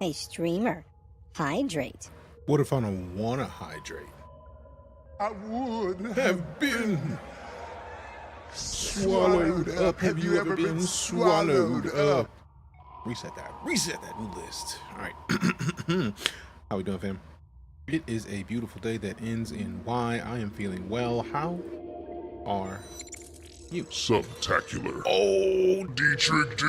Hey, streamer, hydrate. What if I don't want to hydrate? I would Have been swallowed up. Have you ever been swallowed up? Reset that. Reset that new list. All right. How we doing, fam? It is a beautiful day that ends in Y. I am feeling well. How are you? Subtacular. Oh, D-Trick D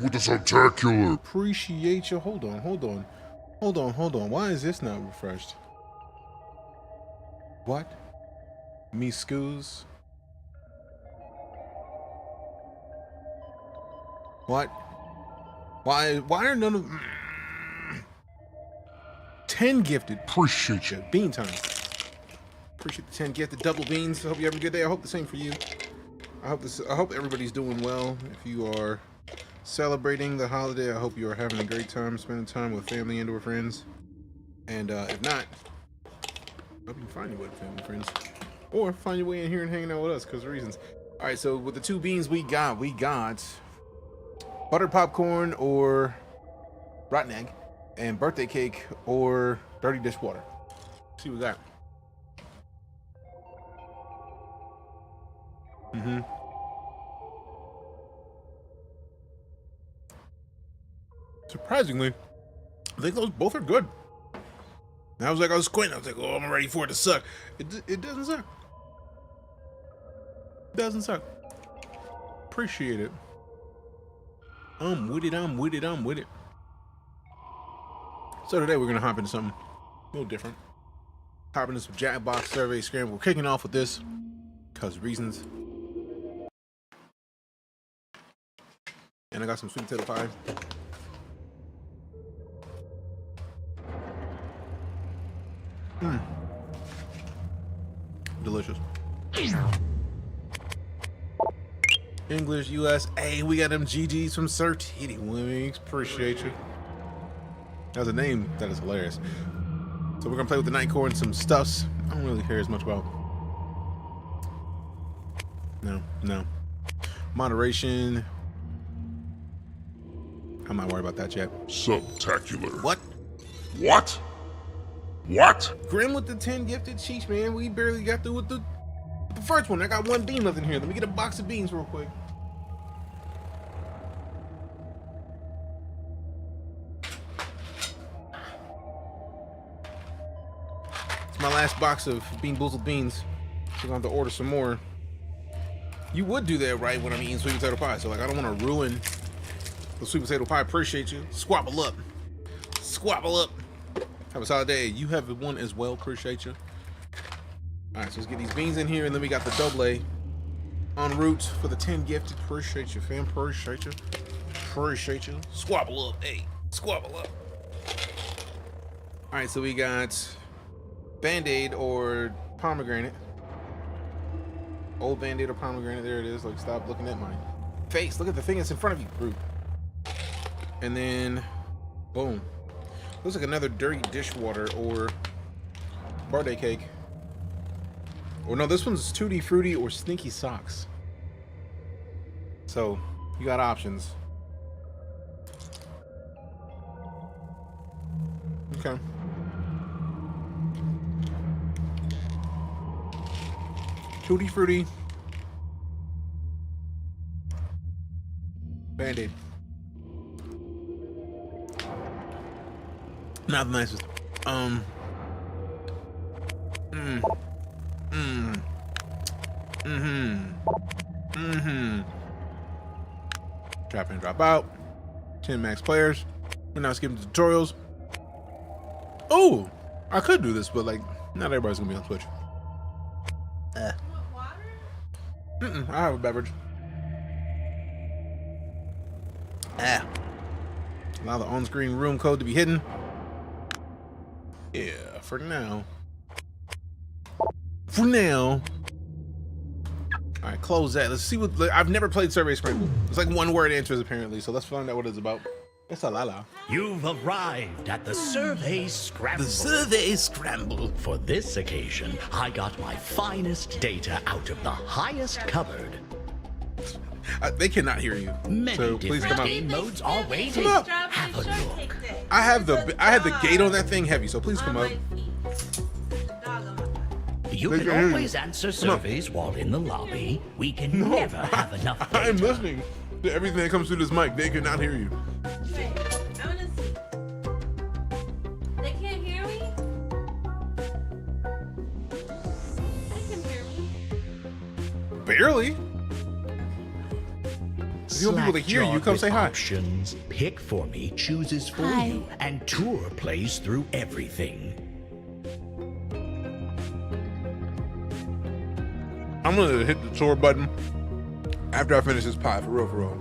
with the subtacular. appreciate you. Hold on. Why is this not refreshed? What? Me scoos? What? Why are none of 10 gifted? Appreciate you. Bean time. Appreciate the 10 gifted double beans. I hope you have a good day. I hope the same for you. I hope everybody's doing well. If you are celebrating the holiday, I hope you are having a great time, spending time with family and or friends. And if not, I hope you can find your way to family and friends, or find your way in here and hanging out with us because of reasons. All right, so with the two beans we got buttered popcorn or rotten egg, and birthday cake or dirty dishwater. Let's see what we got. Surprisingly, I think those both are good. And I was squinting. I was like, oh, I'm ready for it to suck. It doesn't suck. It doesn't suck. Appreciate it. I'm with it. So today we're going to hop into something a little different. Hop into some Jackbox Survey Scranble. We're kicking off with this because reasons. And I got some sweet potato pie. Delicious. English, US. Hey, we got them GGs from Sir Titty Wings. Appreciate you. That's a name that is hilarious. So we're gonna play with the night core and some stuffs. I don't really care as much about. No. Moderation. I'm not worried about that yet. Subtacular. What? Grim with the 10 gifted. Sheesh, man. We barely got through with the first one. I got one bean left in here. Let me get a box of beans real quick. It's my last box of Bean Boozled beans. So I'm going to have to order some more. You would do that, right, when I'm eating sweet potato pie. So, like, I don't want to ruin the sweet potato pie. Appreciate you. Squabble up. Have a solid day. You have one as well. Appreciate you. All right, so let's get these beans in here, and then we got the double en route for the 10 gifted. Appreciate you, fam. Appreciate you. Squabble up. Hey, squabble up. All right, so we got Band-Aid or pomegranate. Old Band-Aid or pomegranate. There it is. Like, stop looking at my face. Look at the thing that's in front of you, group. And then, boom. Looks like another dirty dishwater or birthday cake. Or no, this one's Tutti Frutti or Stinky Socks. So, you got options. Okay. Tutti Frutti. Band-Aid. Not the nicest. Drop in, drop out. 10 max players. We're not skipping tutorials. Oh, I could do this, but like, not everybody's gonna be on Twitch. I have a beverage. Allow the on-screen room code to be hidden. Yeah, for now. For now. All right, close that. Let's see what. I've never played Survey Scranble. It's like one word answers apparently, so let's find out what it's about. It's a lala. You've arrived at the Survey Scramble. The Survey Scramble. For this occasion, I got my finest data out of the highest cupboard. They cannot hear you. Many So please come different out. game modes are waiting. Come up. Have a look. I had the gate on that thing heavy, so please come up. You They can can hear you. always answer Come on. surveys while in the lobby. We can never have enough data. I'm listening to everything that comes through this mic. They cannot hear you. Wait, I wanna see. They can't hear me? They can hear me. Barely. If you want people to hear you, come say hi. Options. Pick for me chooses for Hi. you, and Tour plays through everything. I'm gonna hit the tour button after I finish this pie, for real, for real.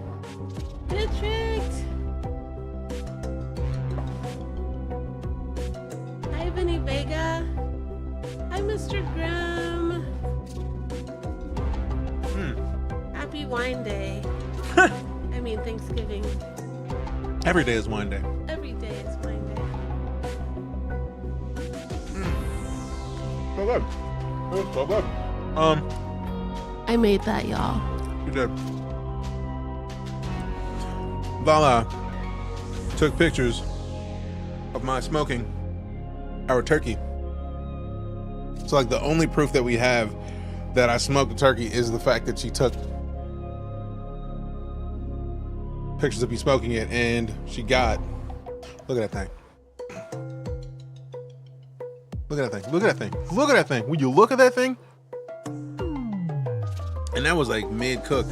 Get tricked. Hi, Vinny Vega. Hi, Mr. Grimm. Happy Wine Day. I mean, Thanksgiving. Every day is wine day. Every day is Wine Day. So good. It's so good. I made that, y'all. You did. Vala took pictures of my smoking our turkey. So like the only proof that we have that I smoked the turkey is the fact that she took pictures of me smoking it, and she got, look at that thing. Look at that thing. Look at that thing. Look at that thing. When you look at that thing, and that was like mid-cook.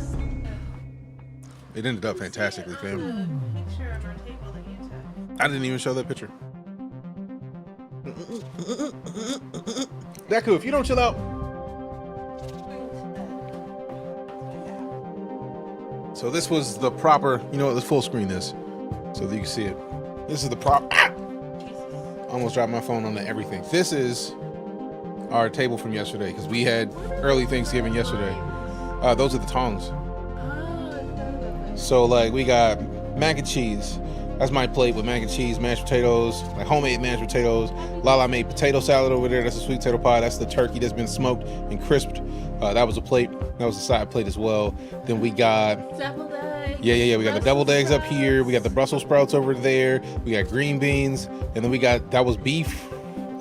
It ended up fantastically, fam. Picture of our table that you took. I didn't even show that picture. Deku, if you don't chill out. So this was the proper, you know what, let's full screen this so that you can see it. This is the almost dropped my phone on everything. This is our table from yesterday because we had early Thanksgiving yesterday. Those are the tongs. So like we got mac and cheese. That's my plate with mac and cheese, mashed potatoes, like homemade mashed potatoes. Lala made potato salad over there. That's a sweet potato pie. That's the turkey that's been smoked and crisped. That was a plate. That was a side plate as well. Then we got Deviled egg. yeah. We got the deviled eggs up here. We got the Brussels sprouts over there. We got green beans, and then we got that was beef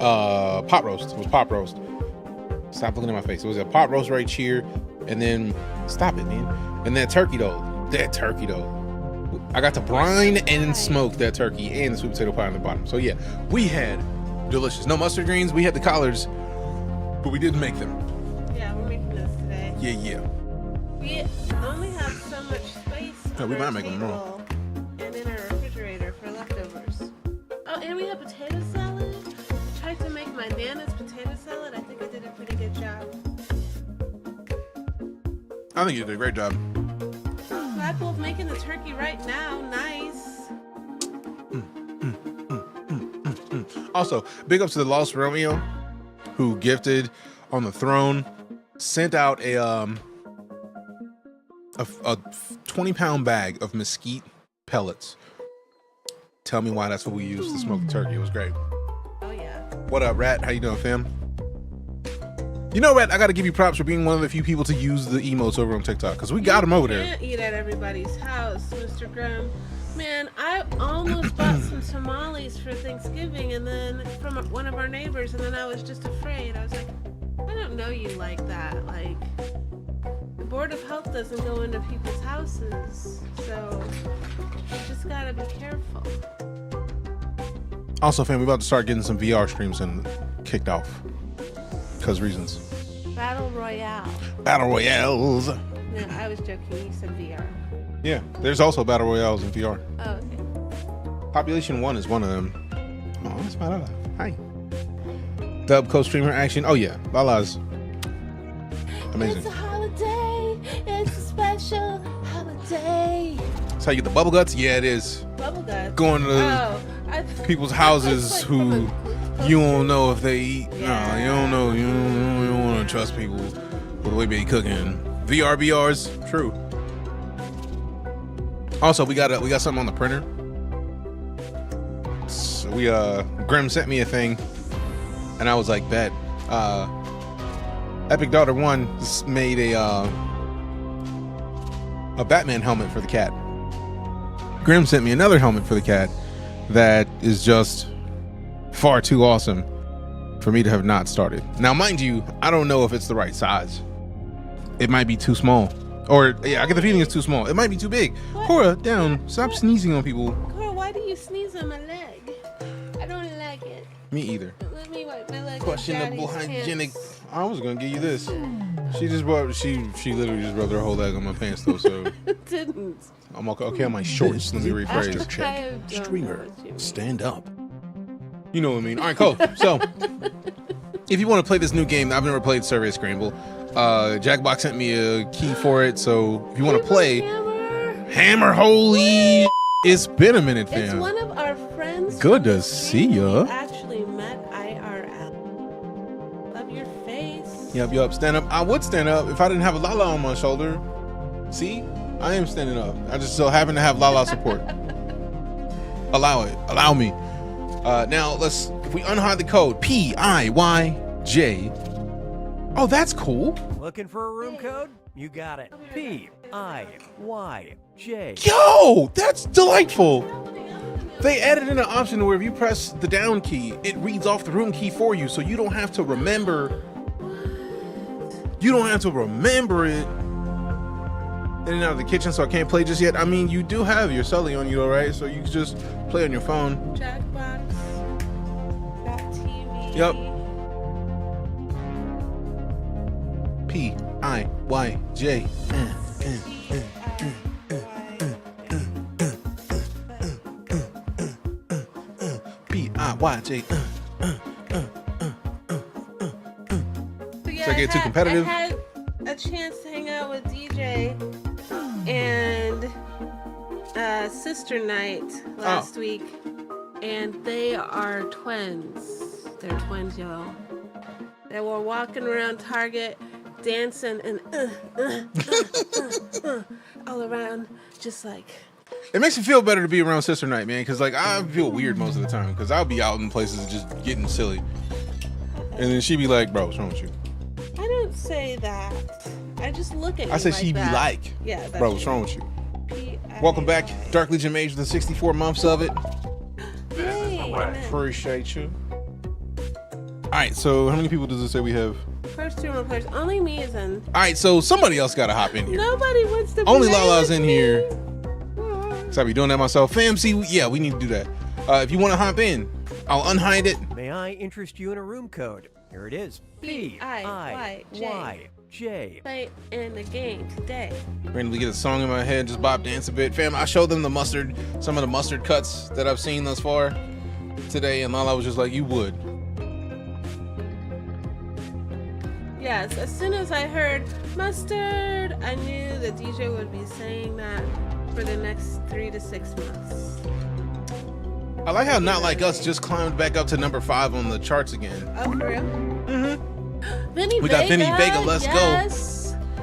pot roast. It was pot roast. Stop looking at my face. It was a pot roast right here, and then stop it, man. And that turkey though. I got to brine and smoke that turkey and the sweet potato pie on the bottom. So yeah, we had delicious. No mustard greens. We had the collards, but we didn't make them. Yeah, we're making this today. Yeah. We only have so much space Yeah, on we our might make 'em table wrong. and in our refrigerator for leftovers. Oh, and we have potato salad. I tried to make my Nana's potato salad. I think I did a pretty good job. I think you did a great job. Blackwoolf making the turkey right now. Nice. Also, big ups to the Lost Romeo, who gifted on the throne, sent out a 20-pound bag of mesquite pellets. Tell me why that's what we used to smoke the turkey. It was great. Oh yeah. What up, Rat? How you doing, fam? You know, Rat, I gotta give you props for being one of the few people to use the emotes over on TikTok, because we got them over there. Can't eat at everybody's house, Mr. Grimm. Man, I almost bought some tamales for Thanksgiving, and then from one of our neighbors, and then I was just afraid. I was like, I don't know you like that. Like, the Board of Health doesn't go into people's houses, so you just gotta be careful. Also, fam, we about to start getting some VR streams and kicked off. Because reasons. Battle Royale. Battle Royales. No, I was joking. You said VR. Yeah, there's also Battle Royales in VR. Oh, okay. Population 1 is one of them. Oh, that's my Lala. Hi. Dub co-streamer action. Oh, yeah. Lala's amazing. It's a holiday. It's a special holiday. That's how you get the bubble guts? Yeah, it is. Bubble guts. Going to people's houses who you don't know if they eat. Yeah. No, you don't know. You don't want to trust people with the way they cooking. VRBRs, true. Also, we got something on the printer. So Grim sent me a thing, and I was like, bet. Epic Daughter 1 made a Batman helmet for the cat. Grim sent me another helmet for the cat that is just far too awesome for me to have not started. Now, mind you, I don't know if it's the right size. It might be too small. Or, yeah, I get the feeling it's too small. It might be too big. Cora, down. Stop sneezing on people. Cora, why do you sneeze on my leg? I don't like it. Me either. Let me wipe my leg. Questionable hygienic. I was gonna give you this. She literally just rubbed her whole leg on my pants though, so. Didn't. I'm okay on my shorts. Let me rephrase. Streamer, stand up. You know what I mean. All right, cool. So, if you want to play this new game, I've never played Survey Scramble. Jackbox sent me a key for it, so if you want to play, Hammer, holy, it's been a minute, fam. It's one of our friends. Good to see ya. We actually met IRL. Love your face. Yup. Stand up. I would stand up if I didn't have a Lala on my shoulder. See, I am standing up. I just so happen to have Lala support. Allow me. Now if we unhide the code PIYJ. Oh, that's cool. Looking for a room code? You got it. PIYJ. Yo, that's delightful. They added in an option where if you press the down key, it reads off the room key for you, so you don't have to remember. You don't have to remember it. In and out of the kitchen, so I can't play just yet. I mean, you do have your Sully on you, though, right? So you can just play on your phone. Jackbox.tv. Yep. PIYJ. PIYJ. So I get too competitive. I had a chance to hang out with DJ and Sister Night last week, and they are twins. They're twins, y'all. They were walking around Target, dancing and all around, just like. It makes me feel better to be around Sister Night, man, because like I feel weird most of the time, because I'll be out in places just getting silly, and then she'd be like, "Bro, what's wrong with you?" I don't say that. I just look at you. I say like she'd that. be like, "Yeah, that's bro, what's wrong with you?" Welcome back, Dark Legion Mage, with the 64 months of it. Hey, Appreciate you. All right, so how many people does it say we have? First 2 more players. Only me is in. All right, so somebody else got to hop in here. Nobody wants to. Only play Lala's with in me. here. So I be doing that myself. Fam, see, yeah, we need to do that. If you want to hop in, I'll unhide it. May I interest you in a room code? Here it is. PIYJ. Play in the game today. Randomly get a song in my head, just bop dance a bit. Fam, I showed them some of the mustard cuts that I've seen thus far today, and Lala was just like, you would. Yes, as soon as I heard mustard, I knew that DJ would be saying that for the next 3 to 6 months. I like how Not Like Us just climbed back up to number 5 on the charts again. Oh, for real? Mm-hmm. We got Vinny Vega, let's go.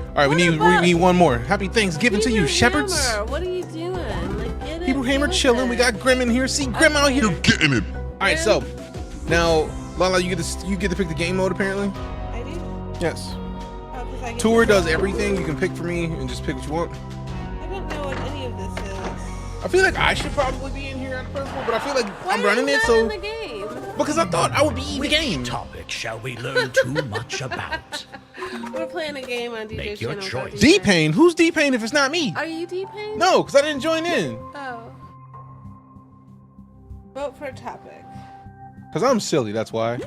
All right, we need one more. Happy Thanksgiving to you, shepherds. Hammer, what are you doing? Like, get it, Hebrew Hammer chilling. We got Grim in here. See Grim out here. You're getting it. All right, so now Lala, you get to pick the game mode apparently. I do? Yes. Oh, 'cause I get Tour to- does everything. You can pick for me and just pick what you want. I don't know what any of this is. I feel like I should probably be in here at the principal, but I feel like Why I'm are running you it, not so in the game? Because I thought I would be the game. Which topic shall we learn too much about? We're playing a game on DJ's Make your channel. choice. D-Pain? Who's D-Pain if it's not me? Are you D-Pain? No, because I didn't join in. Oh. Vote for a topic. Because I'm silly, that's why.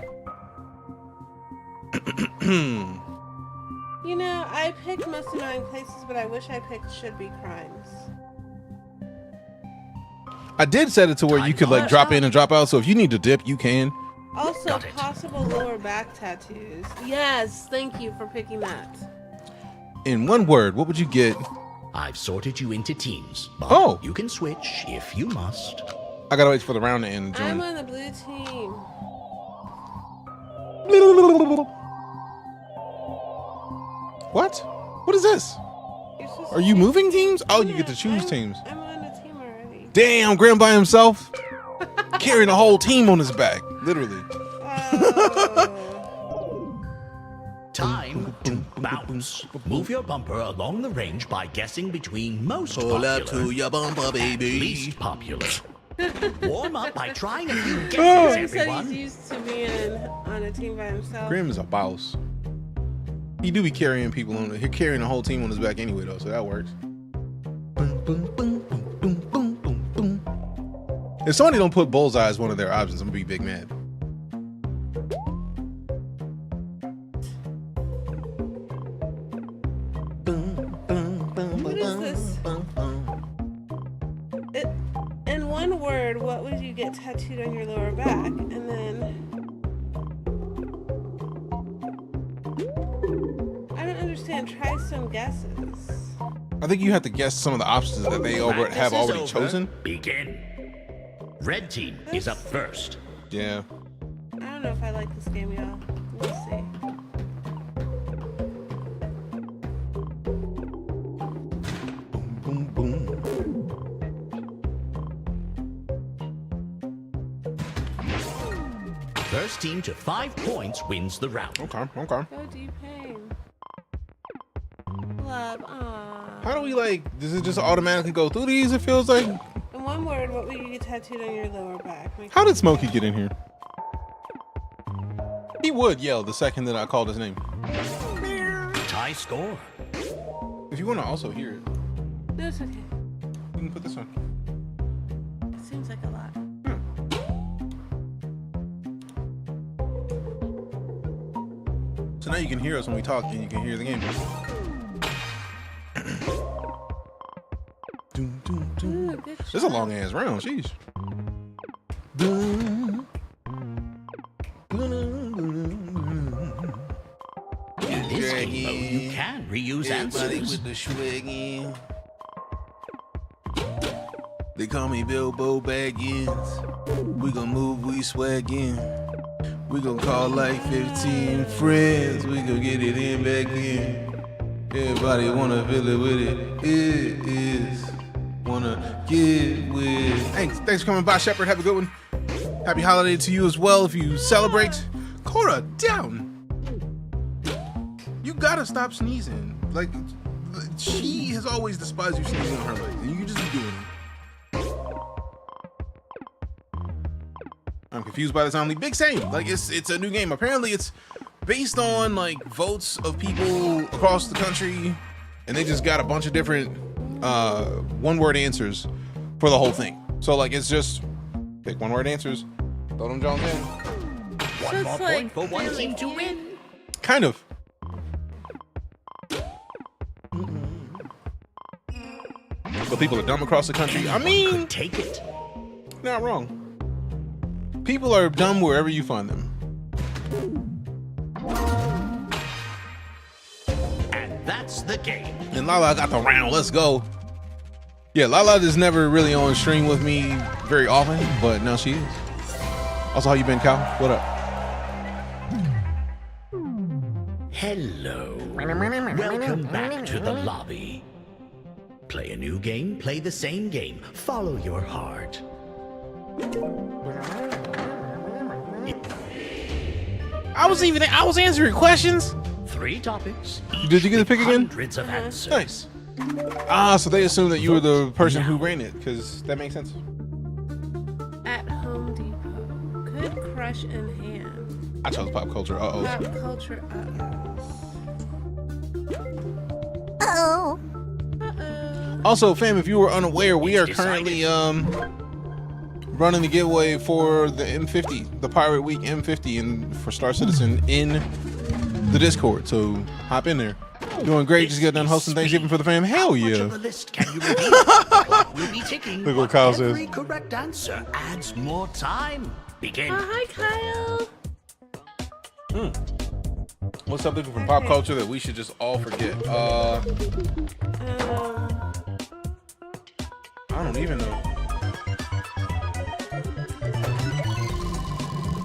You know, I picked most annoying places, but I wish I picked should be crimes. I did set it to where you could like drop in and drop out, so if you need to dip, you can. Also, Got it. possible lower back tattoos. Yes, thank you for picking that. In one word, what would you get? I've sorted you into teams. But Oh. you can switch if you must. I gotta wait for the round to end to I'm join. on the blue team. What? What is this? You're supposed Are to you pick- moving teams? Oh, you Yeah, get to choose I'm- teams. I'm on a team already. Damn, Graham by himself? Carrying a whole team on his back. Literally. Oh. Time to bounce. Move your bumper along the range by guessing between most popular, your bumper, least popular. Warm up by trying a few He guesses, said he's everyone. used to being on a team by himself. Graham is a boss. He do be carrying people on it. He's carrying a whole team on his back anyway, though, so that works. If somebody don't put bullseye as one of their options, I'm gonna be big mad. What is this? In one word, what would you get tattooed on your lower back? And then I don't understand. Try some guesses. I think you have to guess some of the options that they have Practice is already over. chosen. Begin. Red team is up first. Yeah. I don't know if I like this game, y'all. Let's see. Boom, boom. First team to 5 points wins the round. Okay, okay. Go D-Pain. Love, aww. How do we does it just automatically go through these? It feels like. In one word, what would you get tattooed on your lower back? Make How did Smokey get in here? He would yell the second that I called his name. Tie score. If you want to also hear it, No, it's okay. you can put this on. It seems like a lot. So now you can hear us when we talk and you can hear the game. Doom, doom, doom. Ooh, good This is a long ass round, sheesh. In this game mode, you can reuse answers. the swagin'. They call me Bilbo Baggins. We gon' move, we swaggin'. We gon' call like 15 friends. We gon' get it in back in. Everybody wanna feel it with it. It is wanna get with. Thanks for coming by, Shepard. Have a good one. Happy holiday to you as well if you celebrate. Cora, down. You gotta stop sneezing. Like, she has always despised you sneezing on her legs, and you just be doing it. I'm confused by this only. Big same. Like, it's a new game. Apparently, it's based on like votes of people across the country, and they just got a bunch of different one-word answers for the whole thing. So like, it's just pick one-word answers, throw them Jones in. One So more it's point for like one Family team to Feud? win. Kind of. But people are dumb across the country. I mean, Take it. not wrong. People are dumb wherever you find them. And that's the game. And Lala got the round. Let's go. Yeah, Lala is never really on stream with me very often, but now she is. Also, how you been, Cal? What up? Hello. Welcome back to the lobby. Play a new game, play the same game. Follow your heart. I was answering questions. 3 topics. Did you get to pick again? Hundreds of answers. Nice. Ah, so they assumed that you were the person who ran it, because that makes sense. At Home Depot. Good fresh in hand. I chose pop culture. Uh-oh. Pop culture. Uh-oh. Also, fam, if you were unaware, we are currently running the giveaway for the M50, the Pirate Week M50, and for StarCitizen in the Discord. So hop in there. Doing great. Just got done hosting Thanksgiving for the fam. Hell yeah. We'll be ticking. Look what Kyle says. Every correct answer adds more time. Begin. Hi, Kyle. What's something from pop culture that we should just all forget? I don't even know.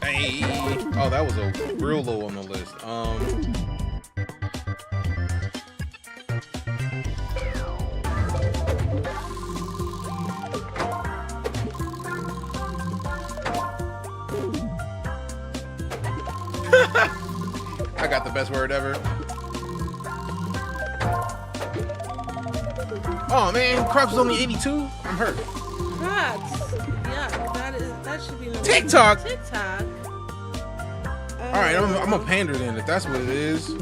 Hey, oh, that was a real low on the list. I got the best word ever. Oh man, Crocs was only 82. I'm hurt. Crocs. Yuck. That should be number TikTok. one. TikTok. All right, I'm a pander then, if that's what it is.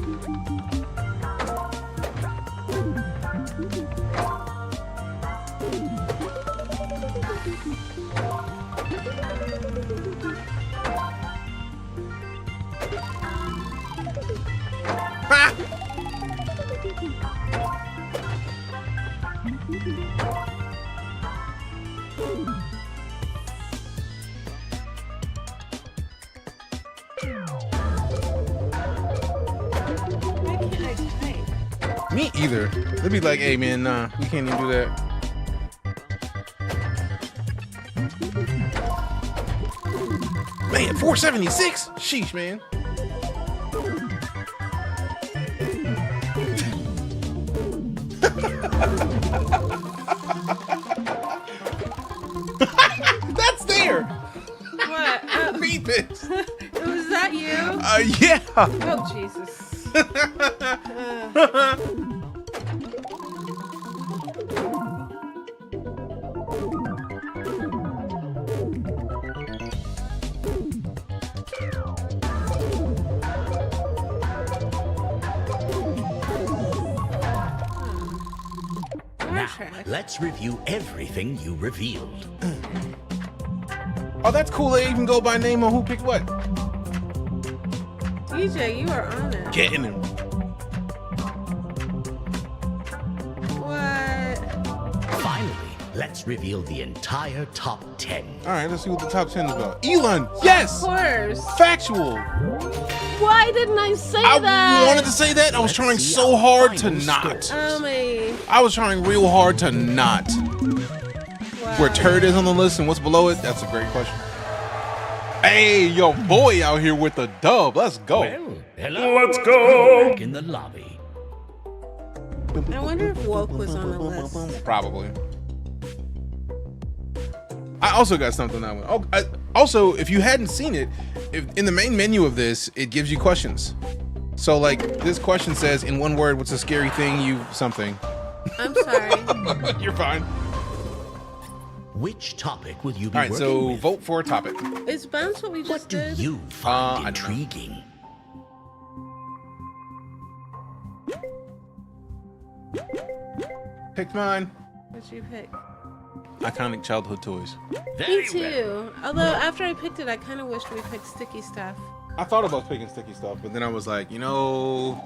Ha! Why can't I type? Me either. They'd be like, hey man, nah, we can't even do that. Man, 476? Sheesh, man. That's there. What? Beep it. Was that you? Yeah. Oh, Jesus. Now, let's review everything you revealed. Oh, that's cool. They even go by name on who picked what. DJ, you are on it. Getting him. What? Finally, let's reveal the entire top 10. All right, let's see what the top 10 is about. Elon, yes. Of course. Factual. Why didn't I say I that? wanted to say that. I was trying see so our hard to final not. scores. Oh my. I was trying real hard to not. Wow. Where turd is on the list and what's below it? That's a great question. Hey, yo, boy out here with the dub. Let's go. Well, hello. Let's go. Back in the lobby. I wonder if Woke was on the list. Probably. I also got something that one. Oh, also, if you hadn't seen it, in the main menu of this, it gives you questions. So, like, this question says, in one word, what's a scary thing you something? I'm sorry. You're fine. Which topic will you be All right, working so with? vote for a topic. Is bounce what we What just do did? you find I don't know. intriguing? Pick mine. What'd you pick? Iconic childhood toys. Very Me too. Although after I picked it, I kind of wished we picked sticky stuff. I thought about picking sticky stuff, but then I was like, Care to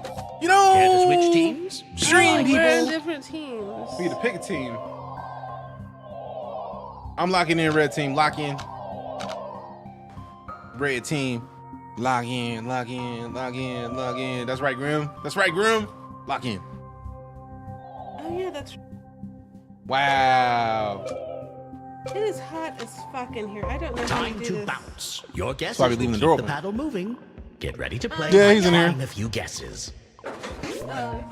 switch teams? Stream We're in people. different teams. For you to pick a team. I'm locking in red team. Lock in. Red team. Lock in. Lock in. Lock in. Lock in. That's right, Grim. That's right, Grim. Lock in. Oh yeah, that's. Wow. It is hot as fuck in here. I don't know how Time to do to this. bounce. Your guesses why we will leaving the keep door the open. paddle moving. Get ready to play. Yeah, by he's in here. trying a few guesses. Oh.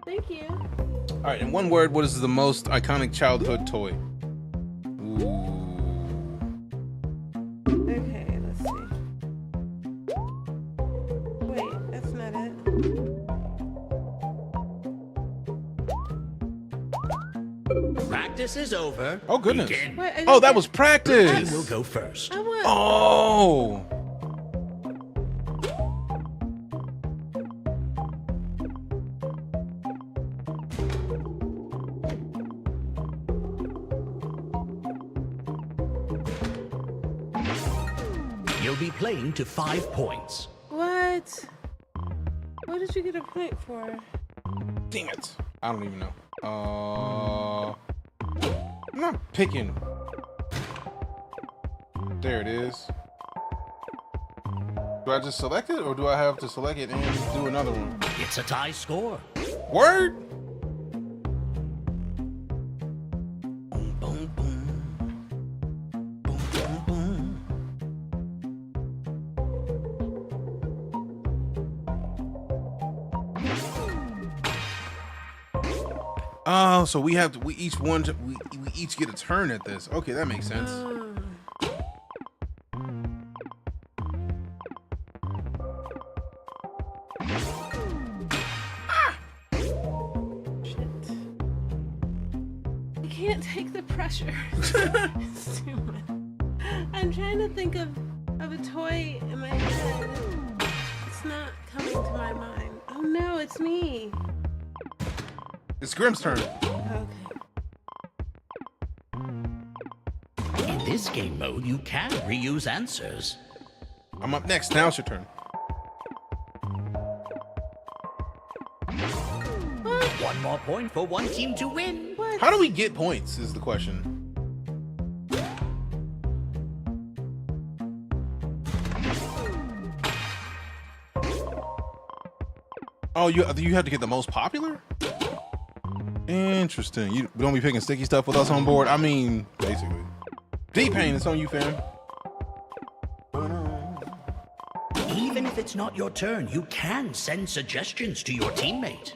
Thank you. All right, in one word, what is the most iconic childhood toy? Ooh. Okay, let's see. Wait, that's not it. Practice Practice is over. Oh, goodness. Begin. What? Oh, that was practice. Team will go first. I want. Oh. You'll be playing to 5 points. What? What did you get a point for? Damn it. I don't even know. I'm not picking. There it is. Do I just select it, or do I have to select it and do another one? It's a tie score. Word? Boom, boom, boom. Boom, boom, boom. Oh, so we have to. We each get a turn at this. Okay, that makes sense. Shit. I can't take the pressure. It's too much. I'm trying to think of a toy in my head. It's not coming to my mind. Oh no, it's me. It's Grimm's turn. Okay. In this game mode, you can reuse answers. I'm up next. Now it's your turn. One more point for one team to win. What? How do we get points? Is the question. Oh, you have to get the most popular? Interesting. You don't be picking sticky stuff with us on board? I mean, basically. D-Pain, it's on you, fam. Even if it's not your turn, you can send suggestions to your teammate.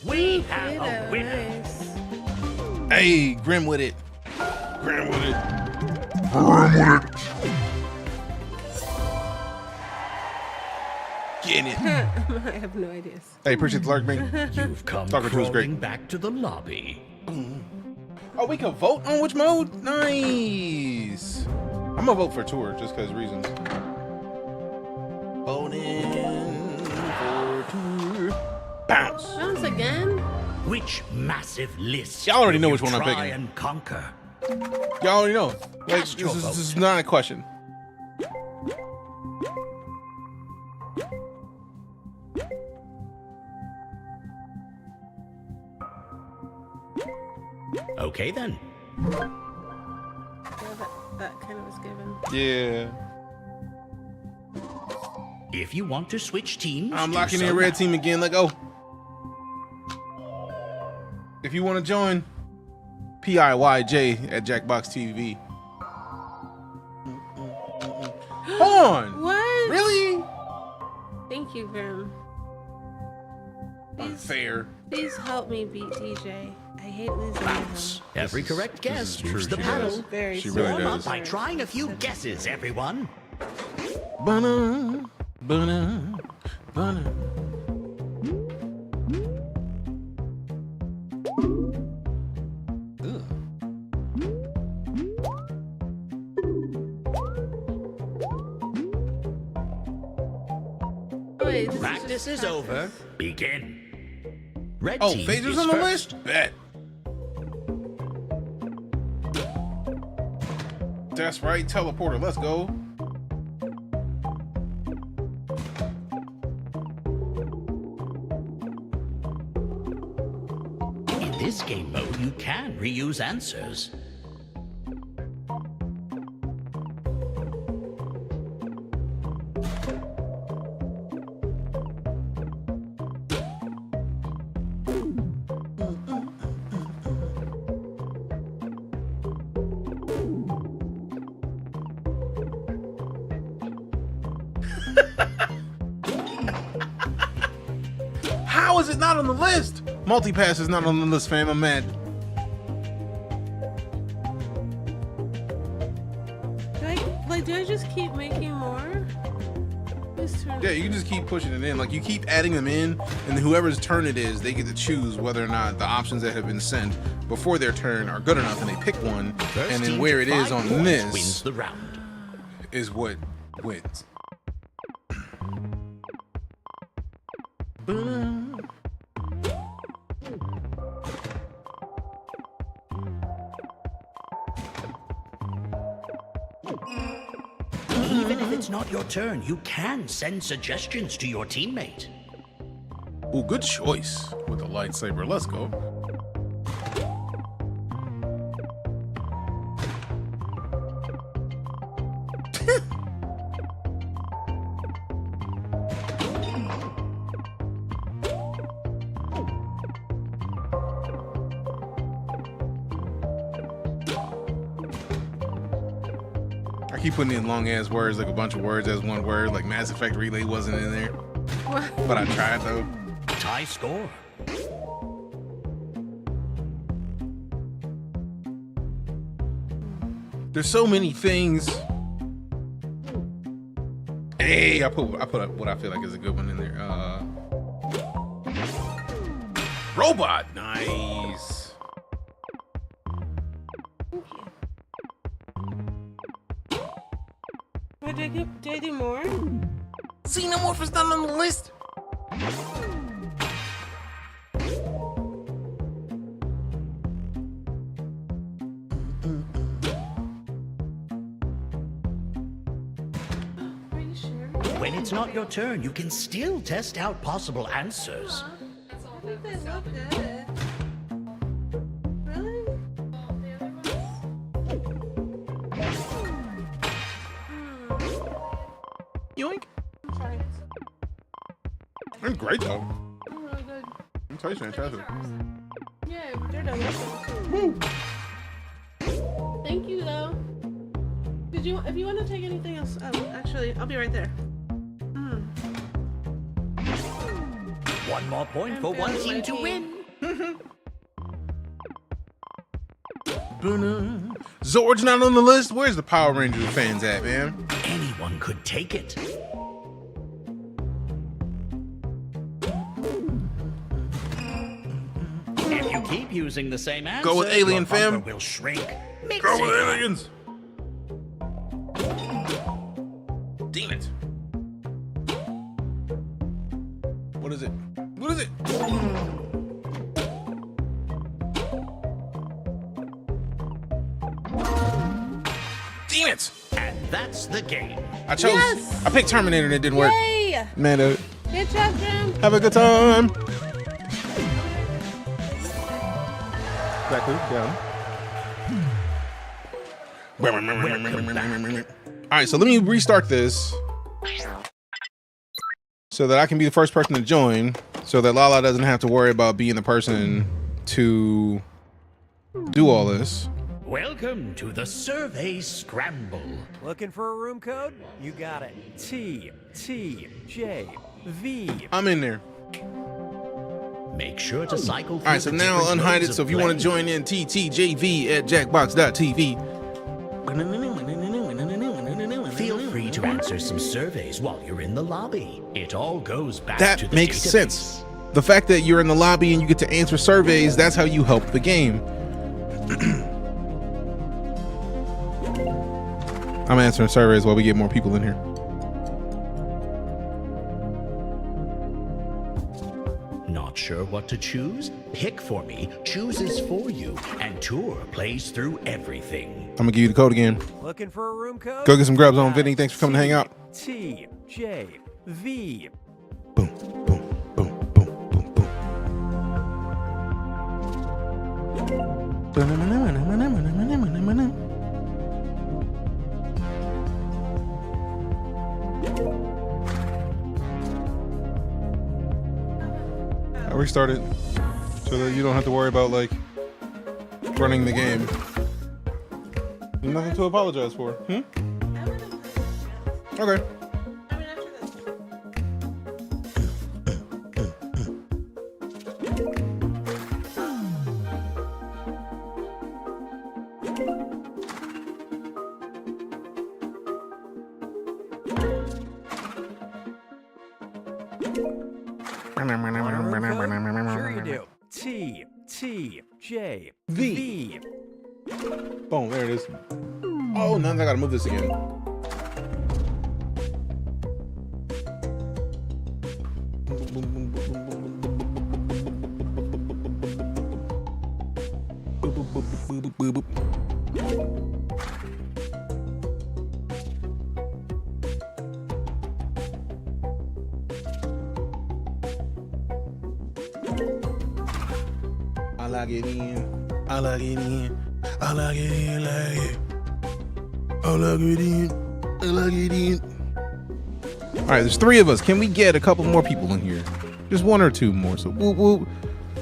We have a winner. Nice. Hey, Grim with it. Grim with it. Getting it. I have no ideas. Hey, appreciate the lark, man. You've come Stalker 2 is great. crawling back to the lobby. Oh, we can vote on which mode? Nice. I'm gonna vote for tour just because reasons. Voting for tour. Bounce. Bounce again? Which massive list? Y'all already know will which you one I'm try picking. and conquer. Y'all already know. Like, Cast your this is vote. not a question. Okay then. Yeah, that kind of was given. Yeah. If you want to switch teams, I'm do locking so in red now. team again. Let go. If you want to join, PIYJ at Jackbox TV. Hold on. What? Really? Thank you, Grim. Unfair. Please help me beat DJ. I hate losing to him. Bounce. Every correct this guess is true, moves the she paddle. does. Very She sorry. really Warm does. up by trying a few guesses, everyone. Bana, bana, bana. Wait, this Practice just is over. Begin. Red Oh, team Phaser's is on the first. list? Bet. That's right, teleporter. Let's go. In this game mode, you can reuse answers. How is it not on the list? Multipass is not on the list, fam. I'm mad. Do I just keep making more? Whose turn? Yeah, you can just keep pushing it in. Like, you keep adding them in, and whoever's turn it is, they get to choose whether or not the options that have been sent before their turn are good enough, and they pick one, and then where it is on this wins the round. is what wins. Even if it's not your turn, you can send suggestions to your teammate. Oh, good choice with the lightsaber. Let's go. I keep putting in long ass words, like a bunch of words as one word, like Mass Effect Relay wasn't in there. But I tried though. Tie score. There's so many things. Hey, I put what I feel like is a good one in there. Robot, nice. Wait, did I do more? Xenomorph is not on the list. Are you sure? When it's not your turn, you can still test out possible answers. I think they look good. Really? Yoink. I'm sorry. That's great though. I'm really good. I'm tasting fantastic. Yeah, they're delicious. Thank you, though. Did you? If you want to take anything else, actually, I'll be right there. One more point for one team to win. Zord's not on the list. Where's the Power Rangers fans at, man? Anyone could take it. If you keep using the same answer, Go with Alien, your bumper fam. will shrink. Mix Go it with up. aliens. Damn it. What is it? What is it? Damn it. And that's the game. I chose. Yes! I picked Terminator and it didn't work. Yay! Man, Good job, Jim. have a good time. Exactly. Down. All right, so let me restart this so that I can be the first person to join, so that Lala doesn't have to worry about being the person to do all this. Welcome to the Survey Scramble. Looking for a room code? You got it. TTJV. I'm in there. Make sure to cycle through All right, so the now different unhide modes it. So of if you want to play. join in, TTJV at jackbox.tv. Feel free to answer some surveys while you're in the lobby. It all goes back That to the makes database. sense. The fact that you're in the lobby and you get to answer surveys, that's how you help the game. I'm answering surveys while we get more people in here. Not sure what to choose? Pick for me chooses for you, and Tour plays through everything. I'm gonna give you the code again. Looking for a room code? Go get some grubs on, Vinny. Thanks for coming to hang out. TJV. Boom, boom, boom, boom, boom, boom. I restarted so that you don't have to worry about like running the game. Nothing to apologize for. Okay. I mean, after this. Sure you do. T, T, J, V. V. Boom, there it is. Oh, now I gotta move this again. I like it in. I like it in. I like it in. Like it. I like it in. I like it in. All right, there's 3 of us. Can we get a couple more people in here? Just 1 or 2 more. So whoop, whoop.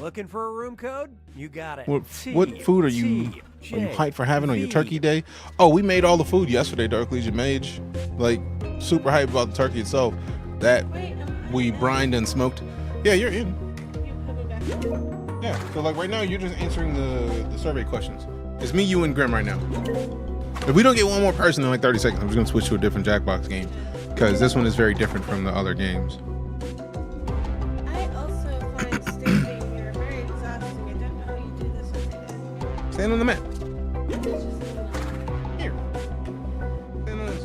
Looking for a room code? You got it. What food are you hyped for having on your turkey day? Oh, we made all the food yesterday, Dark Legion Mage. Like, super hyped about the turkey itself. That we brined and smoked. Yeah, you're in. Yeah, so like right now, you're just answering the survey questions. It's me, you, and Grim right now. If we don't get 1 more person in like 30 seconds, I'm just gonna switch to a different Jackbox game. Because this one is very different from the other games. I also find staging here very exhausting. I don't know how you do this every day. Stand on the map. It's just Here. Stand on this.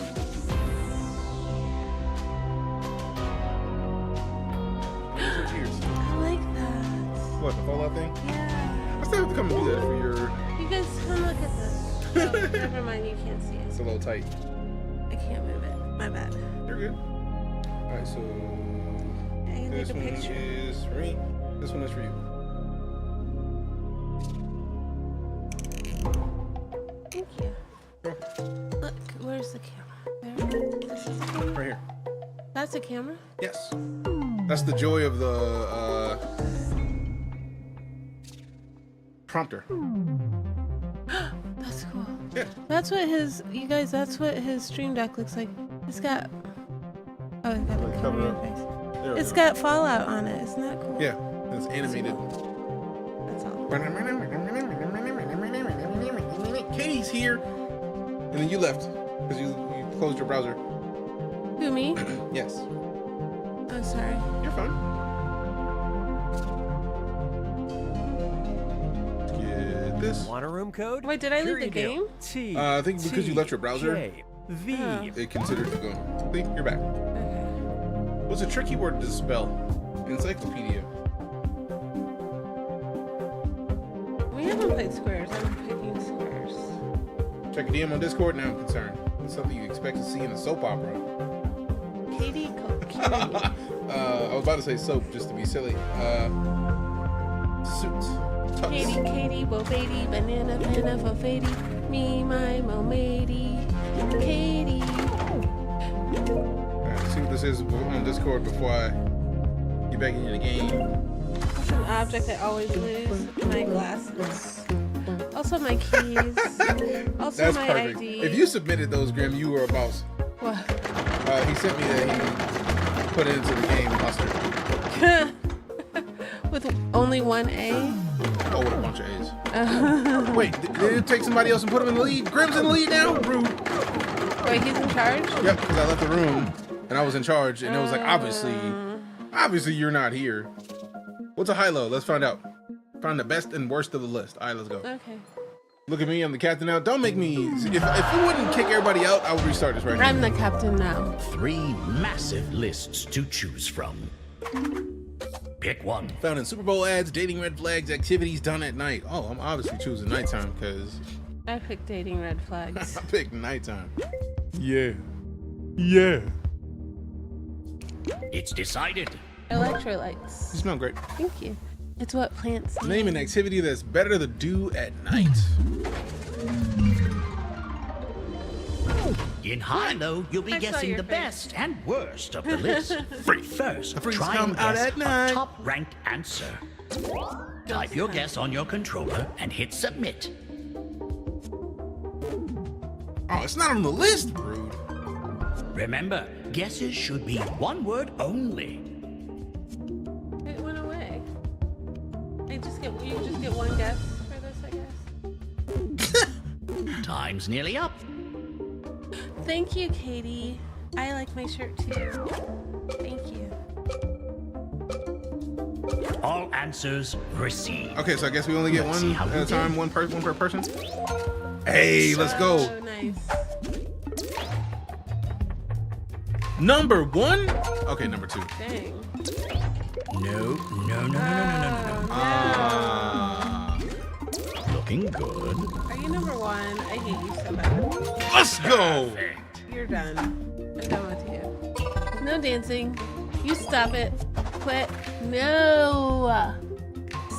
Cheers. I like that. What, the fallout thing? Yeah. I still have to come and do that for your... You guys come look at this. Oh, never mind, you can't see It's it. a little tight. I can't move it. My bad. You're good. Alright, so... I can This take a one picture. is for me. This one is for you. Thank you. Sure. Look, where's the camera? There. This is the camera. Right here. That's a camera? Yes. That's the joy of the prompter. That's cool. Yeah. That's what his, you guys, that's what his stream deck looks like. It's got, oh, it's got a Cover cover it your up. face. There we It's go. got Fallout on it. Isn't that cool? Yeah. It's animated. That's all. Katie's here. And then you left. Because you closed your browser. Who, me? Yes. Oh, sorry. You're fine. Let's get this. Want a room code? Wait, did I Sure leave the you do. game? T, I think because you left your browser, J, V. Oh. it considers you gone. See, you're back. Okay. What's a tricky word to spell? Encyclopedia. We haven't played squares. I'm picking squares. Check your DM on Discord, now I'm concerned. It's something you expect to see in a soap opera. Katie, I was about to say soap just to be silly. Suits. Tux. Katie, bo baby, banana, for fady. Me, my mo matey. Katie. Alright, let's see what this is on Discord before I get back into the game. It's an object I always lose. My glasses. Also my keys. Also That's my perfect. ID. If you submitted those, Grim, you were a boss. What? He sent me that he put it into the game mustard. With only 1 A? Oh, with a bunch of A's. Wait, did it take somebody else and put him in the lead? Grim's in the lead now? Rude. Wait, he's in charge? Yep, because I left the room and I was in charge, and it was like, obviously you're not here. What's a high-low? Let's find out. Find the best and worst of the list. All right, let's go. Okay. Look at me, I'm the captain now. Don't make me. If you wouldn't kick everybody out, I would restart this right now. I'm the captain now. 3 massive lists to choose from. Pick one. Found in Super Bowl ads, dating red flags, activities done at night. Oh, I'm obviously choosing nighttime because I picked dating red flags. I picked nighttime. Yeah. Yeah. It's decided. Electrolytes. You smell great. Thank you. It's what plants need. Name an activity that's better to do at night. In high-low, you'll be I saw guessing your the face. best and worst of the list. First, freaks try come and out guess at night. a top-ranked answer. Type your guess on your controller and hit submit. Oh, it's not on the list, Rude. Remember, guesses should be one word only. It went away. You just get one guess for this, I guess. Time's nearly up. Thank you, Katie. I like my shirt too. Thank you. All answers received. Okay, so I guess we only get Let's one see how at you a time, did. one per person. Hey, let's go. Oh, nice. Number 1. Okay, number 2. Dang. No. Ah, Looking good. Are you number 1? I hate you so bad. let's go. You're done. I'm done with you. No dancing. You stop it. Quit. No.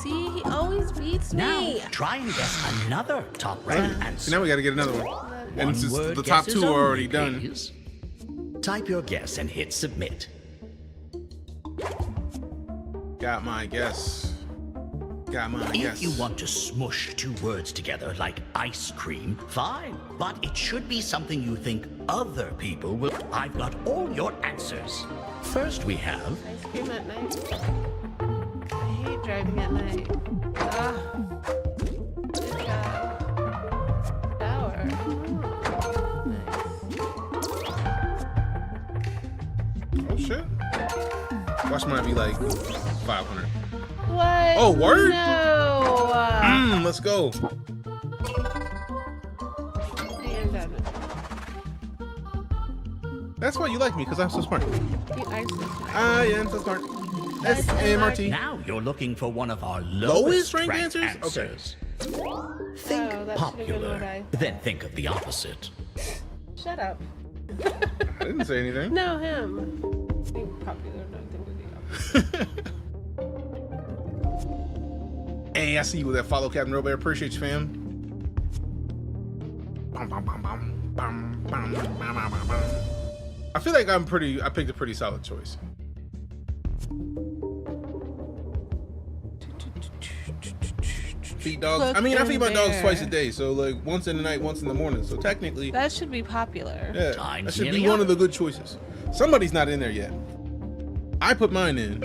See, he always beats Now, me. try and guess another top-ranked answer. So now we got to get another one. And since One-word the top guesses 2 are only, already done. please. Type your guess and hit submit. Got my guess. Got my guess. If you want to smush 2 words together like ice cream, fine. But it should be something you think other people will. I've got all your answers. First we have Ice cream at night. I hate driving at night. Ugh. Good job. Shower. Nice. Oh shit. Watch mine be like 500. What? Oh, word? No. Let's go. I'm done. That's why you like me, because I'm so smart. You are so smart. I am so smart. S-A-M-R-T. now you're looking for one of our Lowest lowest ranked ranked answers? answers. Think Oh, that should've been what popular, I- then think of the opposite. Shut up. I didn't say anything. No, him. Think popular, no, think with you. Hey, I see you with that follow, Captain Robert. Appreciate you, fam. Bum, bum, bum, bum, bum, bum, bum, bum, bum, bum. I feel like I picked a pretty solid choice. Feed dogs. I mean, I feed my dogs Bear. twice a day, so like once in the night, once in the morning. So technically, That should be popular. yeah, Time's that should be nearly one up. of the good choices. Somebody's not in there yet. I put mine in.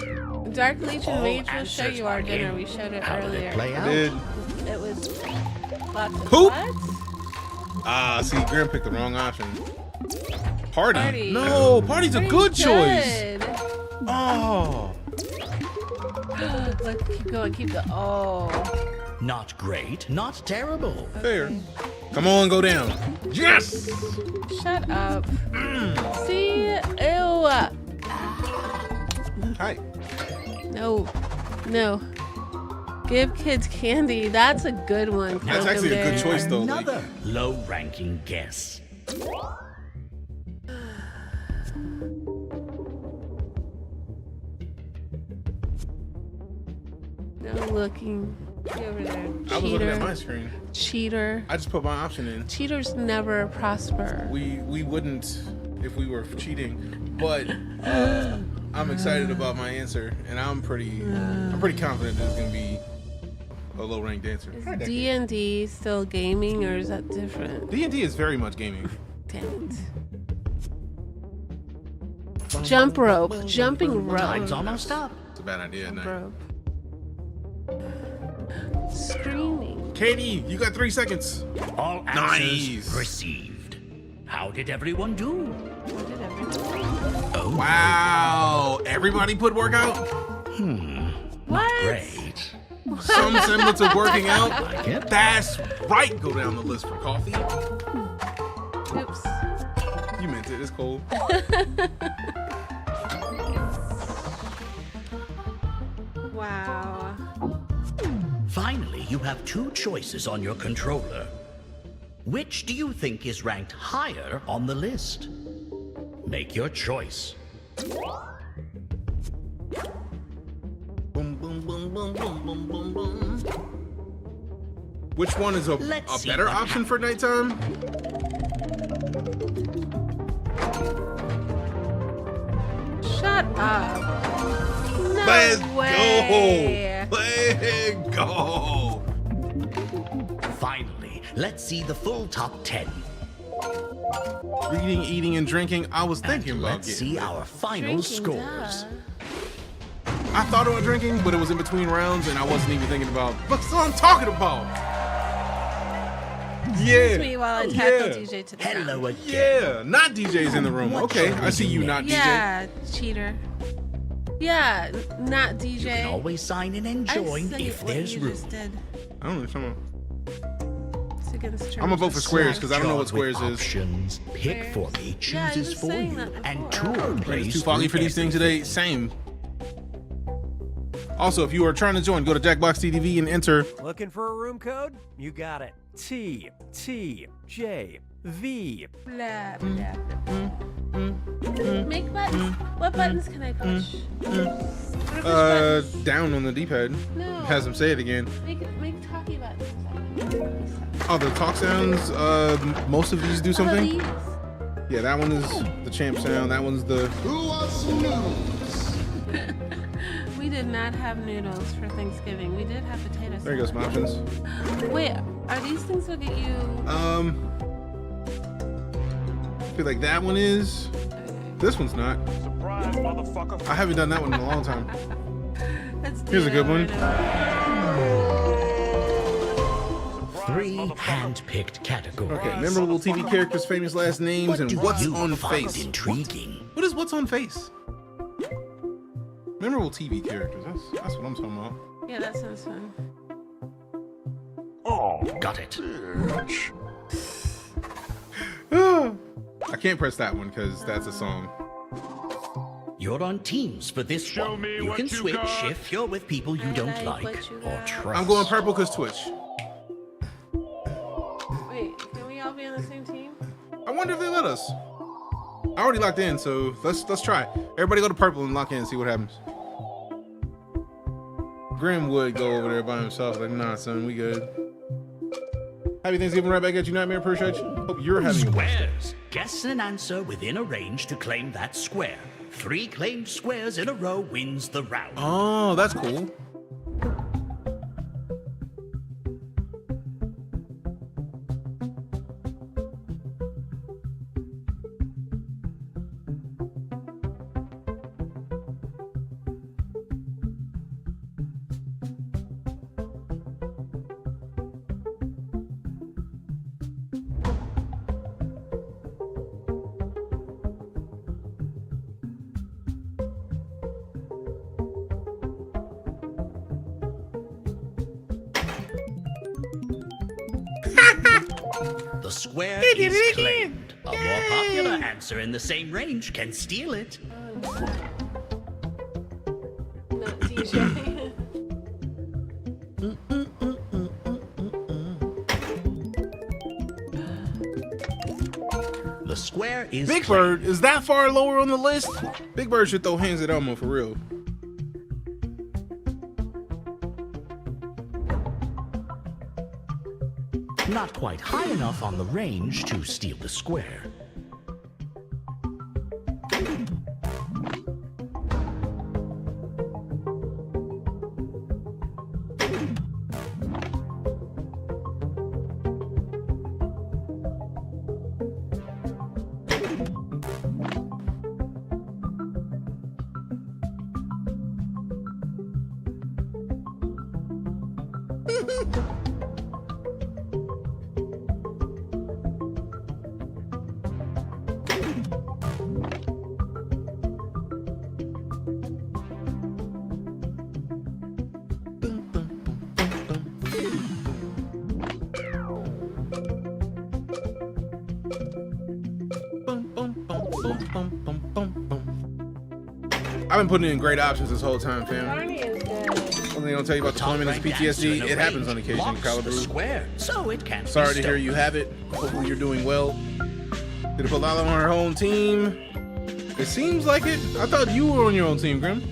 Dark Legion All Mage will show answers you our are dinner. in. We showed it How did earlier. it play out? Did It was lots of Poop? what? see, Graham picked the wrong option. Party. Party. No, party's a Pretty good choice. good. Oh. Let's keep going. Keep the Not great, not terrible. Fair. Come on, go down. Yes! Shut up. See? Ew. Hi. No. No. Give kids candy. That's a good one. That's Cloak actually and a good Dare. choice, though. Like, Another low-ranking guess. No looking. Get over there. I was looking at my Cheater. screen. Cheater. I just put my option in. Cheaters never prosper. We wouldn't if we were cheating, but I'm excited about my answer, and I'm pretty confident that it's gonna be a low-ranked answer. Is D&D still gaming or is that different? D&D is very much gaming. Damn it. Jump rope. Jumping rope. Time's almost up. It's a bad idea. Jump Night. rope. Screaming. Katie, you got 3 seconds. All answers Nice. received. How did everyone do? What did everyone do? Oh, Wow, everybody put workout. What? great. Some semblance of working out. Like it? That's right. Go down the list for coffee. Oops. You meant it. It's cold. Wow. Finally, you have 2 choices on your controller. Which do you think is ranked higher on the list? Make your choice. Boom, boom, boom, boom, boom, boom, boom, boom. Which one is a Let's see better what option for nighttime? Shut up. No Let's way. go. Let's go. Finally, let's see the full top 10. Reading, eating, and drinking. I was And thinking about let's getting. see our final Drinking, scores. duh. I thought about drinking, but it was in between rounds, and I wasn't even thinking about. That's what I'm talking about. Yeah. Excuse me while I tackle yeah. DJ to the Hello ground. again. Yeah, not DJ's in the room. What Okay, shall I see we you, do not DJ. Yeah, cheater. Yeah, not You DJ. can always sign in and I join say if what there's you room. just did. I don't know what you're talking It's against terms I'm gonna vote for of squares because I don't know what Chart with squares is. options. Pick for me, Yeah, he chooses was for saying you, that and before. tour It's plays too foggy for through these things today. everything. Same. Also, if you are trying to join, go to Jackbox TV and enter. Looking for a room code? You got it. T T J V. Blah, blah, blah. Make buttons. What buttons can I push? What are push buttons? Down on the D-pad. No. Has him say it again. Make talkie buttons. Oh, the talk sounds. Most of these do something. These? Yeah, that one is the champ sound. That one's the. We did not have noodles for Thanksgiving. We did have potato salad. There goes my options. Wait, are these things that get you? I feel like that one is. This one's not. Surprise, motherfucker. I haven't done that one in a long time. Let's do Here's a it good over one. and over. 3 hand-picked categories. Okay, memorable TV characters, famous last names, and Do what's you on find face. intriguing? What is what's on face? Memorable TV characters. That's what I'm talking about. Yeah, that sounds fun. Got it. I can't press that one because that's a song. You're on teams for this Show one. me You what can you switch got. if you're with people you I don't like like what you or got. trust. I'm going purple because Twitch. Wait, can we all be on the same team? I wonder if they let us. I already locked in, so let's try. Everybody go to purple and lock in and see what happens. Grim would go over there by himself. Like, nah, son, we good. Happy Thanksgiving right back at you, Nightmare. Appreciate you. Hope you're having a blessed day. Squares. Guess an answer within a range to claim that square. 3 claimed squares in a row wins the round. Oh, that's cool. The square is claimed. A more popular answer in the same range can steal it. Not DJ. The square is Big claimed. Bird is that far lower on the list? Big Bird should throw hands at Elmo for real. Not quite high enough on the range to steal the square. I've been putting in great options this whole time, fam. Barney is good. Only gonna tell you about deployments, Top-ranked answer in PTSD. a It happens range on occasion, blocks the Caliber. square, so it can't Sorry be to hear stolen. you have it. Hopefully you're doing well. Did it put Lala on her own team? It seems like it. I thought you were on your own team, Grim.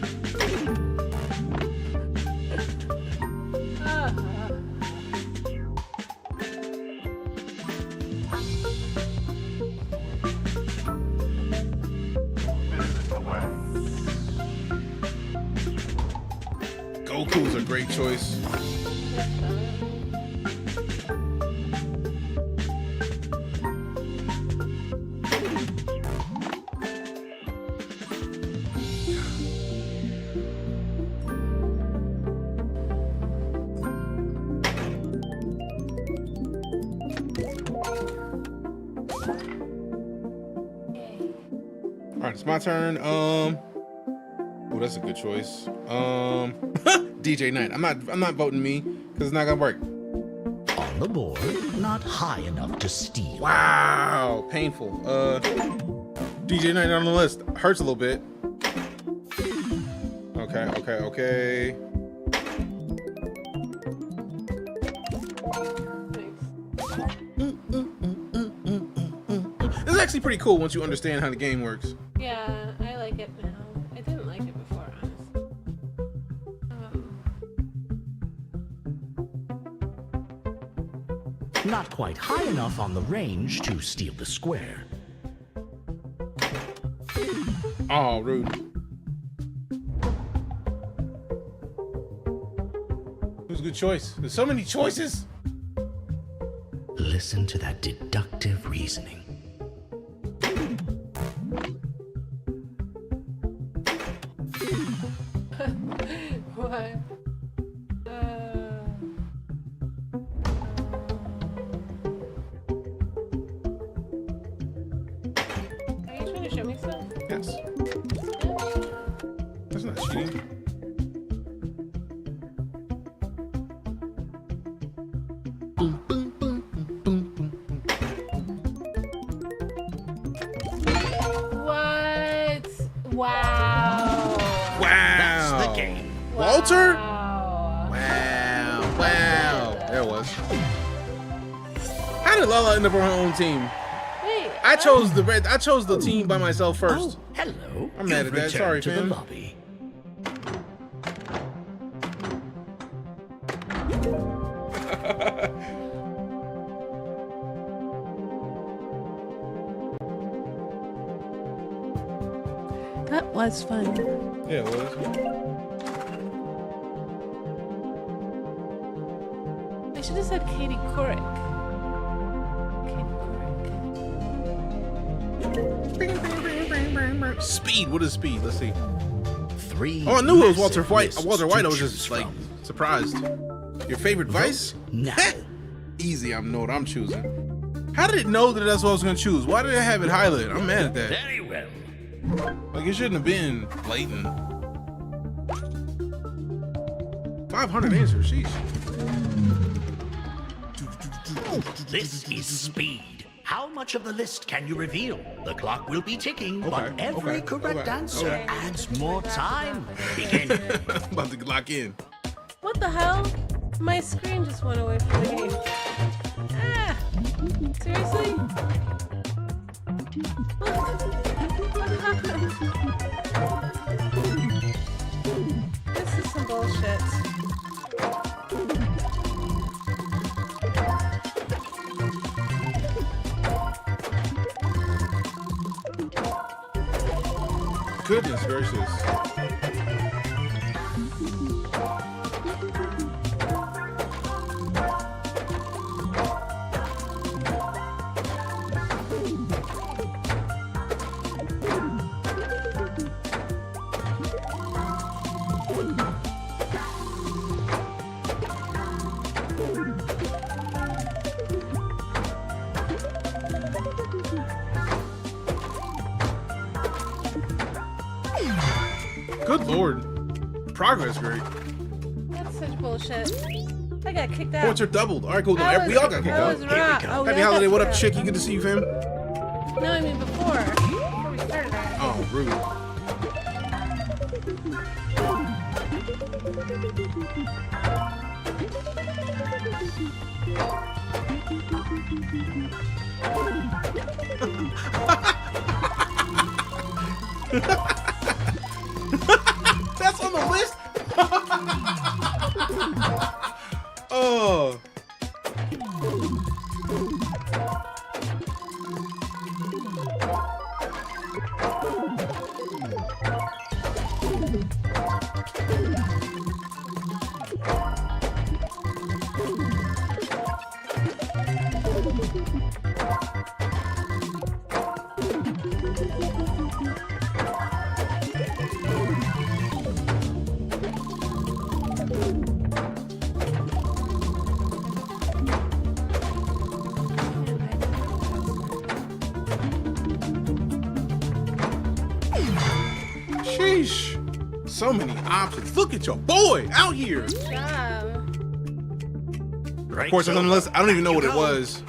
Goku's a great choice. All right, it's my turn. Oh, that's a good choice. DeejayKnight. I'm not voting me because it's not gonna work. On the board, not high enough to steal. Wow, painful. DeejayKnight on the list. Hurts a little bit. Okay. This is actually pretty cool once you understand how the game works. Yeah, I like it now. I didn't like it before, honestly. Not quite high enough on the range to steal the square. Oh, rude. It was a good choice. There's so many choices. Listen to that deductive reasoning. What? Are you trying to show me stuff? Yes. That's not cheating. What? Wow. That's the game. Walter? Wow. Wow. There it was. How did Lala end up on her own team? Wait. I chose the team by myself first. Oh, hello. I'm mad at that. You've Sorry, returned to fam. the lobby. That was fun. Yeah, it was. I should have said Katie Couric. Katie Couric. Speed. What is speed? Let's see. 3. Oh, I knew it was Walter massive White. lists Walter White. to I was just choose like from. surprised. Your favorite vice? Now. Easy. I know what I'm choosing. How did it know that that's what I was gonna choose? Why did it have it highlighted? I'm mad at that. Very well. Like it shouldn't have been blatant. 500 answers. Sheesh. This is speed. How much of the list can you reveal? The clock will be ticking, but Okay, every okay, correct okay, answer okay. adds more time. Begin. I'm about to lock in. What the hell? My screen just went away from the game. Ah! Seriously? What happened? This is some bullshit. Goodness gracious. Good lord. Progress rate. That's such bullshit. I got kicked out. Points are doubled. Alright, cool. No, I we all got kicked I out. was wrong. Oh, we Happy all holiday. got What up, kicked chick? You good to see you, fam? out. No, I mean before we started. Oh, rude. That's on the list? Oh. Sheesh. So many options. Look at your boy out here. Good job. Of course, unless I don't even know what it was.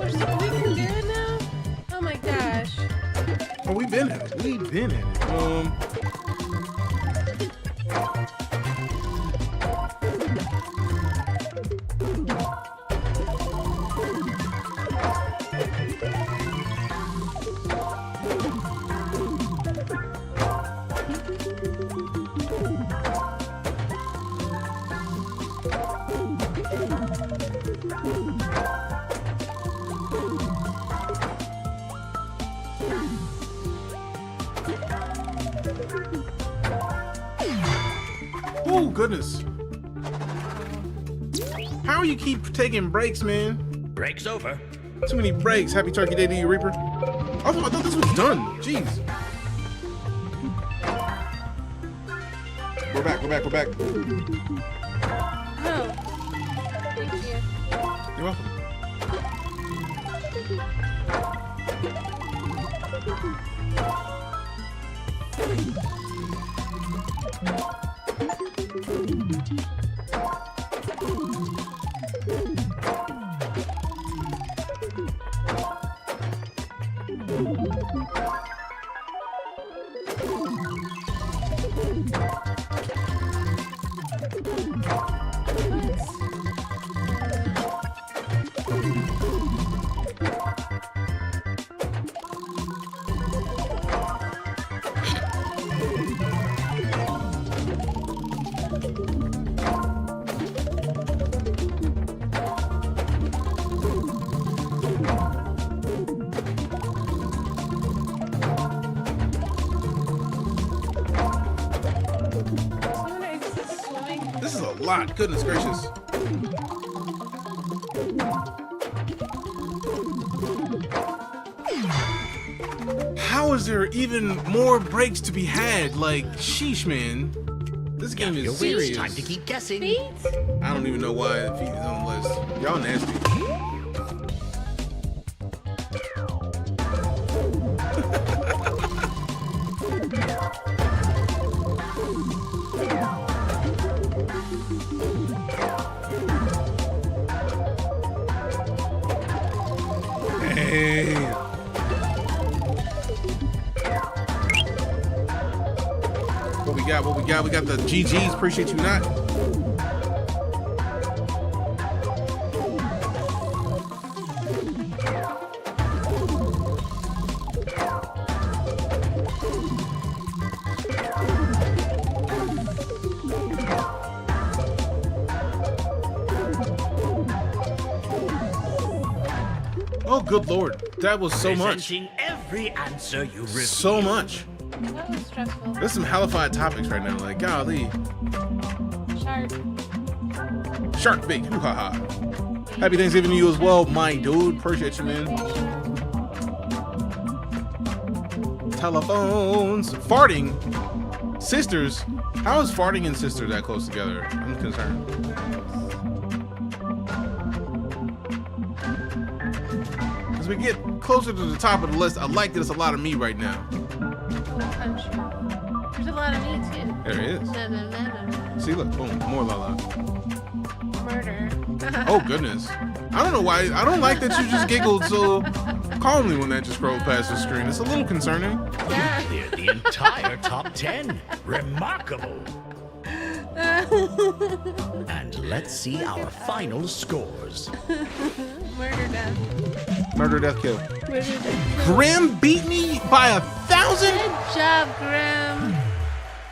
We can do it now? Oh my gosh. Oh, we've been at it. We've been at it. Oh, goodness. How you keep taking breaks, man? Break's over. Too many breaks. Happy Turkey Day to you, Reaper. Oh, I thought this was done. Jeez. We're back. Oh. Thank you. You're welcome. This is a lot. Goodness gracious. How is there even more breaks to be had? Like, sheesh, man. This game is serious. Time to keep guessing. Feet? I don't even know why feet is on the list. Y'all nasty. Hey. What we got? We got the GGs. Appreciate you not. Oh, good Lord. That was so much. Presenting every answer you receive. So much. That was stressful. There's some hellified topics right now. Like, golly. Shark bait. Hoo-ha-ha. Happy Thanksgiving to you as well, my dude. Appreciate you, man. Telephones. Farting. Sisters. How is farting and sister that close together? I'm concerned. As we get closer to the top of the list, I like that it's a lot of me right now. There's a lot of me too. There it is. Na, na, na, na. See, look, boom, more Lala. Murder. Oh goodness. I don't know why. I don't like that you just giggled so calmly when that just scrolled past the screen. It's a little concerning. Yeah. Cleared the entire top 10. Remarkable. And let's see our final scores. Murder death. Murder, death, kill. Murder death. Grim beat me by 1,000. Good job, Grim.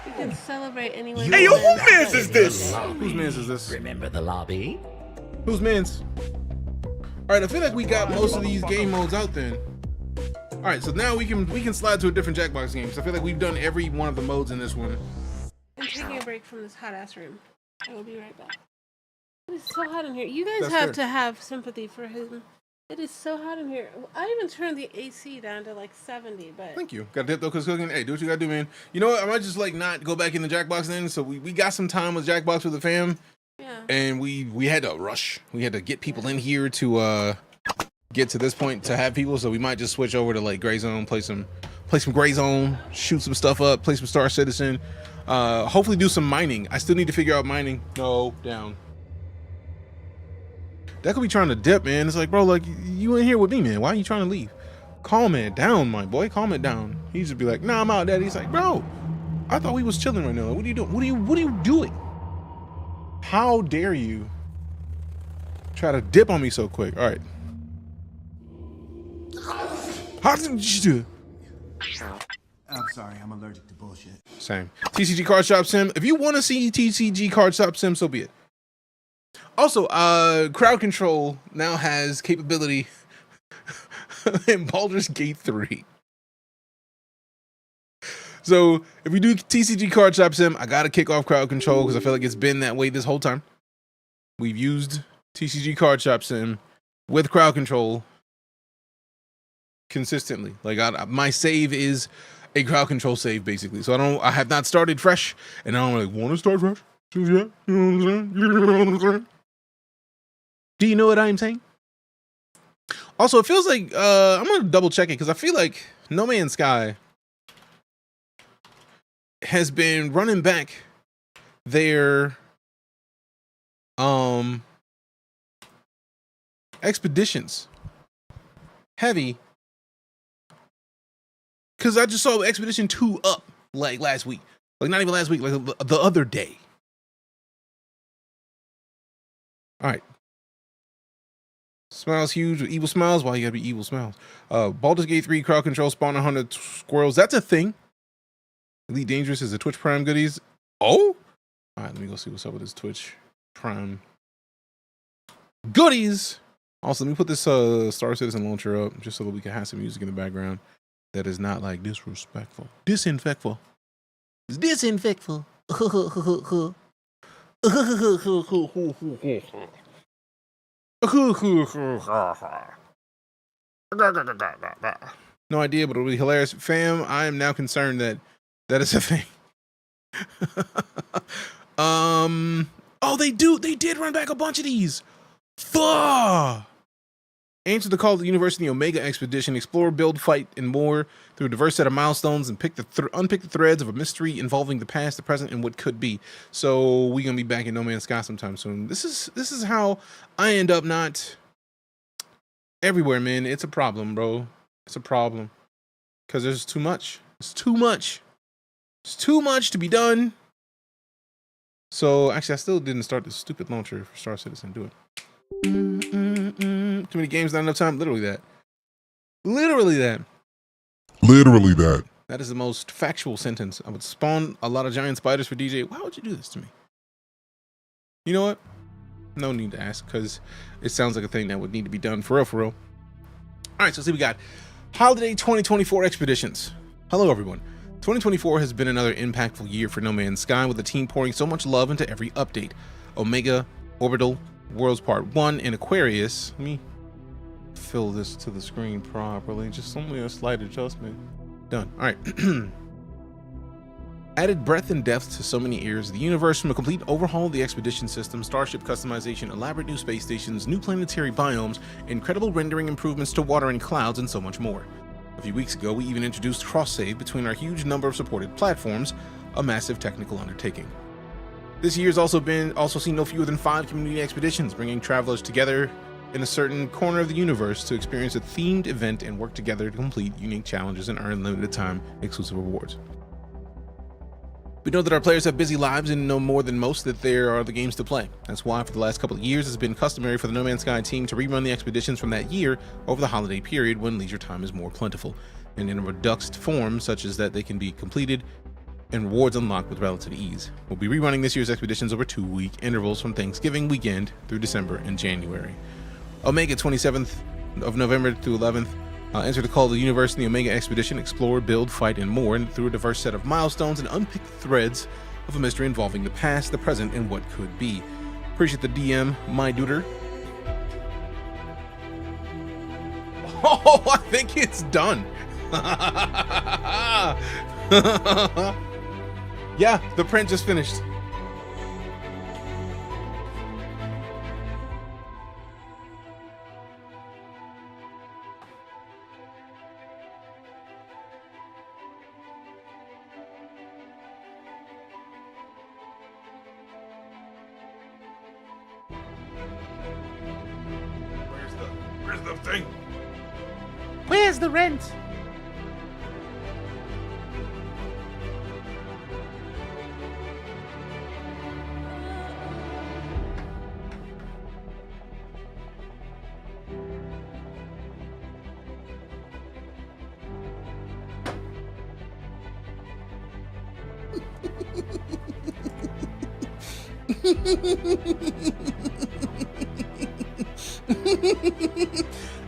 You can celebrate anyway. Hey, yo, who mans is this? Whose mans is this? Remember the lobby? Whose mans? right, I feel like we got most of these game modes out then. All right, so now we can slide to a different Jackbox game. So I feel like we've done every one of the modes in this one. I'm taking a break from this hot ass room. I will be right back. It is so hot in here. You guys That's have fair. to have sympathy for him. It is so hot in here. I even turned the AC down to like 70, but Thank you. Got dip though, cause cooking. Hey, do what you gotta do, man. You know what? I might just like not go back in the Jackbox then. So we got some time with Jackbox with the fam, yeah. and we had to rush. We had to get people in here to get to this point to have people. So we might just switch over to like Gray Zone, play some Gray Zone, shoot some stuff up, play some StarCitizen. Hopefully do some mining. I still need to figure out mining. No, down. That could be trying to dip, man. It's like, bro, like you in here with me, man. Why are you trying to leave? Calm it down, my boy. Calm it down. He just be like, nah, I'm out, daddy. He's like, bro, I thought we was chilling right now. Like, what are you doing? What are you doing? How dare you try to dip on me so quick? All right. How did you do it? I'm sorry, I'm allergic to bullshit. Same. TCG Card Shop Sim. If you want to see TCG Card Shop Sim, so be it. Also, crowd control now has capability in Baldur's Gate 3. So if we do TCG Card Shop Sim, I gotta kick off crowd control because I feel like it's been that way this whole time. We've used TCG Card Shop Sim with crowd control consistently. Like my save is a crowd control save basically. So I have not started fresh, and I don't really want to start fresh. You know what I'm saying? Do you know what I'm saying? Also, it feels like I'm gonna double check it because I feel like No Man's Sky has been running back their expeditions heavy, because I just saw Expedition 2 up like last week, like not even last week, like the other day. All right. Smiles huge with evil smiles. Why you gotta be evil smiles? Baldur's Gate 3 crowd control spawn 100 squirrels. That's a thing. Elite Dangerous is a Twitch Prime goodies. Oh? All right, let me go see what's up with this Twitch Prime goodies. Also, let me put this StarCitizen launcher up just so that we can have some music in the background that is not like disrespectful. Disinfectful. It's disinfectful. No idea, but it'll be hilarious. Fam, I am now concerned that is a thing. Oh, they did run back a bunch of these. Fuck. Answer the call of the University Omega Expedition, explore, build, fight, and more through a diverse set of milestones and unpick the threads of a mystery involving the past, the present, and what could be. So we're gonna be back in No Man's Sky sometime soon. This is how I end up not everywhere, man. It's a problem, bro. It's a problem. Because there's too much. It's too much. It's too much to be done. So actually I still didn't start this stupid launcher for StarCitizen. Do it. Too many games, not enough time. Literally that. Literally that. Literally that. That is the most factual sentence. I would spawn a lot of giant spiders for DJ. Why would you do this to me? You know what? No need to ask, because it sounds like a thing that would need to be done for real, for real. All right, so see, we got Holiday 2024 Expeditions. Hello, everyone. 2024 has been another impactful year for No Man's Sky, with the team pouring so much love into every update. Omega, Orbital, Worlds Part 1, and Aquarius. Let me fill this to the screen properly. Just only a slight adjustment. Done. All right. Added breadth and depth to so many eras of the universe, from a complete overhaul of the expedition system, starship customization, elaborate new space stations, new planetary biomes, incredible rendering improvements to water and clouds, and so much more. A few weeks ago, we even introduced cross-save between our huge number of supported platforms, a massive technical undertaking. This year's also seen no fewer than 5 community expeditions, bringing travelers together in a certain corner of the universe to experience a themed event and work together to complete unique challenges and earn limited time exclusive rewards. We know that our players have busy lives and know more than most that there are the games to play. That's why for the last couple of years it's been customary for the No Man's Sky team to rerun the expeditions from that year over the holiday period, when leisure time is more plentiful, and in a reduced form such as that they can be completed and rewards unlocked with relative ease. We'll be rerunning this year's expeditions over 2-week intervals from Thanksgiving weekend through December and January. Omega 27th of November to 11th. Enter the call to the universe in the Omega Expedition, explore, build, fight, and more, and through a diverse set of milestones and unpicked threads of a mystery involving the past, the present, and what could be. Appreciate the DM, my duder. Oh, I think it's done. Yeah, the print just finished. Where's the thing? Where's the rent?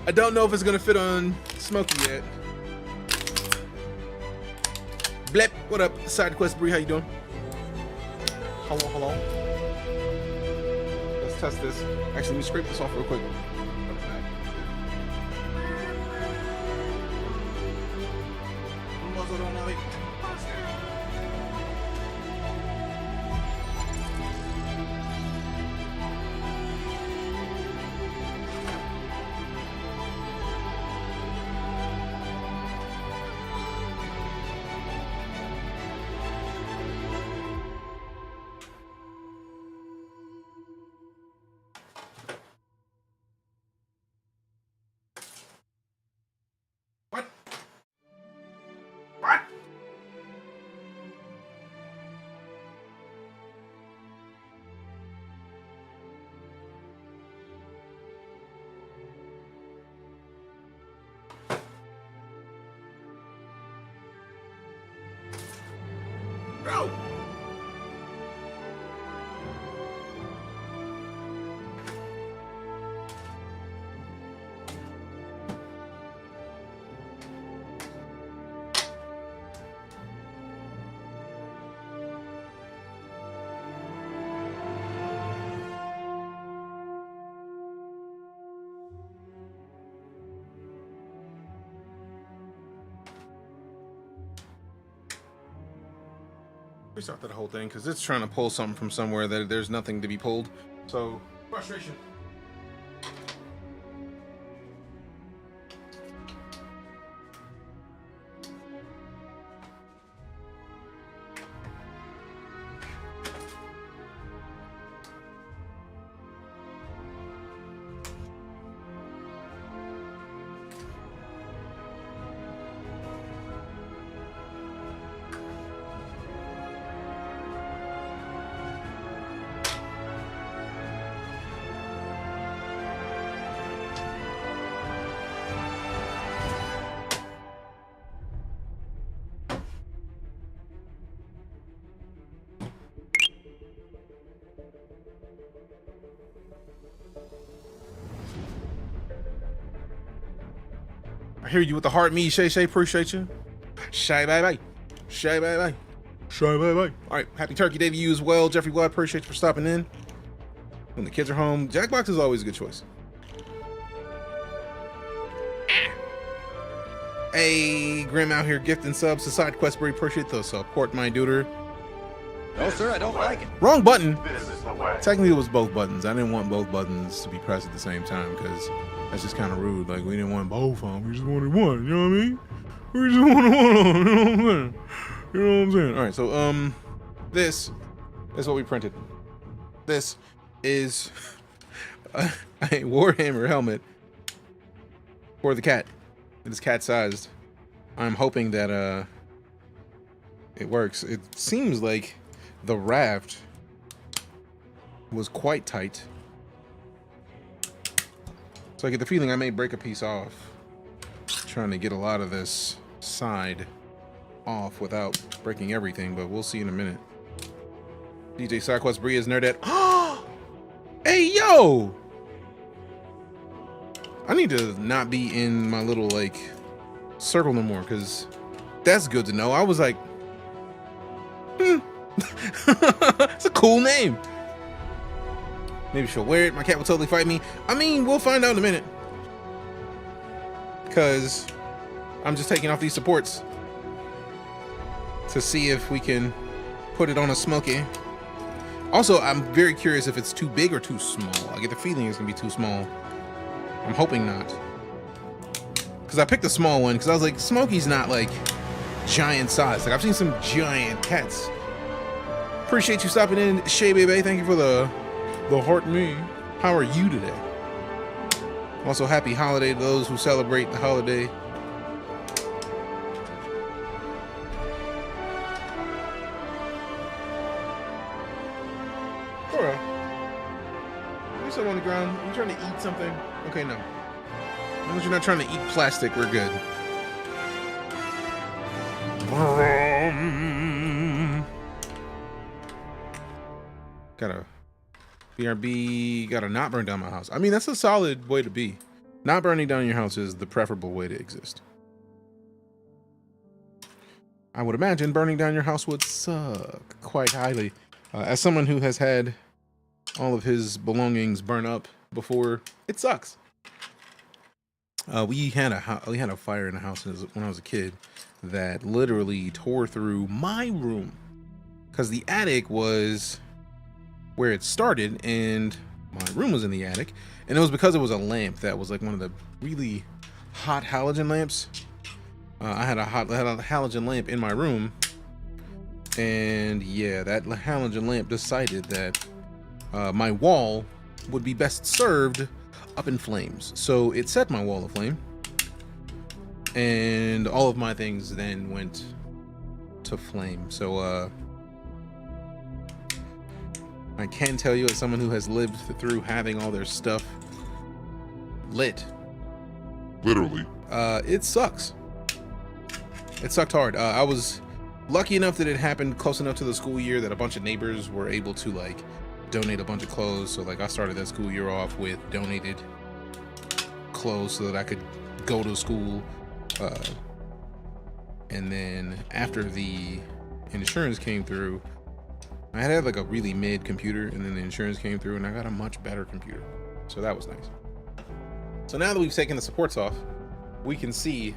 I don't know if it's gonna fit on Smokey yet. Blep, what up? Side quest Bree, how you doing? Hello, hello. Let's test this. Actually, let me scrape this off real quick. What? Bro! Restart that whole thing because it's trying to pull something from somewhere that there's nothing to be pulled. So, frustration. I hear you with the heart, me, Shay Shay, appreciate you. Shay bye bye. Shay bye bye. Shay bye bye. All right, happy Turkey Day to you as well. Jeffrey Watt, appreciate you for stopping in. When the kids are home, Jackbox is always a good choice. Hey, Grim out here gifting subs to Side Questbury, appreciate the support, my duder. No, sir, I don't like it. Wrong button. Technically, it was both buttons. I didn't want both buttons to be pressed at the same time because that's just kind of rude. Like, we didn't want both of them. We just wanted one. You know what I mean? We just wanted one. You know what I'm saying? You know what I'm saying? All right. So, this is what we printed. This is a Warhammer helmet for the cat. It is cat-sized. I'm hoping that it works. It seems like the raft was quite tight. So I get the feeling I may break a piece off. Trying to get a lot of this side off without breaking everything, but we'll see in a minute. DJ Sarquas Bria's Nerdette. Oh! Hey, yo! I need to not be in my little like circle no more, because that's good to know. I was like, it's a cool name. Maybe she'll wear it. My cat will totally fight me. I mean, we'll find out in a minute, because I'm just taking off these supports to see if we can put it on a Smokey. Also, I'm very curious if it's too big or too small. I get the feeling it's gonna be too small. I'm hoping not, because I picked the small one because I was like, Smokey's not like giant size. Like, I've seen some giant cats. Appreciate you stopping in, Shay Baby. Thank you for the heart me. How are you today? Also, happy holiday to those who celebrate the holiday. Cora, you're still on the ground. Are you trying to eat something? Okay, no. As long as you're not trying to eat plastic, we're good. Gotta BRB, gotta not burn down my house. I mean, that's a solid way to be. Not burning down your house is the preferable way to exist. I would imagine burning down your house would suck quite highly. As someone who has had all of his belongings burn up before, it sucks. We had a fire in the house when I was a kid that literally tore through my room, because the attic was where it started and my room was in the attic, and it was because it was a lamp that was like one of the really hot halogen lamps. I had a halogen lamp in my room, and yeah, that halogen lamp decided that my wall would be best served up in flames. So it set my wall aflame, and all of my things then went to flame. So I can tell you, as someone who has lived through having all their stuff lit, Literally. it sucks. It sucked hard. I was lucky enough that it happened close enough to the school year that a bunch of neighbors were able to like donate a bunch of clothes. So like I started that school year off with donated clothes so that I could go to school. And then after the insurance came through, I had like a really mid computer, and then the insurance came through and I got a much better computer. So that was nice. So now that we've taken the supports off, we can see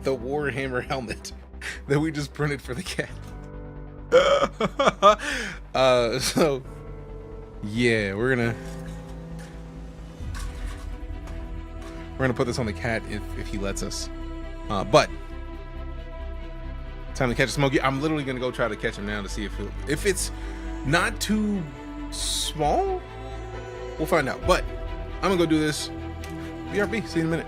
the Warhammer helmet that we just printed for the cat. So yeah, we're gonna put this on the cat if he lets us. But time to catch a Smokey. I'm literally gonna go try to catch him now to see if it's not too small. We'll find out. But I'm gonna go do this. BRB. See you in a minute.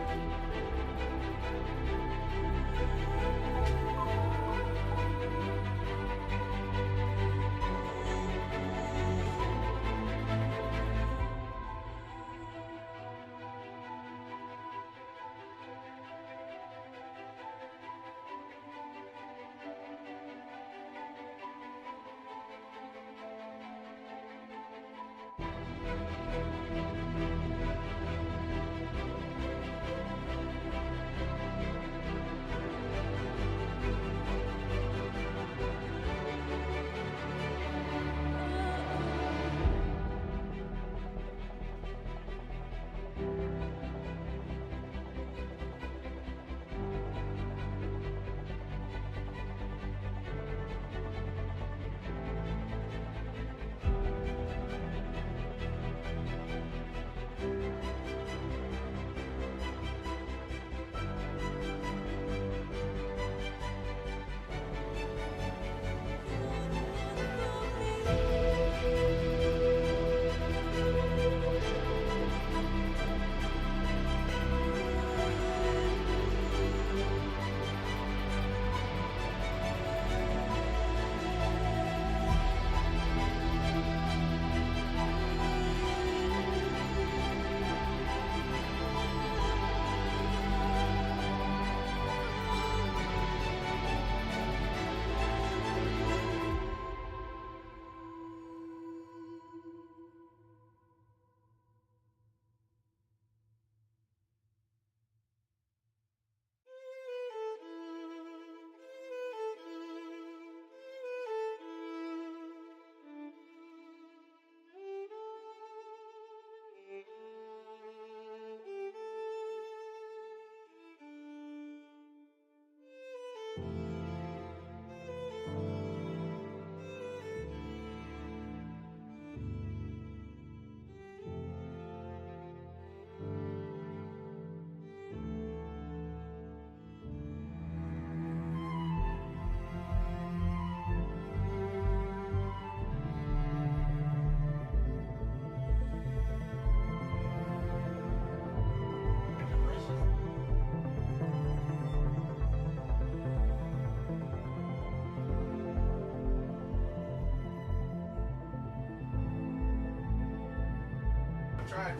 tried.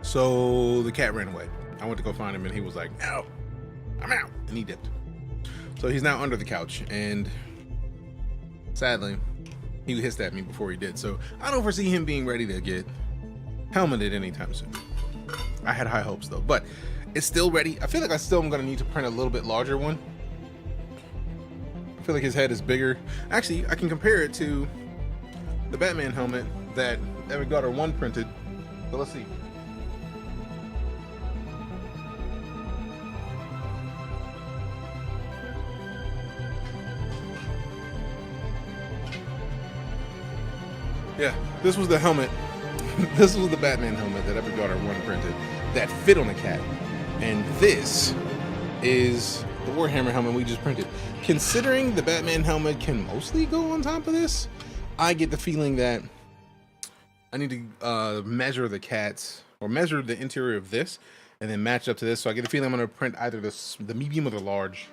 So the cat ran away. I went to go find him and he was like, no, I'm out. And he dipped. So he's now under the couch. And sadly, he hissed at me before he did. So I don't foresee him being ready to get helmeted anytime soon. I had high hopes though, but it's still ready. I feel like I still am gonna need to print a little bit larger one. I feel like his head is bigger. Actually, I can compare it to the Batman helmet that Epic Daughter 1 printed. So let's see. Yeah, this was the helmet. This was the Batman helmet that Epic Daughter 1 printed that fit on a cat. And this is the Warhammer helmet we just printed. Considering the Batman helmet can mostly go on top of this, I get the feeling that I need to measure the cats, or measure the interior of this, and then match up to this. So I get the feeling I'm going to print either the medium or the large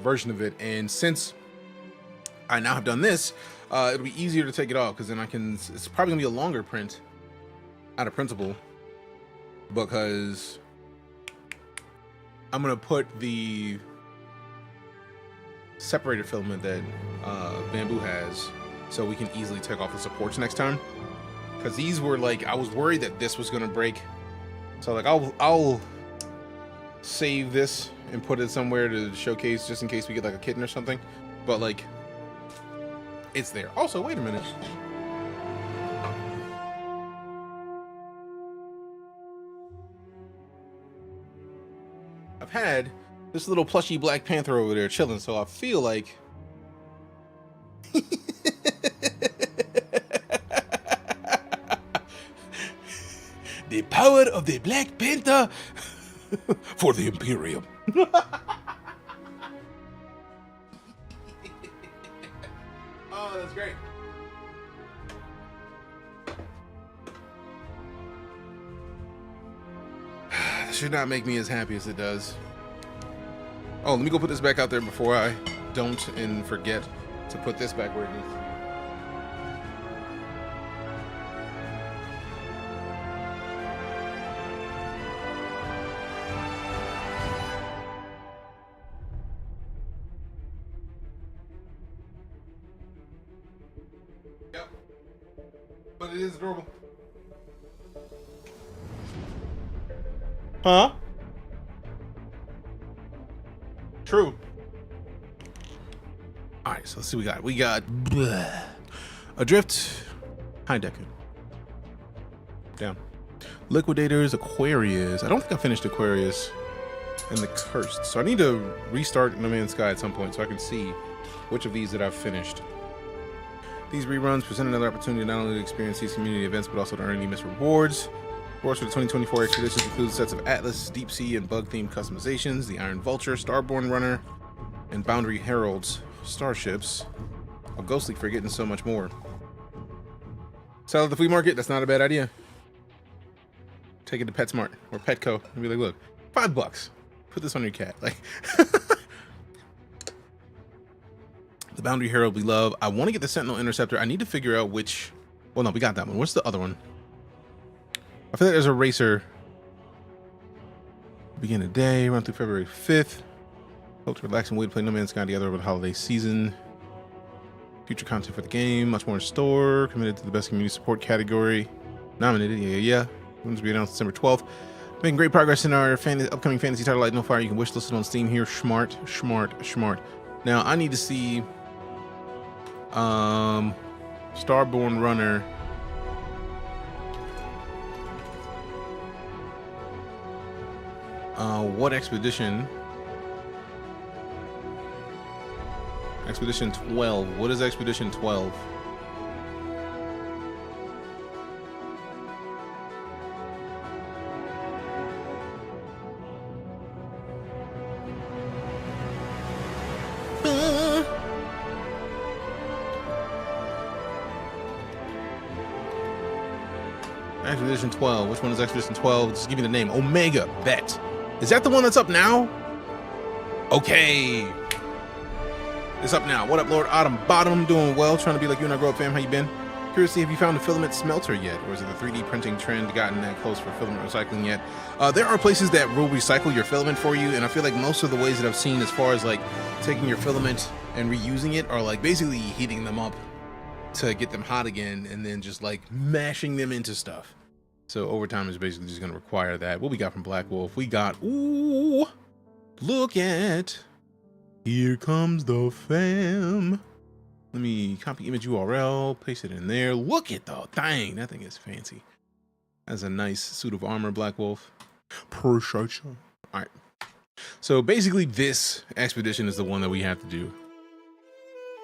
version of it. And since I now have done this, it'll be easier to take it off, because then I can, it's probably gonna be a longer print out of printable, because I'm gonna put the separated filament that Bamboo has, so we can easily take off the supports next time. Because these were like, I was worried that this was gonna break, so like I'll save this and put it somewhere to showcase, just in case we get like a kitten or something. But like, it's there. Also, wait a minute. I've had this little plushy Black Panther over there chilling, so I feel like the power of the Black Panther for the Imperium. Oh, that's great. This should not make me as happy as it does. Oh, let me go put this back out there before I don't and forget to put this back where it needs to be. Yep. But it is adorable. Huh? True. All right, so let's see what we got. We got Adrift, Heidecker. Down. Liquidators, Aquarius. I don't think I finished Aquarius and the Cursed. So I need to restart No Man's Sky at some point so I can see which of these that I've finished. These reruns present another opportunity not only to experience these community events, but also to earn any missed rewards. Rewards for the 2024 expeditions include sets of Atlas, Deep Sea, and bug-themed customizations, the Iron Vulture, Starborn Runner, and Boundary Herald's starships, a Ghostly Frigate, and so much more. Sell at the flea market? That's not a bad idea. Take it to PetSmart or Petco and be like, look, $5. Put this on your cat. Like, the Boundary Herald we love. I want to get the Sentinel Interceptor. I need to figure out which. Well, no, we got that one. What's the other one? I feel like there's a racer. Begin the day, run through February 5th. Hope to relax and wait to play No Man's Sky together over the holiday season. Future content for the game, much more in store. Committed to the best community support category. Nominated, yeah. Going to be announced December 12th. Making great progress in our upcoming fantasy title, Light No Fire. You can wishlist it on Steam here. Smart. Now I need to see Starborn Runner. What expedition? Expedition 12. What is Expedition 12? Expedition 12. Which one is Expedition 12? Just give me the name. Omega. Bet. Is that the one that's up now? Okay. It's up now. What up, Lord Autumn Bottom? Doing well. Trying to be like you and I grow up, fam. How you been? Curious to see if you found a filament smelter yet, or is it the 3D printing trend gotten that close for filament recycling yet? There are places that will recycle your filament for you, and I feel like most of the ways that I've seen as far as like taking your filament and reusing it are like basically heating them up to get them hot again, and then just like mashing them into stuff. So overtime is basically just going to require that. What we got from Black Wolf? We got, ooh, look at, here comes the fam. Let me copy image URL, paste it in there. Look at the dang, that thing is fancy. That's a nice suit of armor, Black Wolf. Appreciate you. All right. So basically this expedition is the one that we have to do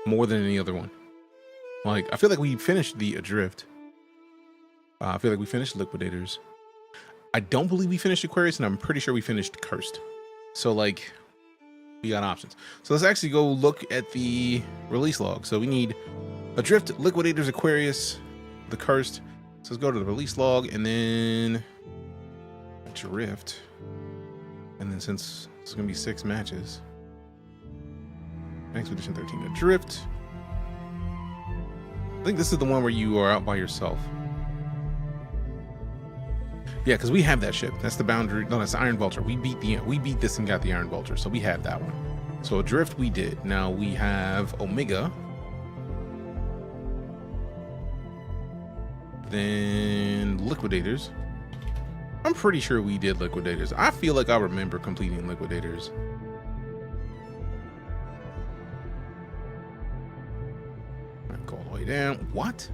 more than any other one. Like, I feel like we finished the Adrift. I feel like we finished Liquidators. I don't believe we finished Aquarius, and I'm pretty sure we finished Cursed. So like, we got options. So let's actually go look at the release log. So we need Adrift, Liquidators, Aquarius, the Cursed. So let's go to the release log and then Adrift. And then since it's gonna be 6 matches, Expedition 13 Adrift. I think this is the one where you are out by yourself. Yeah, because we have that ship. That's the boundary. No, that's the Iron Vulture. We beat this and got the Iron Vulture, so we have that one. So Adrift we did. Now we have Omega. Then Liquidators. I'm pretty sure we did Liquidators. I feel like I remember completing Liquidators. Go all the way down. What?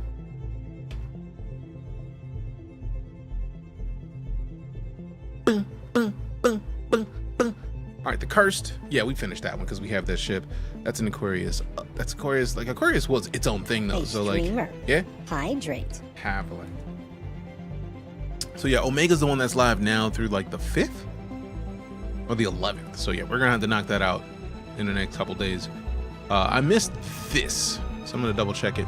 All right, the Cursed. Yeah, we finished that one because we have that ship. That's an Aquarius. That's Aquarius. Like, Aquarius was its own thing though. So like, yeah. Hydrate. Happily. So yeah, Omega's the one that's live now through like the 5th or the 11th. So yeah, we're gonna have to knock that out in the next couple days. I missed this, so I'm gonna double check it.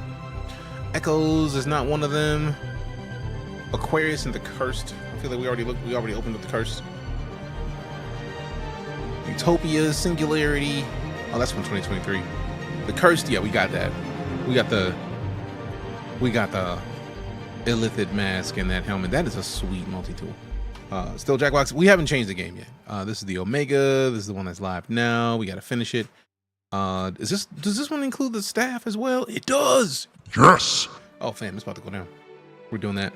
Echoes is not one of them. Aquarius and the Cursed. I feel like we already opened up the Cursed. Utopia, Singularity. Oh, that's from 2023. The Cursed, yeah, we got that. We got the Illithid mask and that helmet. That is a sweet multi-tool. Still Jackbox. We haven't changed the game yet. This is the Omega. This is the one that's live now. We got to finish it. Does this one include the staff as well? It does. Yes. Oh, fam, it's about to go down. We're doing that.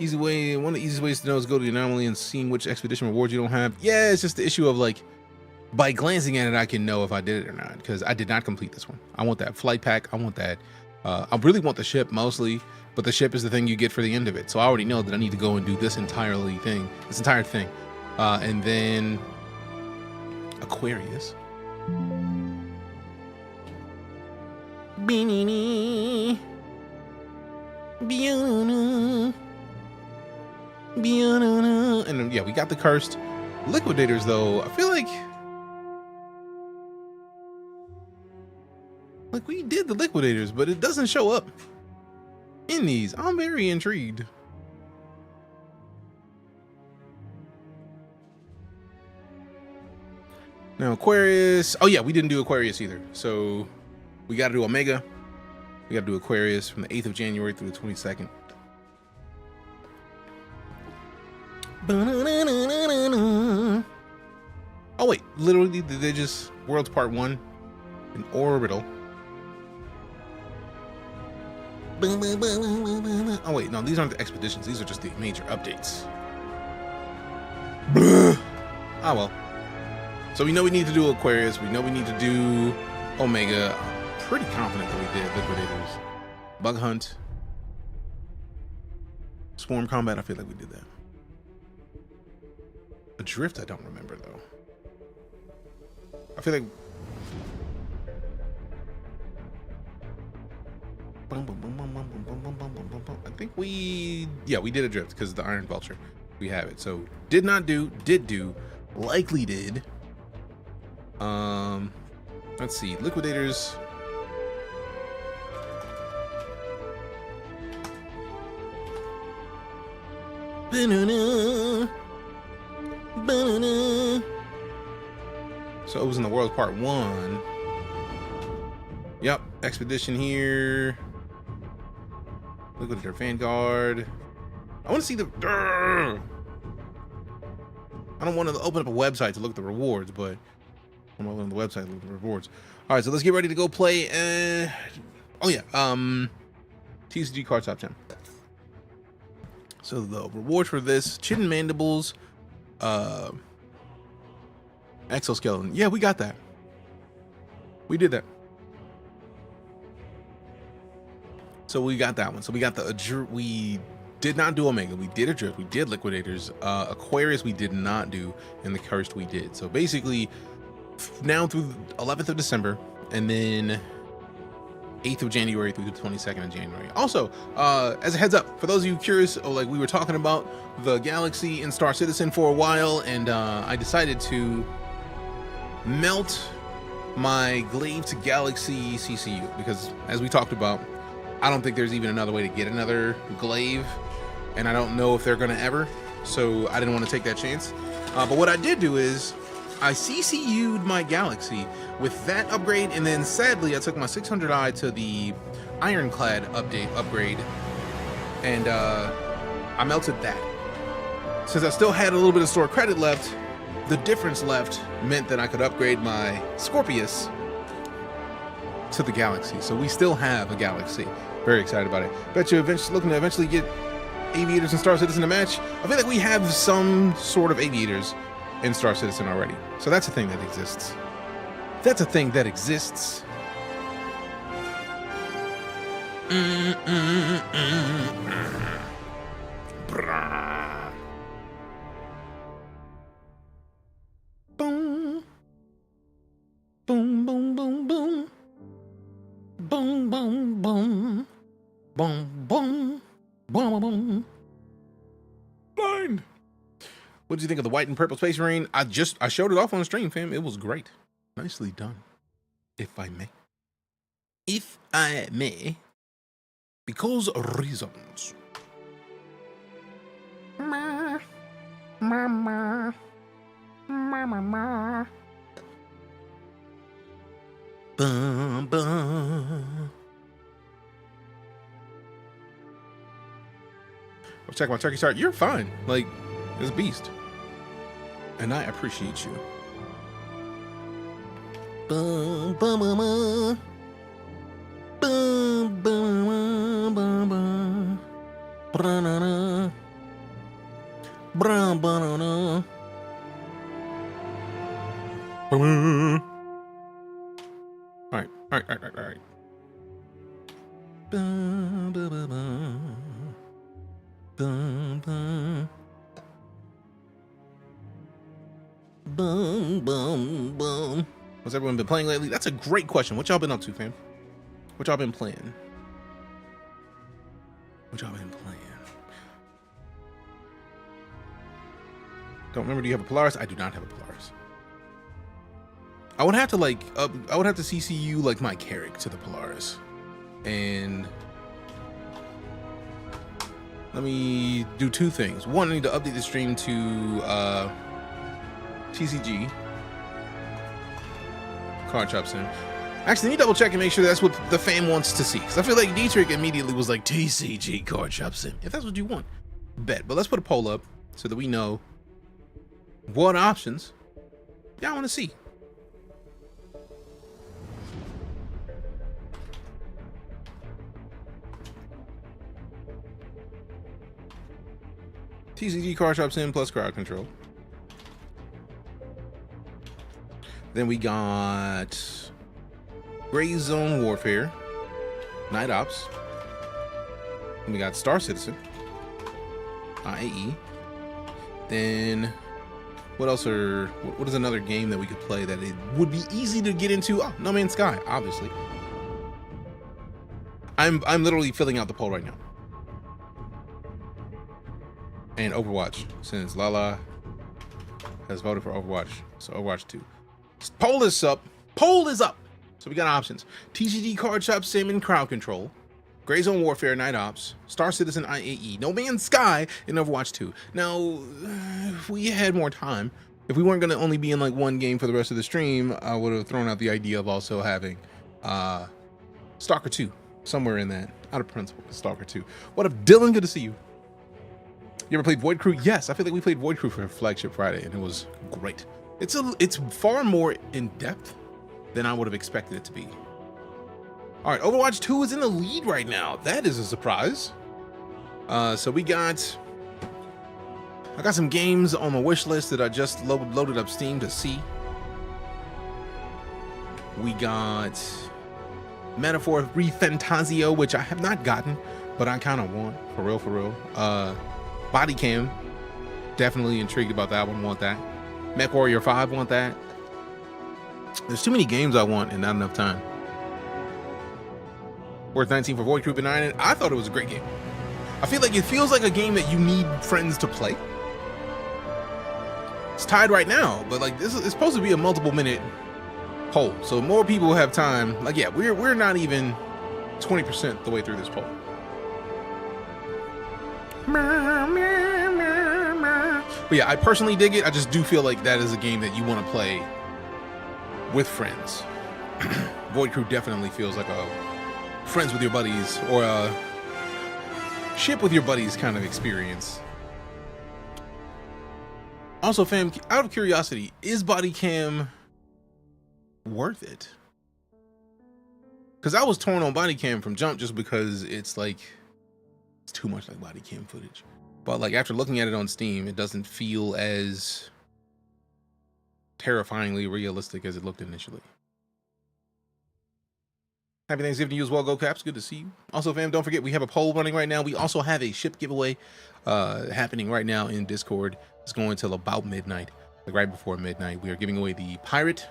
Easy way. One of the easiest ways to know is go to the anomaly and seeing which expedition rewards you don't have. Yeah, it's just the issue of like, by glancing at it, I can know if I did it or not, because I did not complete this one. I want that flight pack. I want that. I really want the ship mostly, but the ship is the thing you get for the end of it. So I already know that I need to go and do this entire thing. And then Aquarius. And then, yeah, we got the Cursed. Liquidators, though, I feel like we did the Liquidators, but it doesn't show up in these. I'm very intrigued. Now Aquarius. Oh yeah, we didn't do Aquarius either. So we got to do Omega. We got to do Aquarius from the 8th of January through the 22nd. Oh wait, literally did they just Worlds Part 1 in Orbital? Oh wait, no, these aren't the expeditions. These are just the major updates. Ah well. So we know we need to do Aquarius. We know we need to do Omega. I'm pretty confident that we did Liquidators. Bug Hunt. Swarm Combat, I feel like we did that. Adrift, I don't remember though. I feel like I think we did Adrift because of the Iron Vulture. We have it. So did not do, did do, likely did. Let's see, Liquidators. So it was in the World Part 1. Yep, Expedition here. Look at their Vanguard. I want to see the... I don't want to open up a website to look at the rewards, but I'm opening the website to look at the rewards. All right, so let's get ready to go play. Oh yeah, TCG Card Top 10. So the rewards for this: Chitin Mandibles, Exoskeleton. Yeah, we got that. We did that. So we got that one. So we got the we did not do Omega. We did Adrift. We did Liquidators. Aquarius we did not do, and the Cursed we did. So basically, now through 11th of December, and then 8th of January through the 22nd of January. Also, as a heads up, for those of you curious, like we were talking about the Galaxy in StarCitizen for a while, and I decided to melt my Glaive to Galaxy CCU because, as we talked about, I don't think there's even another way to get another Glaive, and I don't know if they're gonna ever, so I didn't want to take that chance. But what I did do is I CCU'd my Galaxy with that upgrade, and then sadly I took my 600i to the Ironclad upgrade, and I melted that. Since I still had a little bit of store credit left, the difference left meant that I could upgrade my Scorpius to the Galaxy. So we still have a Galaxy. Very excited about it. Bet you looking to eventually get Aviators and StarCitizen to match. I feel like we have some sort of Aviators in StarCitizen already. So that's a thing that exists. That's a thing that exists. Boom. Boom, boom, boom, boom. Boom, boom, boom. Boom, boom. Boom, boom. Blind. What did you think of the white and purple Space Marine? I showed it off on the stream, fam. It was great. Nicely done. If I may. If I may. Because reasons. Ma. Mama. Mama. Bum, bum. I'll check my turkey start. You're fine. Like, it's a beast. And I appreciate you. Bum, bum, bum, bum. Bum, bum, bum, bum. Bra-na-na. Bra-ba-na-na. Bum. All right. Bum, bum, bum, bum. Bum, bum. Boom, boom, boom. What's everyone been playing lately? That's a great question. What y'all been up to, fam? What y'all been playing? What y'all been playing? Don't remember, do you have a Polaris? I do not have a Polaris. I would have to I would have to CCU like my Carrick to the Polaris. And let me do two things. One, I need to update the stream to TCG Card Shop Sim. Actually, let me double check and make sure that's what the fan wants to see. Because I feel like Dietrich immediately was like, TCG Card Shop Sim. If that's what you want, bet. But let's put a poll up so that we know what options y'all want to see. TCG Card Shop Sim plus crowd control. Then we got Gray Zone Warfare, Night Ops. Then we got StarCitizen, IAE. Then what else what is another game that we could play that it would be easy to get into? Oh, No Man's Sky, obviously. I'm literally filling out the poll right now. And Overwatch, since Lala has voted for Overwatch, so Overwatch 2. Poll is up. Poll is up. So we got options: TCG Card Shop Sim and Crowd Control, Gray Zone Warfare, Night Ops, StarCitizen, IAE, No Man's Sky, and Overwatch 2. Now, if we had more time, if we weren't going to only be in like one game for the rest of the stream, I would have thrown out the idea of also having Stalker 2, somewhere in that. Out of principle, Stalker 2. What up, Dylan? Good to see you. You ever played Void Crew? Yes, I feel like we played Void Crew for Flagship Friday, and it was great. It's far more in depth than I would have expected it to be. All right, Overwatch 2 is in the lead right now. That is a surprise. So I got some games on my wish list that I just loaded up Steam to see. We got Metaphor Refantasio, which I have not gotten, but I kind of want, for real. Body Cam, definitely intrigued about that one, want that. Mech Warrior 5, want that. There's too many games I want and not enough time. Worth 19 for Void Crew Benign. I thought it was a great game. I feel like it feels like a game that you need friends to play. It's tied right now, but like this is supposed to be a multiple minute poll, so more people have time. Like, yeah, we're not even 20% the way through this poll. But yeah, I personally dig it. I just do feel like that is a game that you want to play with friends. Void Crew definitely feels like a friends with your buddies or a ship with your buddies kind of experience. Also, fam, out of curiosity, is Body Cam worth it? Because I was torn on Body Cam from jump just because it's too much like Body Cam footage. But like after looking at it on Steam, it doesn't feel as terrifyingly realistic as it looked initially. Happy Thanksgiving to you as well, Go Caps. Good to see you. Also, fam, don't forget we have a poll running right now. We also have a ship giveaway happening right now in Discord. It's going till about midnight, like right before midnight. We are giving away the Pirate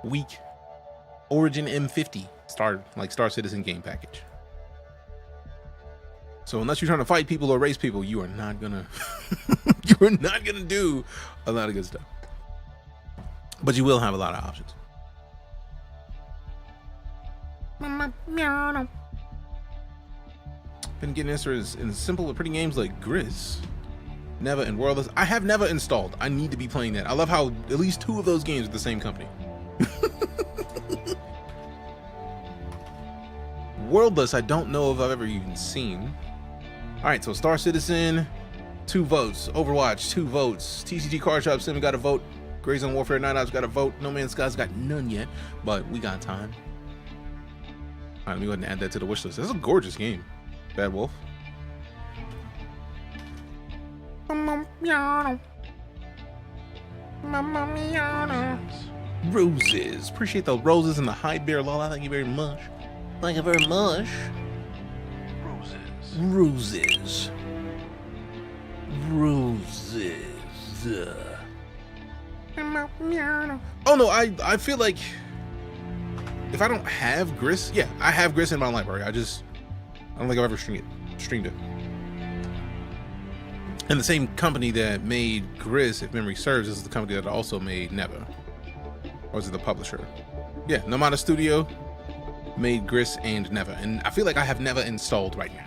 Week Origin M50 StarCitizen game package. So unless you're trying to fight people or race people, you are not gonna do a lot of good stuff. But you will have a lot of options. Been getting interested in simple and pretty games like Grizz, Neva, and Worldless. I have Neva installed. I need to be playing that. I love how at least 2 of those games are the same company. Worldless, I don't know if I've ever even seen. All right, so StarCitizen, 2 votes. Overwatch, 2 votes. TCG Card Shop Sim got a vote. Grey Zone Warfare Night Ops got a vote. No Man's Sky's got none yet, but we got time. All right, let me go ahead and add that to the wish list. This is a gorgeous game. Bad Wolf. Roses. Appreciate the roses and the hide bear, Lola. Thank you very much. Thank you very much. Roses. Oh no, I feel like if I don't have Grizz, yeah, I have Grizz in my library. I don't think I've ever streamed it. And the same company that made Grizz, if memory serves, is the company that also made Neva. Or is it the publisher? Yeah, Nomada Studio made Grizz and Neva. And I feel like I have Neva installed right now.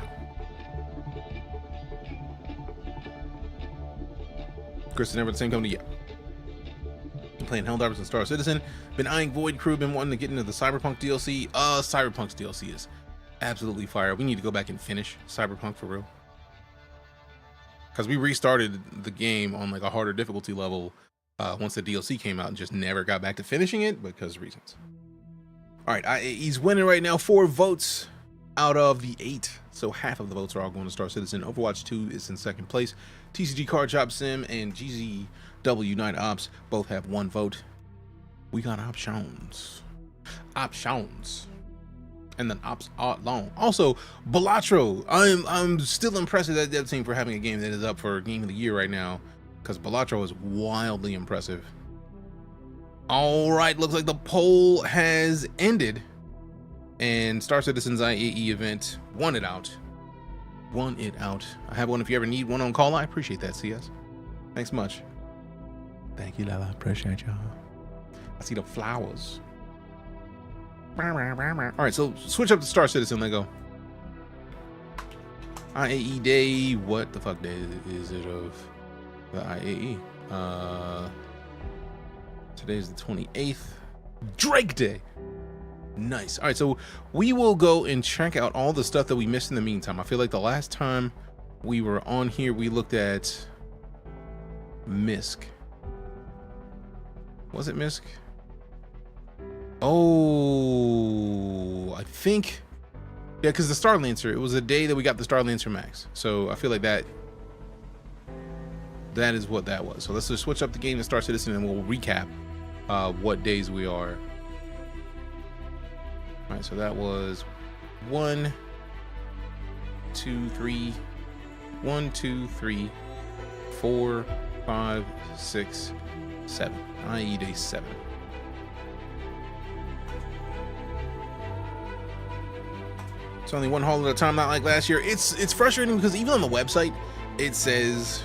Grizz and Neva, the same company, yeah. Been playing Helldivers and StarCitizen. Been eyeing Void Crew, been wanting to get into the Cyberpunk DLC. Cyberpunk's DLC is absolutely fire. We need to go back and finish Cyberpunk for real. Because we restarted the game on like a harder difficulty level once the DLC came out and just never got back to finishing it because of reasons. All right, IAE's winning right now, 4 votes out of the 8. So half of the votes are all going to StarCitizen. Overwatch 2 is in 2nd place. TCG Card Shop Sim and JackboxSurveyScramble Ops both have 1 vote. We got options. And then ops long. Also, Balatro. I'm still impressed with that dev team for having a game that is up for Game of the Year right now, because Balatro is wildly impressive. All right, looks like the poll has ended, and StarCitizen's IAE event won it out. I have one if you ever need one on call. I appreciate that, CS. Thanks much. Thank you, Lala. Appreciate y'all. I see the flowers. All right, so switch up to StarCitizen. Let go. IAE day. What the fuck day is it of the IAE? Today's the 28th. Drake Day. Nice. All right, so we will go and check out all the stuff that we missed in the meantime. I feel like the last time we were on here, we looked at MISC. Was it MISC? Oh, I think, yeah, because the Star Lancer, it was a day that we got the Star Lancer Max. So I feel like that is what that was. So let's just switch up the game to Star Citizen and we'll recap what days we are. All right, so that was 1, 2, 3, 1, 2, 3, 4, 5, 6, 7. IAE day 7. It's only one haul at a time, not like last year. It's frustrating because even on the website, it says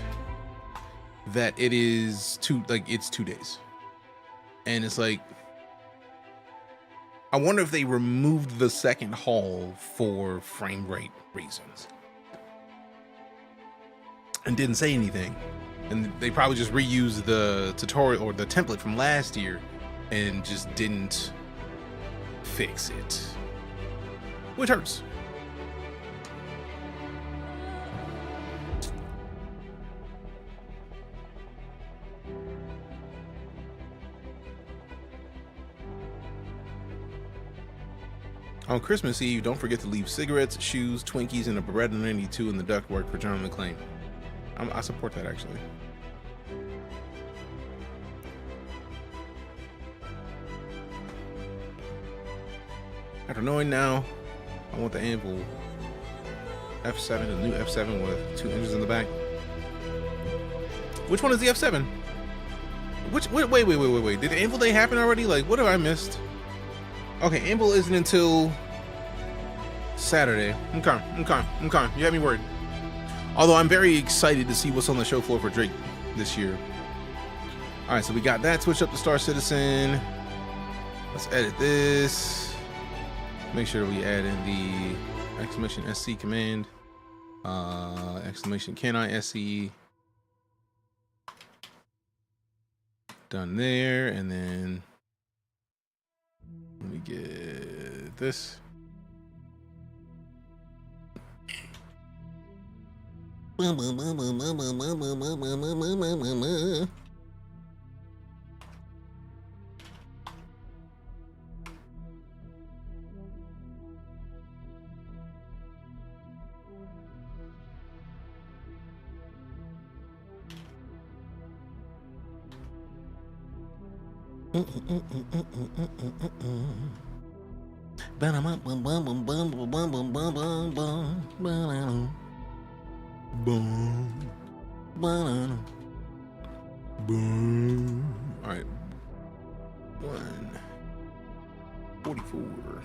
that it is it's 2 days, and it's like, I wonder if they removed the second haul for frame rate reasons and didn't say anything, and they probably just reused the tutorial or the template from last year and just didn't fix it, which hurts. On Christmas Eve, don't forget to leave cigarettes, shoes, Twinkies, and a Beretta 92 in the ductwork for John McClane. I support that, actually. After knowing now, I want the Anvil F7, the new F7 with 2 engines in the back. Which one is the F7? Wait. Did the Anvil Day happen already? Like, what have I missed? Okay, Anvil isn't until Saturday. Okay. You had me worried. Although I'm very excited to see what's on the show floor for Drake this year. All right, so we got that. Switch up to Star Citizen. Let's edit this. Make sure we add in the exclamation SC command. Exclamation can I SC. Done there, and then let me get this. All right, 144.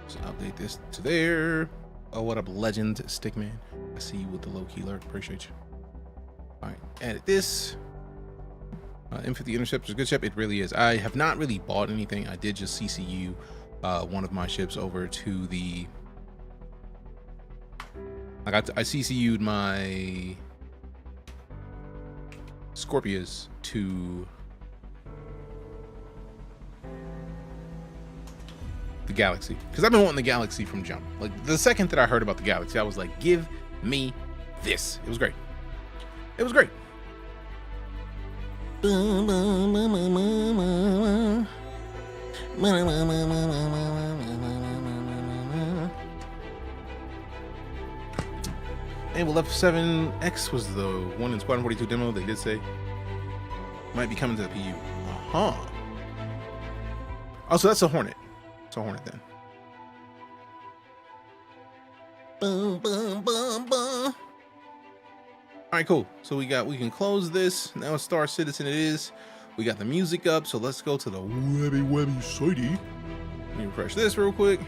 So update this to there. Oh, what up, legend Stickman? I see you with the low key alert. Appreciate you. All right, edit this. M50 Intercept is a good ship. It really is. I have not really bought anything. I did just CCU one of my ships over to the. I CCU'd my Scorpius to the Galaxy, because I've been wanting the Galaxy from jump. Like, the second that I heard about the Galaxy, I was like, give me this. It was great. It was great. And well, F7X was the one in Squadron 42 demo. They did say might be coming to the PU. Oh, so that's a Hornet. It's a Hornet then. All right, cool. So we can close this. Now it's Star Citizen it is. We got the music up, so let's go to the webby sidey. Let me refresh this real quick.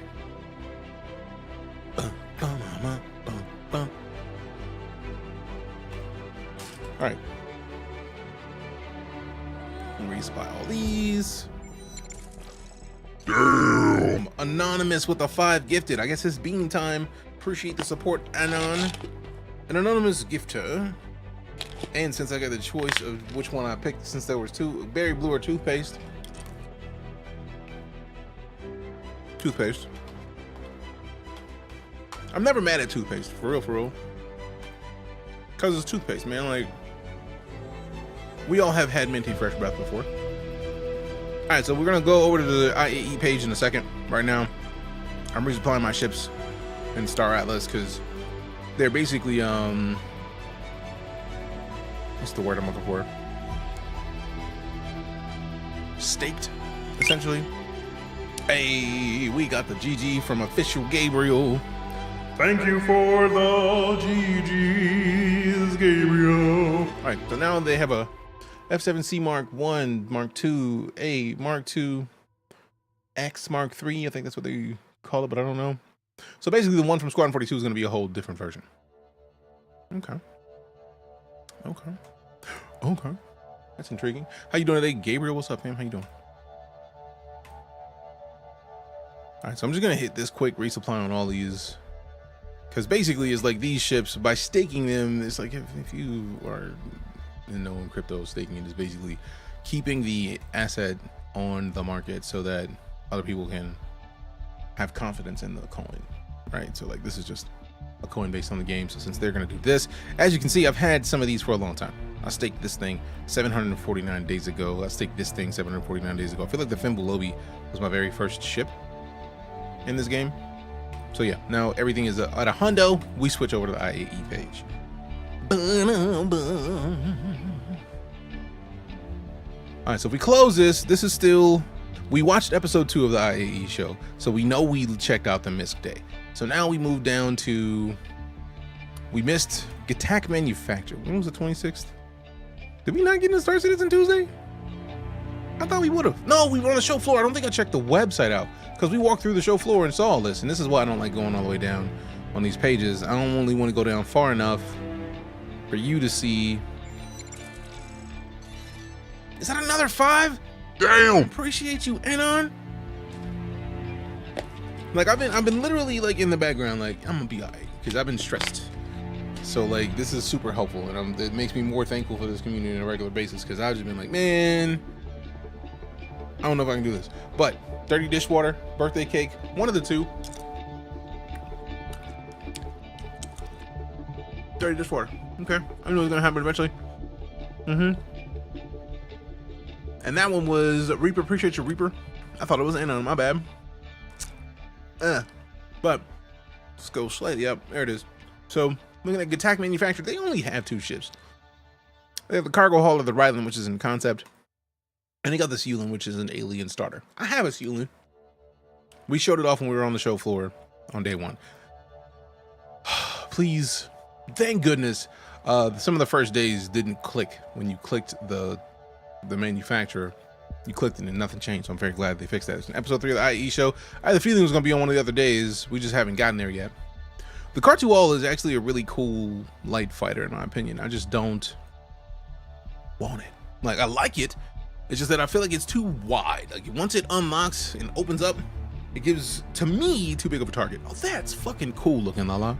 All right. Resupply all these. Damn. Anonymous with a 5 gifted. I guess it's bean time. Appreciate the support, Anon. an anonymous gifter. And since I got the choice of which one I picked, since there was two, berry blue or toothpaste. Toothpaste. I'm never mad at toothpaste, for real, for real. Cause it's toothpaste, man. Like, we all have had minty fresh breath before. All right, so we're gonna go over to the IAE page in a second. Right now, I'm resupplying my ships in Star Atlas because they're basically what's the word I'm looking for? Staked, essentially. Hey, we got the GG from official Gabriel. Thank you for the GGs, Gabriel. All right, so now they have a F7C Mark 1, Mark 2A, Mark 2 X, Mark 3. I think that's what they call it, but I don't know. So basically, the one from Squadron 42 is going to be a whole different version. Okay. Okay. Okay. That's intriguing. How you doing today, Gabriel? What's up, fam? How you doing? All right, so I'm just going to hit this quick resupply on all these. Because basically, it's like these ships, by staking them, it's like if you are in crypto, staking it is basically keeping the asset on the market so that other people can have confidence in the coin, right? So like this is just a coin based on the game. So since they're going to do this, as you can see, I've had some of these for a long time. I staked this thing 749 days ago. I staked this thing 749 days ago. I feel like the Fimbulobi was my very first ship in this game. So yeah, now everything is at a hundo. We switch over to the IAE page. All right, so if we close this is still, we watched episode 2 of the IAE show, so we know we checked out the MISC day. So now we move down to, we missed Attack Manufacture. When was the 26th? Did we not get into StarCitizen Tuesday? I thought we would have. No, we were on the show floor. I don't think I checked the website out because we walked through the show floor and saw all this. And this is why I don't like going all the way down on these pages. I don't only want to go down far enough for you to see. Is that another 5? Damn. Appreciate you, Anon. Like I've been literally like in the background, like I'm gonna be alright because I've been stressed. So like this is super helpful, and it makes me more thankful for this community on a regular basis because I've just been like, man, I don't know if I can do this. But dirty dishwater, birthday cake, one of the two. Dirty dishwater. Okay, I knew it was gonna happen eventually. And that one was Reaper. Appreciate you, Reaper. I thought it was Anon. My bad. But let's go slightly up. There it is. So looking at Attack Manufacturer, they only have 2 ships. They have the cargo hauler, the Ryland, which is in concept, and they got the Seulin, which is an alien starter. I have a Seulin. We showed it off when we were on the show floor on day 1. Please, thank goodness, some of the first days didn't click when you clicked the manufacturer. You clicked it and nothing changed, so I'm very glad they fixed that. It's in episode 3 of the IE show. I had the feeling it was going to be on one of the other days. We just haven't gotten there yet. The Cartual is actually a really cool light fighter, in my opinion. I just don't want it. Like, I like it. It's just that I feel like it's too wide. Like, once it unlocks and opens up, it gives, to me, too big of a target. Oh, that's fucking cool looking, Lala.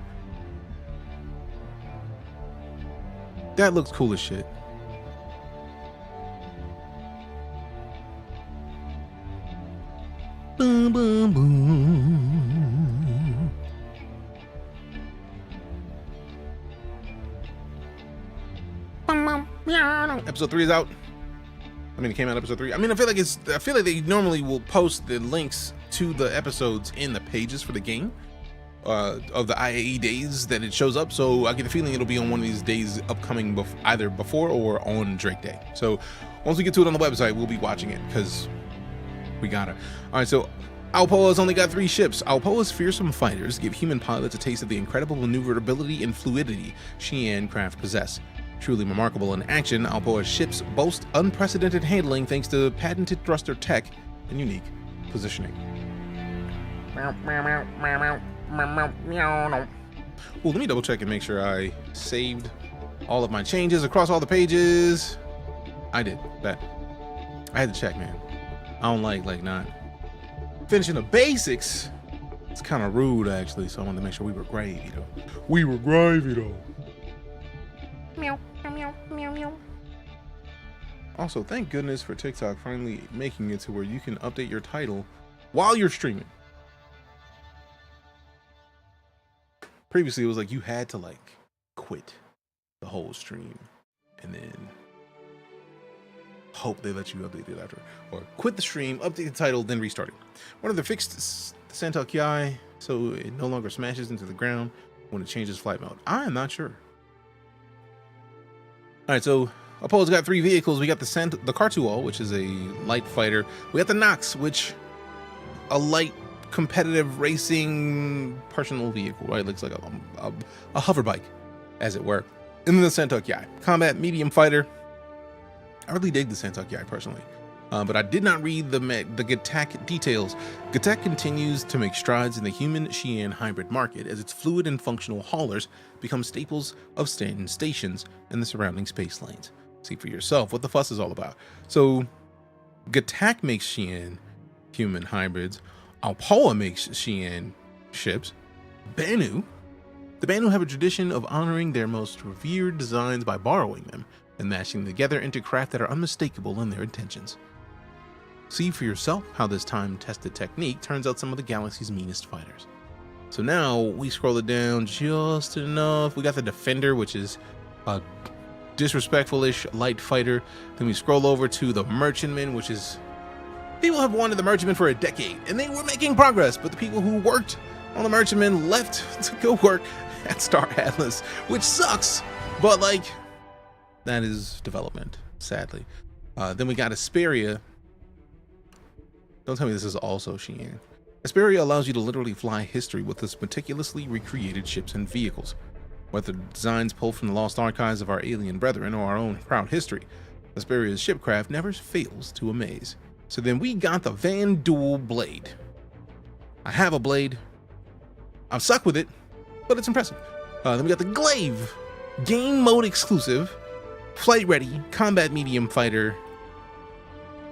That looks cool as shit. Boom, boom, boom. Episode 3 is out. I mean, it came out episode 3. I mean, I feel like they normally will post the links to the episodes in the pages for the game of the IAE days that it shows up. So I get the feeling it'll be on one of these days upcoming, either before or on Drake Day. So once we get to it on the website, we'll be watching it because we got it. All right, so Alpoa's only got 3 ships. Alpoa's fearsome fighters give human pilots a taste of the incredible maneuverability and fluidity she and craft possess. Truly remarkable in action, Alpoa's ships boast unprecedented handling thanks to patented thruster tech and unique positioning. Well, let me double check and make sure I saved all of my changes across all the pages. I did. That I had to check, man. I don't like not finishing the basics. It's kind of rude, actually, so I wanted to make sure we were gravy, though. We were gravy, though. Meow, meow, meow, meow, meow. Also, thank goodness for TikTok finally making it to where you can update your title while you're streaming. Previously, it was like you had to like quit the whole stream and then hope they let you update it after, or quit the stream, update the title, then restart it. One of the fixed the Santok Yai so it no longer smashes into the ground when it changes flight mode. I am not sure. All right, so Apollo's got 3 vehicles. We got the Cartual, which is a light fighter. We got the Nox, which a light competitive racing personal vehicle, right? Looks like a hover bike, as it were. And then the Santok Yai, combat medium fighter. I really dig the Santok Yai personally, but I did not read the Gatak details. Gatak continues to make strides in the human-Xi'an hybrid market as its fluid and functional haulers become staples of stations and the surrounding space lanes. See for yourself what the fuss is all about. So Gatak makes Xi'an human hybrids. Alpoa makes Xi'an ships. The Banu have a tradition of honoring their most revered designs by borrowing them and mashing them together into craft that are unmistakable in their intentions. See for yourself how this time-tested technique turns out some of the galaxy's meanest fighters. So now we scroll it down just enough. We got the Defender, which is a disrespectful-ish light fighter. Then we scroll over to the Merchantman, which is... People have wanted the Merchantman for a decade, and they were making progress, but the people who worked on the Merchantman left to go work at Star Atlas, which sucks, but like... that is development, sadly. Then we got Asperia. Don't tell me this is also Xi'an. Asperia allows you to literally fly history with its meticulously recreated ships and vehicles. Whether designs pulled from the lost archives of our alien brethren or our own proud history, Asperia's shipcraft never fails to amaze. So then we got the Van Duel Blade. I have a blade. I'm stuck with it, but it's impressive. Then we got the Glaive, game mode exclusive. Flight ready, combat medium fighter.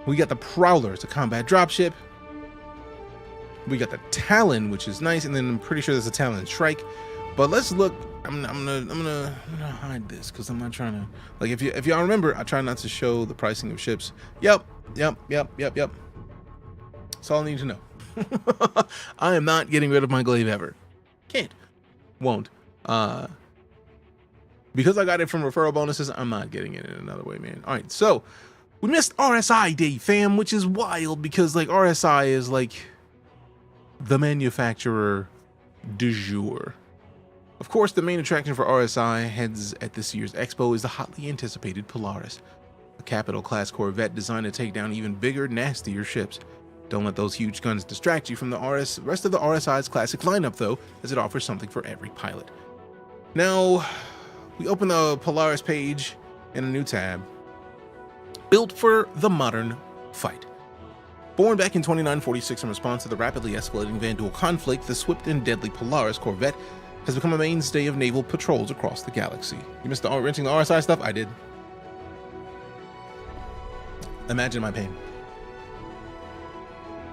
We got the Prowler, it's a combat dropship. We got the Talon, which is nice, and then I'm pretty sure there's a Talon Strike. But let's look. I'm gonna hide this because I'm not trying to, like, if y'all remember, I try not to show the pricing of ships. Yep. That's all I need to know. I am not getting rid of my Glaive ever. Can't. Won't. Because I got it from referral bonuses, I'm not getting it in another way, man. All right, so we missed RSI Day, fam, which is wild because like RSI is like the manufacturer du jour. Of course, the main attraction for RSI heads at this year's expo is the hotly anticipated Polaris, a capital class corvette designed to take down even bigger, nastier ships. Don't let those huge guns distract you from the rest of the RSI's classic lineup, though, as it offers something for every pilot. Now, we open the Polaris page in a new tab. Built for the modern fight. Born back in 2946 in response to the rapidly escalating Van Duel conflict, the swift and deadly Polaris corvette has become a mainstay of naval patrols across the galaxy. You missed renting the RSI stuff? I did. Imagine my pain.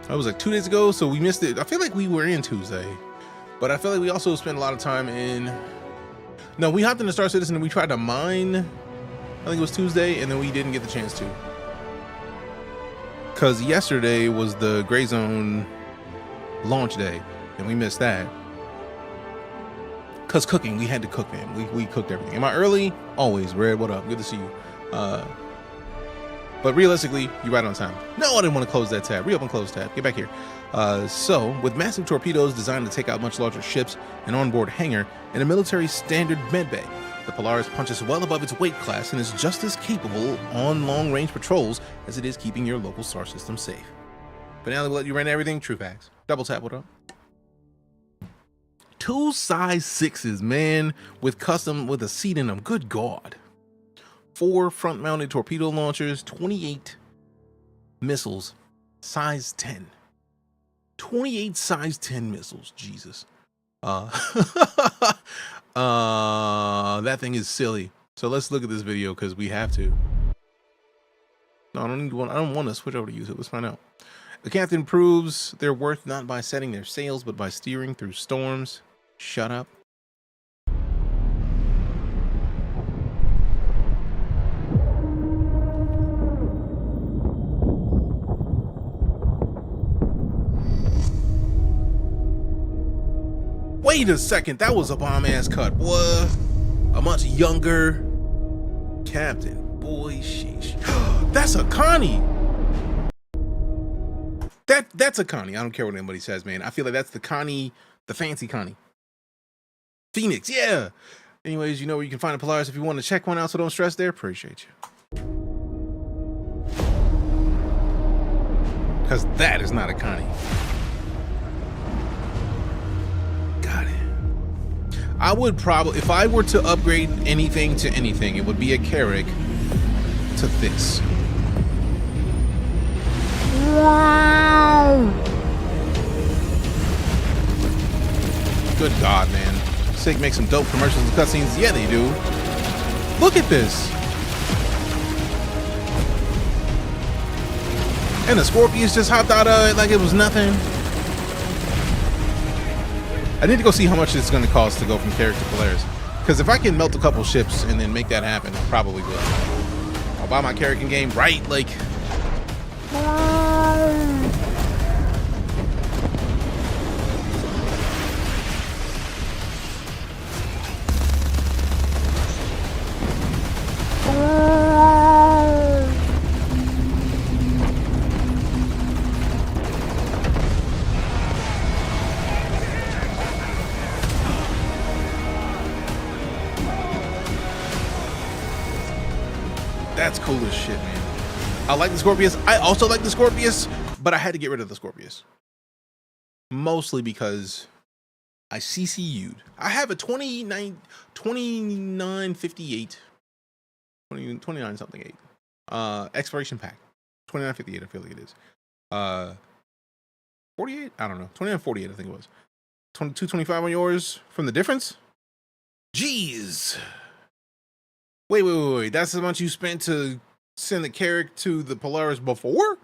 That was like 2 days ago, so we missed it. I feel like we were in Tuesday, but I feel like we also spent a lot of time in... No, we hopped into StarCitizen and we tried to mine. I think it was Tuesday, and then we didn't get the chance to. Because yesterday was the Gray Zone launch day, and we missed that. Because cooking, we had to cook, man. We cooked everything. Am I early? Always. Red, what up? Good to see you. But realistically, you're right on time. No, I didn't want to close that tab. Reopen close tab. Get back here. So, with massive torpedoes designed to take out much larger ships, an onboard hangar, and a military standard medbay, the Polaris punches well above its weight class and is just as capable on long-range patrols as it is keeping your local star system safe. Finale will let you rent everything. True facts. Double tap, what up? 2 size 6s, man, with a seat in them. Good God. 4 front-mounted torpedo launchers, 28 missiles, size 10. 28 size 10 missiles, Jesus. That thing is silly. So let's look at this video because we have to. No, I don't want to switch over to YouTube. Let's find out. The captain proves their worth not by setting their sails, but by steering through storms. Shut up. Wait a second, that was a bomb-ass cut, boy. A much younger captain. Boy, sheesh. That's a Connie. That's a Connie. I don't care what anybody says, man. I feel like that's the Connie, the fancy Connie. Phoenix, yeah. Anyways, you know where you can find the Polaris if you want to check one out, so don't stress there. Appreciate you. Because that is not a Connie. Got it. I would probably, if I were to upgrade anything to anything, it would be a Carrack to this. Good God, man. SIG makes some dope commercials and cutscenes. Yeah, they do. Look at this. And the Scorpius just hopped out of it like it was nothing. I need to go see how much it's going to cost to go from Carrack to Polaris. Because if I can melt a couple ships and then make that happen, I probably will. I'll buy my Carrack game, right? Like... That's cool as shit, man. I like the Scorpius. I also like the Scorpius, but I had to get rid of the Scorpius. Mostly because I CCU'd. I have a 2958, 29 something 8. Expiration pack. 2958, I feel like it is. 48? I don't know. 2948, I think it was. 225 on yours from the difference? Jeez. Wait. That's how much you spent to send the Carrack to the Polaris before?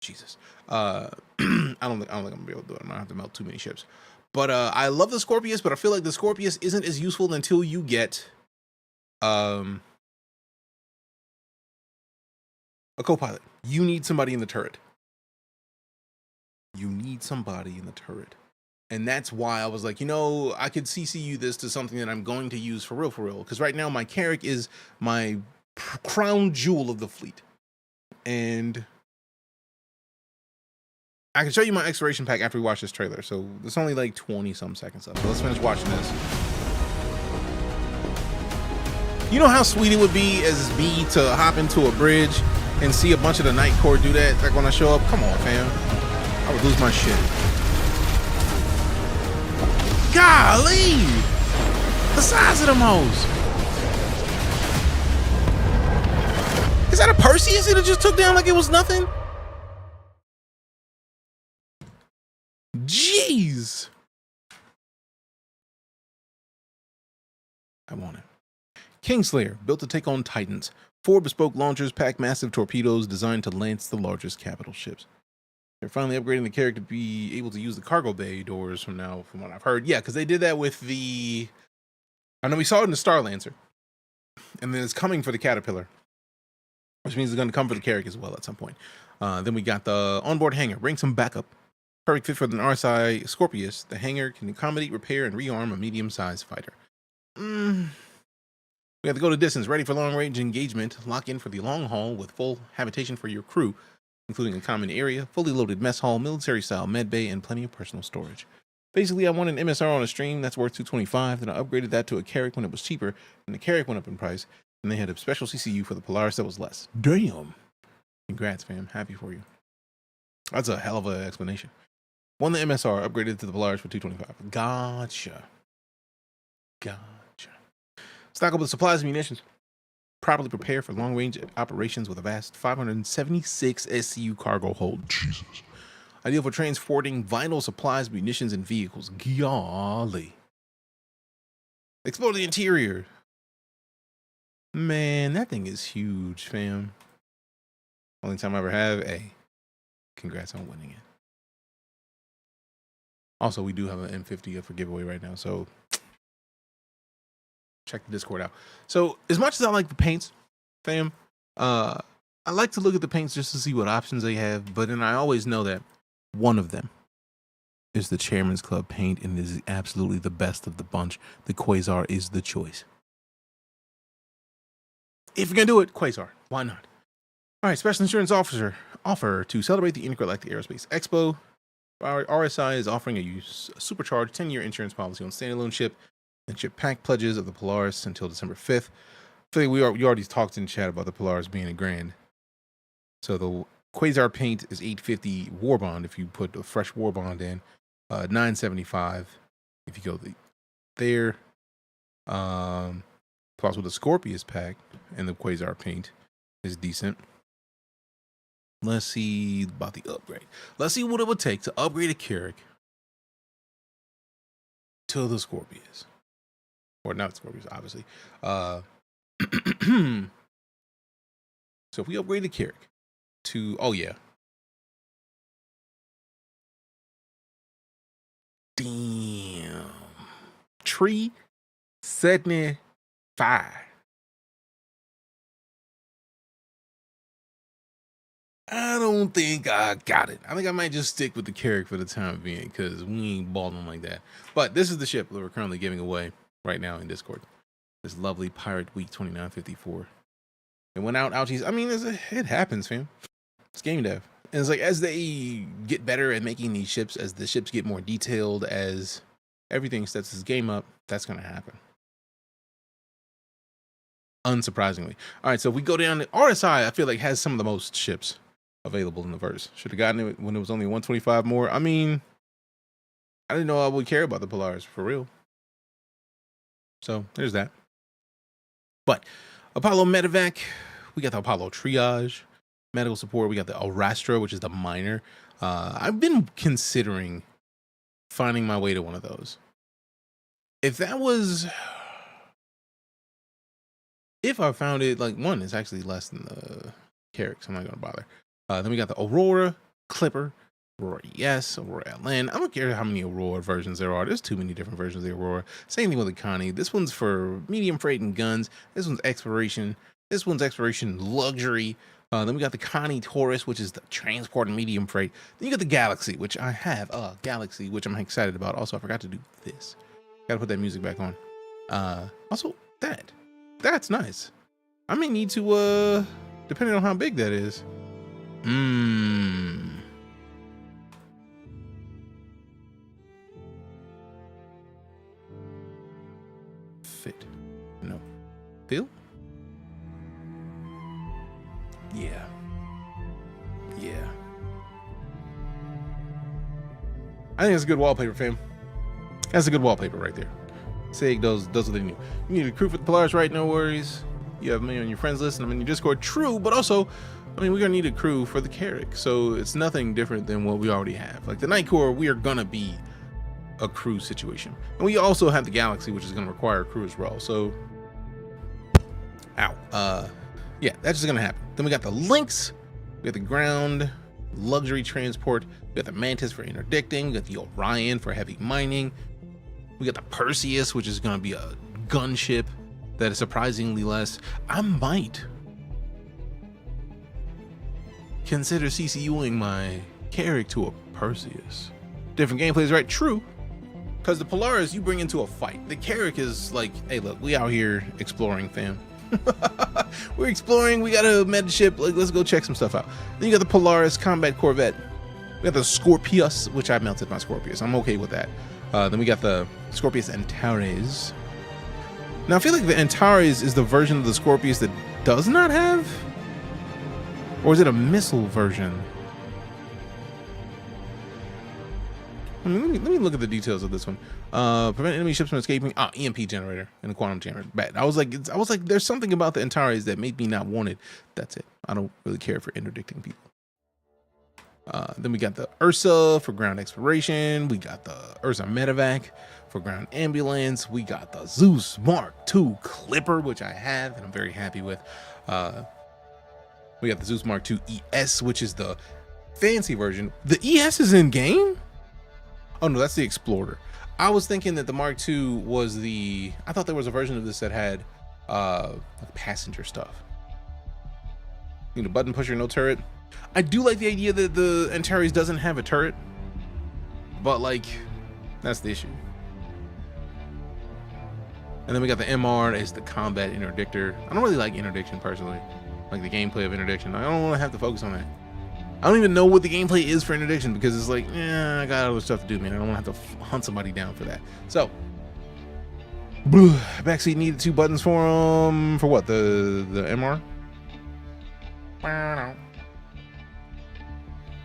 Jesus. I don't think I'm gonna be able to do it. I'm gonna have to melt too many ships. But I love the Scorpius, but I feel like the Scorpius isn't as useful until you get a co-pilot. You need somebody in the turret. And that's why I was like, you know, I could CCU this to something that I'm going to use for real. Because right now my Carrack is my crown jewel of the fleet. And I can show you my expiration pack after we watch this trailer. So there's only like 20-some seconds left. So let's finish watching this. You know how sweet it would be as me to hop into a bridge and see a bunch of the Night Corps do that? Like when I show up? Come on, fam. I would lose my shit. Golly! The size of them hoes. Is that a Perseus that just took down like it was nothing? Jeez. I want it. Kingslayer, built to take on Titans. 4 bespoke launchers pack massive torpedoes designed to lance the largest capital ships. They're finally upgrading the Carrack to be able to use the cargo bay doors from now, from what I've heard. Yeah, because they did that with the... I know we saw it in the Star Lancer. And then it's coming for the Caterpillar. Which means it's going to come for the Carrack as well at some point. Then we got the onboard hangar. Bring some backup. Perfect fit for an RSI Scorpius. The hangar can accommodate, repair, and rearm a medium-sized fighter. We have to go to distance. Ready for long-range engagement. Lock in for the long haul with full habitation for your crew, including a common area, fully loaded mess hall, military-style med bay, and plenty of personal storage. Basically, I won an MSR on a stream that's worth $225. Then I upgraded that to a Carrack when it was cheaper, and the Carrack went up in price, and they had a special CCU for the Polaris that was less. Damn. Congrats, fam. Happy for you. That's a hell of an explanation. Won the MSR, upgraded to the Polaris for $225. Gotcha. Stock up with supplies and munitions. Properly prepare for long-range operations with a vast 576 SCU cargo hold. Jesus. Ideal for transporting vital supplies, munitions, and vehicles. Golly. Explore the interior. Man, that thing is huge, fam. Only time I ever have. Hey, congrats on winning it. Also, we do have an M50 for giveaway right now, so check the Discord out. So, as much as I like the paints, fam, I like to look at the paints just to see what options they have, but then I always know that one of them is the Chairman's Club paint, and it is absolutely the best of the bunch. The Quasar is the choice. If you're going to do it, Quasar. Why not? All right, Special Insurance offer to celebrate the Intergalactic Aerospace Expo. Our RSI is offering a supercharged 10-year insurance policy on standalone ship and ship pack pledges of the Polaris until December 5th. I feel like we already talked in chat about the Polaris being $1,000. So the Quasar paint is $850 war bond if you put a fresh war bond in, $975 if you go there. Plus with the Scorpius pack and the Quasar paint is decent. Let's see about the upgrade. Let's see what it would take to upgrade a Carrack to the Scorpius. Or not Scorpius, obviously. So if we upgrade the Carrack to, oh yeah. Damn. Tree 75. I don't think I got it. I think I might just stick with the Carrack for the time being because we ain't balling like that. But this is the ship that we're currently giving away right now in Discord. This lovely Pirate Week 2954. It went out, ouchies. I mean, it happens, fam. It's game dev. And it's like, as they get better at making these ships, as the ships get more detailed, as everything steps this game up, that's going to happen. Unsurprisingly. All right, so if we go down to RSI, I feel like has some of the most ships available in the verse. Should have gotten it when it was only 125 more. I mean, I didn't know I would care about the Polaris for real. So there's that. But Apollo Medevac, we got the Apollo Triage. Medical support, we got the Arastra, which is the miner. I've been considering finding my way to one of those. If I found it, like, one is actually less than the Carrack, so I'm not going to bother. Then we got the Aurora, Clipper, Aurora ES, Aurora LN. I don't care how many Aurora versions there are. There's too many different versions of the Aurora. Same thing with the Connie. This one's for medium freight and guns. This one's exploration. This one's exploration luxury. Then we got the Connie Taurus, which is the transport and medium freight. Then you got the Galaxy, which I have. Galaxy, which I'm excited about. Also, I forgot to do this. Got to put that music back on. Also, that's nice. I may need to, depending on how big that is. Fit. No. Feel? Yeah. I think that's a good wallpaper, fam. That's a good wallpaper right there. Sig does what they need. You need a crew for the Polaris, right? No worries. You have me on your friends list and I'm in your Discord. True, but also, I mean, we're gonna need a crew for the Carrack, so it's nothing different than what we already have. Like the Night Corps, we are gonna be a crew situation, and we also have the Galaxy, which is gonna require a crew as well. So, yeah, that's just gonna happen. Then we got the Lynx, we got the ground luxury transport, we got the Mantis for interdicting, we got the Orion for heavy mining, we got the Perseus, which is gonna be a gunship that is surprisingly less. I might consider CCUing my Carrack to a Perseus. Different gameplays, right? True. Because the Polaris, you bring into a fight. The Carrack is like, hey, look, we out here exploring, fam. We're exploring. We got a med ship. Like, let's go check some stuff out. Then you got the Polaris combat corvette. We got the Scorpius, which I melted my Scorpius. I'm okay with that. Then we got the Scorpius Antares. Now, I feel like the Antares is the version of the Scorpius that does not have? Or is it a missile version? I mean, let me look at the details of this one. Prevent enemy ships from escaping. EMP generator and a quantum jammer. Bad. I was like, there's something about the Antares that made me not want it. That's it. I don't really care for interdicting people. Then we got the Ursa for ground exploration. We got the Ursa Medevac for ground ambulance. We got the Zeus Mark II Clipper, which I have and I'm very happy with. We got the Zeus Mark II ES, which is the fancy version. The ES is in game? Oh no, that's the Explorer. I was thinking that the Mark II was I thought there was a version of this that had like passenger stuff. Need a button pusher, no turret. I do like the idea that the Antares doesn't have a turret, But like, that's the issue. And then we got the MR as the combat interdictor. I don't really like interdiction personally, like the gameplay of interdiction. I don't want to have to focus on that. I don't even know what the gameplay is for interdiction because it's like, I got other stuff to do, man. I don't want to have to hunt somebody down for that. So, backseat needed 2 buttons for what? The MR?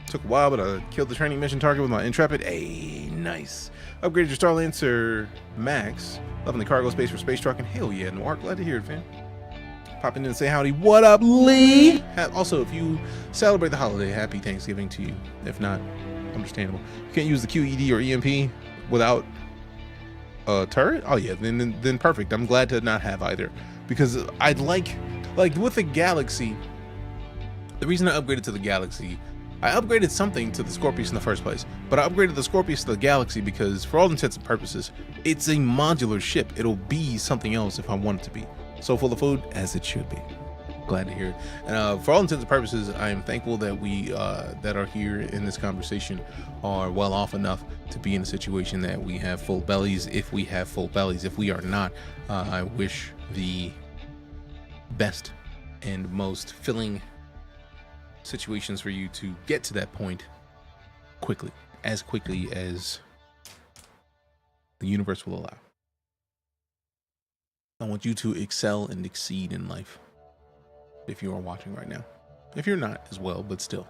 Took a while, but I killed the training mission target with my Intrepid. Hey, nice. Upgraded your Star Lancer Max. Loving the cargo space for space trucking. Hell yeah, Noir. Glad to hear it, fam. Popping in and say howdy. What up, Lee? Also, if you celebrate the holiday, happy Thanksgiving to you. If not, understandable. You can't use the QED or EMP without a turret? Oh yeah, then perfect. I'm glad to not have either. Because I'd like with the Galaxy, the reason I upgraded to the Galaxy, I upgraded something to the Scorpius in the first place, but I upgraded the Scorpius to the Galaxy because for all intents and purposes, it's a modular ship. It'll be something else if I want it to be. So full of food as it should be. Glad to hear it. And for all intents and purposes, I am thankful that we that are here in this conversation are well off enough to be in a situation that we have full bellies. If we have full bellies, if we are not, I wish the best and most filling situations for you to get to that point quickly as the universe will allow. I want you to excel and exceed in life. If you are watching right now, if you're not as well, but still,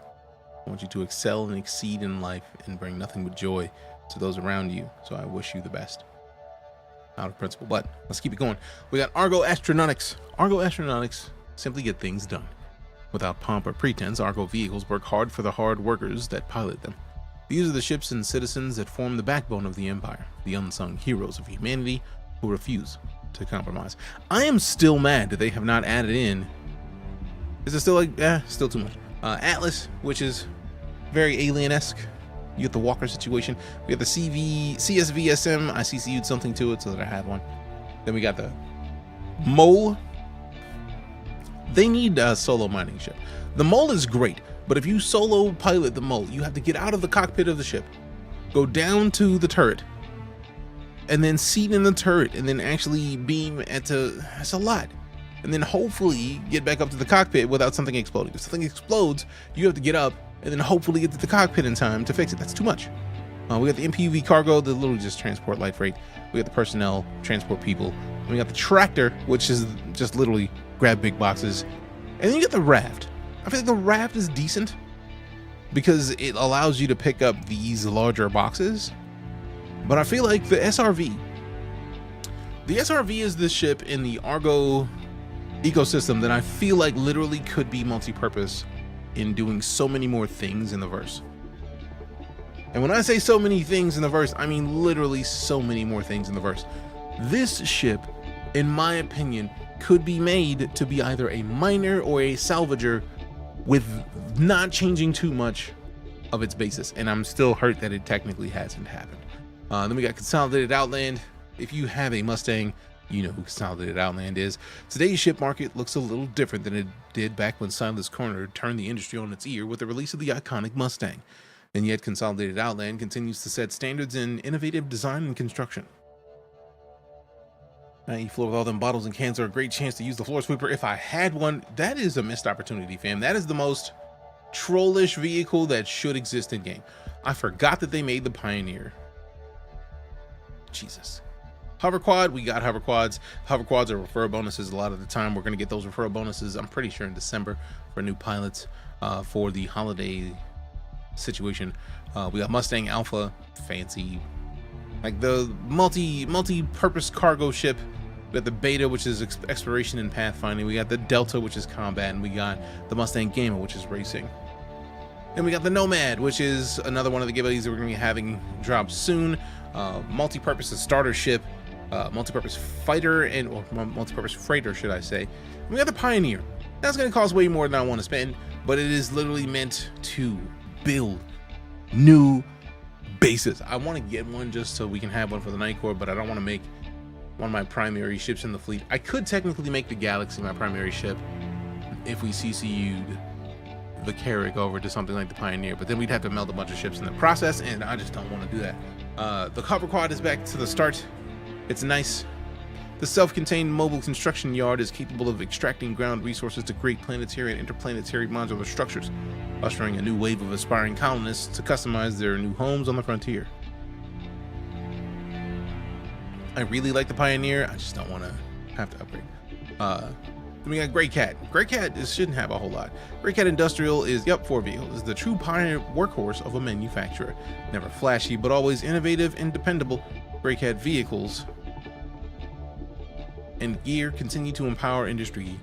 I want you to excel and exceed in life and bring nothing but joy to those around you. So I wish you the best. Out of principle, but let's keep it going. We got Argo Astronautics. Argo Astronautics simply get things done. Without pomp or pretense, Argo vehicles work hard for the hard workers that pilot them. These are the ships and citizens that form the backbone of the Empire, the unsung heroes of humanity who refuse to compromise. I am still mad that they have not added in. Is it still like, still too much. Atlas, which is very alien-esque. You get the Walker situation. We got the CSVSM. I CCU'd something to it so that I had one. Then we got the Mole. They need a solo mining ship. The Mole is great, but if you solo pilot the Mole, you have to get out of the cockpit of the ship, go down to the turret, and then seat in the turret, and then actually beam at the... That's a lot. And then hopefully get back up to the cockpit without something exploding. If something explodes, you have to get up and then hopefully get to the cockpit in time to fix it. That's too much. We got the MPV cargo that literally just transport light freight. We got the personnel, transport people. And we got the tractor, which is just literally grab big boxes. And then you got the raft. I feel like the raft is decent because it allows you to pick up these larger boxes. But I feel like the SRV is the ship in the Argo ecosystem that I feel like literally could be multi-purpose in doing so many more things in the verse. And when I say so many things in the verse, I mean literally so many more things in the verse. This ship, in my opinion, could be made to be either a miner or a salvager with not changing too much of its basis. And I'm still hurt that it technically hasn't happened. Then we got Consolidated Outland. If you have a Mustang, you know who Consolidated Outland is. Today's ship market looks a little different than it did back when Silas Corner turned the industry on its ear with the release of the iconic Mustang. And yet Consolidated Outland continues to set standards in innovative design and construction. Now you floor with all them bottles and cans are a great chance to use the floor sweeper. If I had one, that is a missed opportunity, fam. That is the most trollish vehicle that should exist in game. I forgot that they made the Pioneer. Jesus. Hover quad, we got hover quads. Hover quads are referral bonuses. A lot of the time we're going to get those referral bonuses, I'm pretty sure in December, for new pilots for the holiday situation. We got Mustang Alpha, fancy, like the multi-purpose cargo ship. We got the Beta, which is exploration and pathfinding. We got the Delta, which is combat, and we got the Mustang Gamma, which is racing. Then we got the Nomad, which is another one of the giveaways that we're going to be having drop soon. Multi-purpose starter ship, multi-purpose fighter, or multi-purpose freighter, should I say. And we got the Pioneer. That's going to cost way more than I want to spend, but it is literally meant to build new bases. I want to get one just so we can have one for the Night Corps, but I don't want to make one of my primary ships in the fleet. I could technically make the Galaxy my primary ship if we CCU'd the Carrack over to something like the Pioneer, but then we'd have to meld a bunch of ships in the process, and I just don't want to do that. The Copper Quad is back to the start. It's nice. The self-contained mobile construction yard is capable of extracting ground resources to create planetary and interplanetary modular structures, ushering a new wave of aspiring colonists to customize their new homes on the frontier. I really like the Pioneer. I just don't want to have to upgrade. Then we got Grey Cat. Grey Cat shouldn't have a whole lot. Grey Cat Industrial is, 4 vehicles, is the true pioneer workhorse of a manufacturer. Never flashy, but always innovative and dependable. Grey Cat vehicles and gear continue to empower industry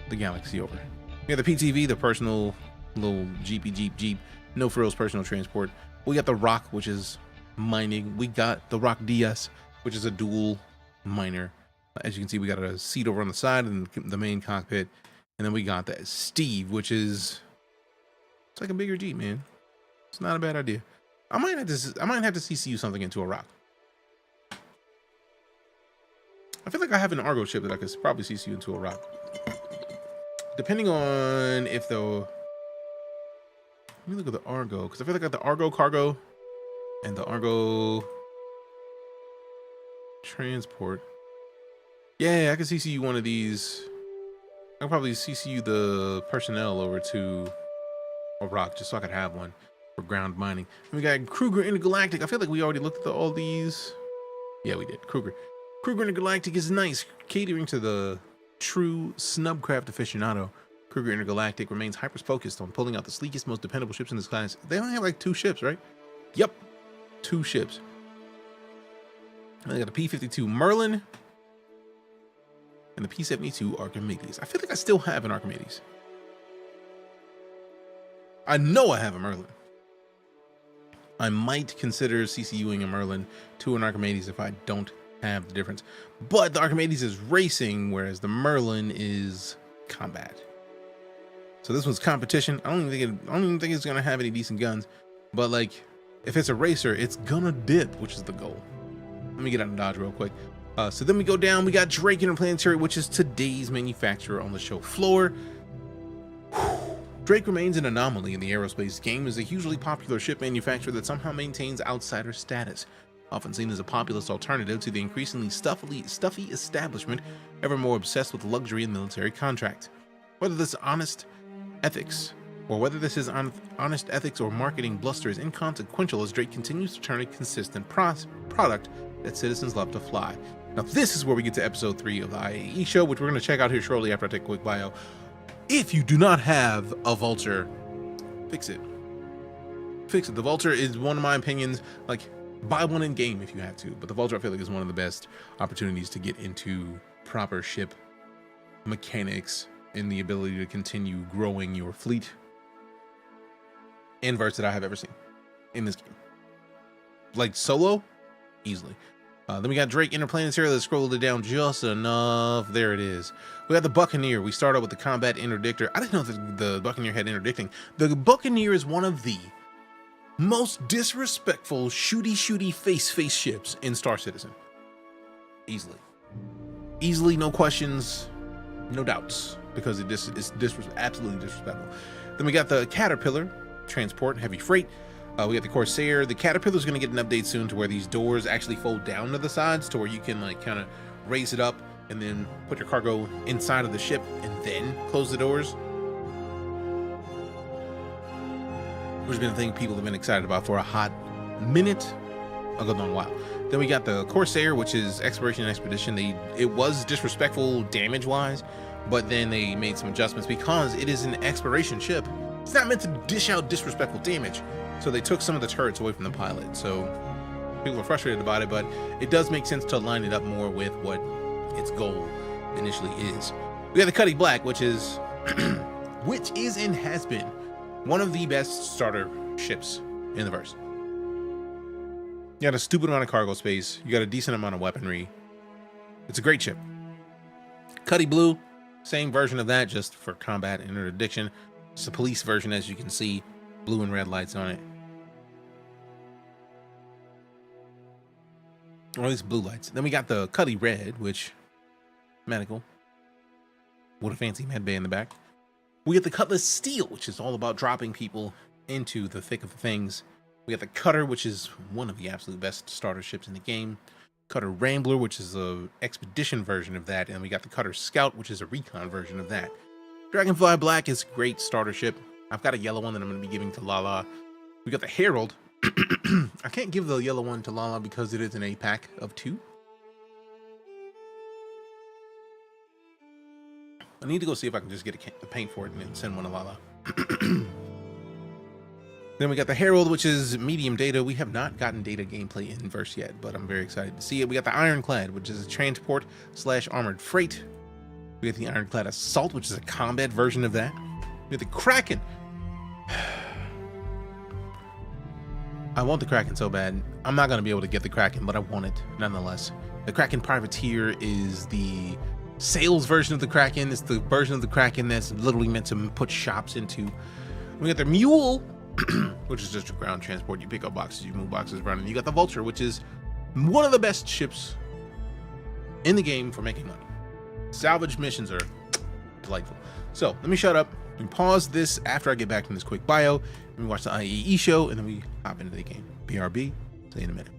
the galaxy over. We got the PTV, the personal little Jeep, no frills personal transport. We got the Rock, which is mining. We got the Rock DS, which is a dual miner. As you can see, we got a seat over on the side and the main cockpit. And then we got that Steve, which is, it's like a bigger Jeep, man. It's not a bad idea. I might have to CCU something into a Rock. I feel like I have an Argo ship that I could probably CCU into a Rock. Depending on if the, let me look at the Argo, because I feel like I got the Argo cargo and the Argo transport. Yeah, I can CCU one of these. I can probably CCU the personnel over to a Rock just so I could have one for ground mining. And we got Kruger Intergalactic. I feel like we already looked at all these. Yeah, we did. Kruger Intergalactic is nice, catering to the true snubcraft aficionado. Kruger Intergalactic remains hyper-focused on pulling out the sleekest, most dependable ships in this class. They only have like 2 ships, right? Yep, 2 ships. And they got a P-52 Merlin and the P-72 Archimedes. I feel like I still have an Archimedes. I know I have a Merlin. I might consider CCUing a Merlin to an Archimedes if I don't have the difference. But the Archimedes is racing, whereas the Merlin is combat. So this one's competition. I don't even think it's gonna have any decent guns. But like, if it's a racer, it's gonna dip, which is the goal. Let me get out of Dodge real quick. So then we go down, we got Drake Interplanetary, which is today's manufacturer on the show floor. Drake remains an anomaly in the aerospace game as a hugely popular ship manufacturer that somehow maintains outsider status, often seen as a populist alternative to the increasingly stuffy establishment ever more obsessed with luxury and military contracts. Whether this is honest ethics or marketing bluster is inconsequential as Drake continues to turn a consistent product that citizens love to fly. Now this is where we get to episode 3 of the IAE show, which we're going to check out here shortly after I take a quick bio. If you do not have a Vulture, fix it. Fix it. The Vulture is one of my opinions, like, buy one in game if you have to, but the Vulture I feel like is one of the best opportunities to get into proper ship mechanics and the ability to continue growing your fleet inverts that I have ever seen in this game. Like solo, easily. Then we got Drake Interplanetary. Let's scroll it down just enough. There it is. We got the Buccaneer. We start out with the combat interdictor. I didn't know that the Buccaneer had interdicting. The Buccaneer is one of the most disrespectful shooty face ships in StarCitizen. Easily, no questions, no doubts, because it's absolutely disrespectful. Then we got the Caterpillar, transport heavy freight. We got the Corsair. The Caterpillar is going to get an update soon to where these doors actually fold down to the sides to where you can like kind of raise it up and then put your cargo inside of the ship and then close the doors. Which has been a thing people have been excited about for a hot minute, a good long while. Then we got the Corsair, which is exploration and expedition. It was disrespectful damage-wise, but then they made some adjustments because it is an exploration ship. It's not meant to dish out disrespectful damage. So they took some of the turrets away from the pilot. So people are frustrated about it, but it does make sense to line it up more with what its goal initially is. We got the Cuddy Black, which is and has been one of the best starter ships in the verse. You got a stupid amount of cargo space. You got a decent amount of weaponry. It's a great ship. Cuddy Blue, same version of that, just for combat and interdiction. It's a police version, as you can see. Blue and red lights on it. Or at least blue lights. Then we got the Cuddy Red, which medical. What a fancy med bay in the back. We get the Cutlass Steel, which is all about dropping people into the thick of things. We got the Cutter, which is one of the absolute best starter ships in the game. Cutter Rambler, which is a expedition version of that. And we got the Cutter Scout, which is a recon version of that. Dragonfly Black is a great starter ship. I've got a yellow one that I'm going to be giving to Lala. We got the Herald. I can't give the yellow one to Lala because it is an 8-pack of 2. I need to go see if I can just get a paint for it and then send one to Lala. Then we got the Herald, which is medium data. We have not gotten data gameplay in verse yet, but I'm very excited to see it. We got the Ironclad, which is a transport / armored freight. We got the Ironclad Assault, which is a combat version of that. We got the Kraken. I want the Kraken so bad. I'm not going to be able to get the Kraken, but I want it nonetheless. The Kraken Privateer is the sales version of the Kraken. It's the version of the Kraken that's literally meant to put shops into. We got the Mule, which is just a ground transport. You pick up boxes, you move boxes around. And you got the Vulture, which is one of the best ships in the game for making money. Salvage missions are delightful. So let me shut up and pause this after I get back from this quick bio. Let me watch the IAE show, and then we hop into the game. BRB, see you in a minute.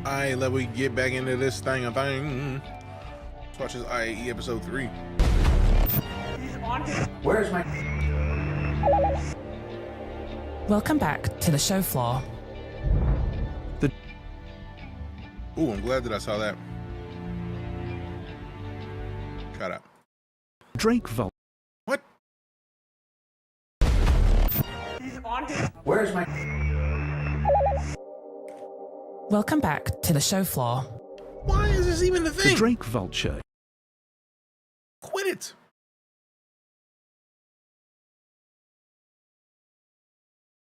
Alright, let me get back into this thing. Let's watch this IAE episode 3. Where's my... Welcome back to the show floor. Ooh, I'm glad that I saw that. Cut out. Drake Vault. What? Where's my... Welcome back to the show floor. Why is this even the thing? The Drake Vulture. Quit it.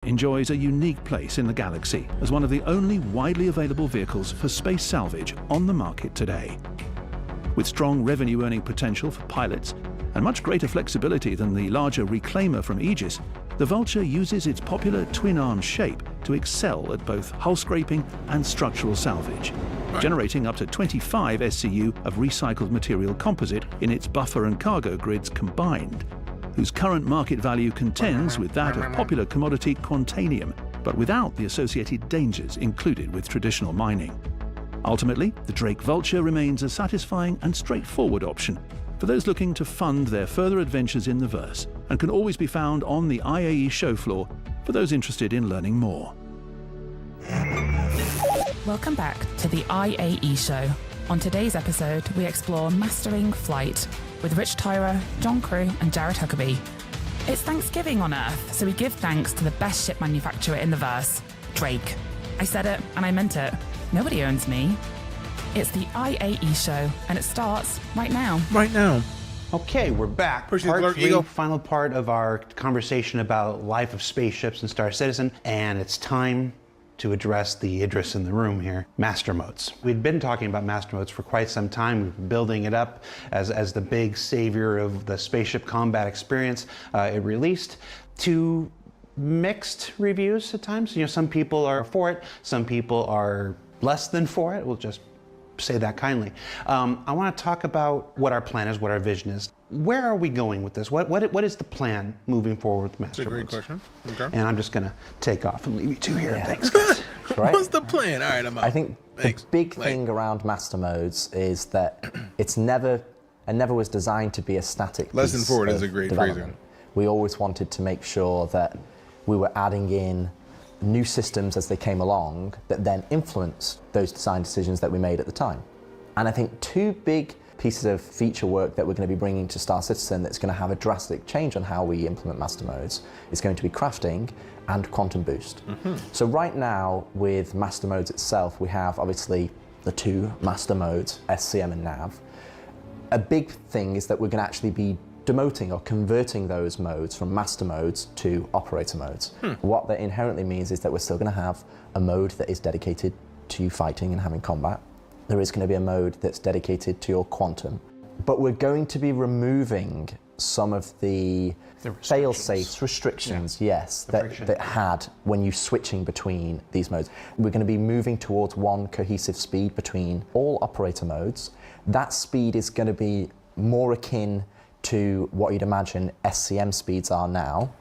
Enjoys a unique place in the galaxy as one of the only widely available vehicles for space salvage on the market today. With strong revenue-earning potential for pilots and much greater flexibility than the larger Reclaimer from Aegis, the Vulture uses its popular twin-arm shape to excel at both hull scraping and structural salvage, generating up to 25 SCU of recycled material composite in its buffer and cargo grids combined, whose current market value contends with that of popular commodity Quantanium, but without the associated dangers included with traditional mining. Ultimately, the Drake Vulture remains a satisfying and straightforward option for those looking to fund their further adventures in the verse, and can always be found on the IAE show floor for those interested in learning more. Welcome back to the IAE show. On today's episode, we explore Mastering Flight with Rich Tyra, John Crew, and Jared Huckabee. It's Thanksgiving on Earth, so we give thanks to the best ship manufacturer in the verse, Drake. I said it, and I meant it. Nobody owns me. It's the IAE show, and it starts right now. Right now. Okay, we're back. Part 3, final part of our conversation about life of spaceships in StarCitizen, and it's time to address the Idris in the room here, master modes. We'd been talking about master modes for quite some time. We've been building it up as the big savior of the spaceship combat experience. It released to mixed reviews at times. You know, some people are for it, some people are less than for it. We'll just say that kindly. I want to talk about what our plan is, what our vision is. Where are we going with this? What is the plan moving forward with master modes? That's a great question. Okay. And I'm just going to take off and leave you two here. Yeah. Thanks, guys. Right? What's the plan? All right, I'm out. I think the big thing around master modes is that it's never was designed to be a static Less than piece forward of is a great development. phrasing. We always wanted to make sure that we were adding in new systems as they came along that then influenced those design decisions that we made at the time. And I think two big pieces of feature work that we're going to be bringing to StarCitizen that's going to have a drastic change on how we implement master modes is going to be crafting and quantum boost. So right now with master modes itself, we have obviously the two master modes, SCM and NAV. A big thing is that we're going to actually be demoting or converting those modes from master modes to operator modes. What that inherently means is that we're still going to have a mode that is dedicated to fighting and having combat. There is going to be a mode that's dedicated to your quantum. But we're going to be removing some of the fail-safe restrictions, yes, that had when you're switching between these modes. We're going to be moving towards one cohesive speed between all operator modes. That speed is going to be more akin to what you'd imagine SCM speeds are now,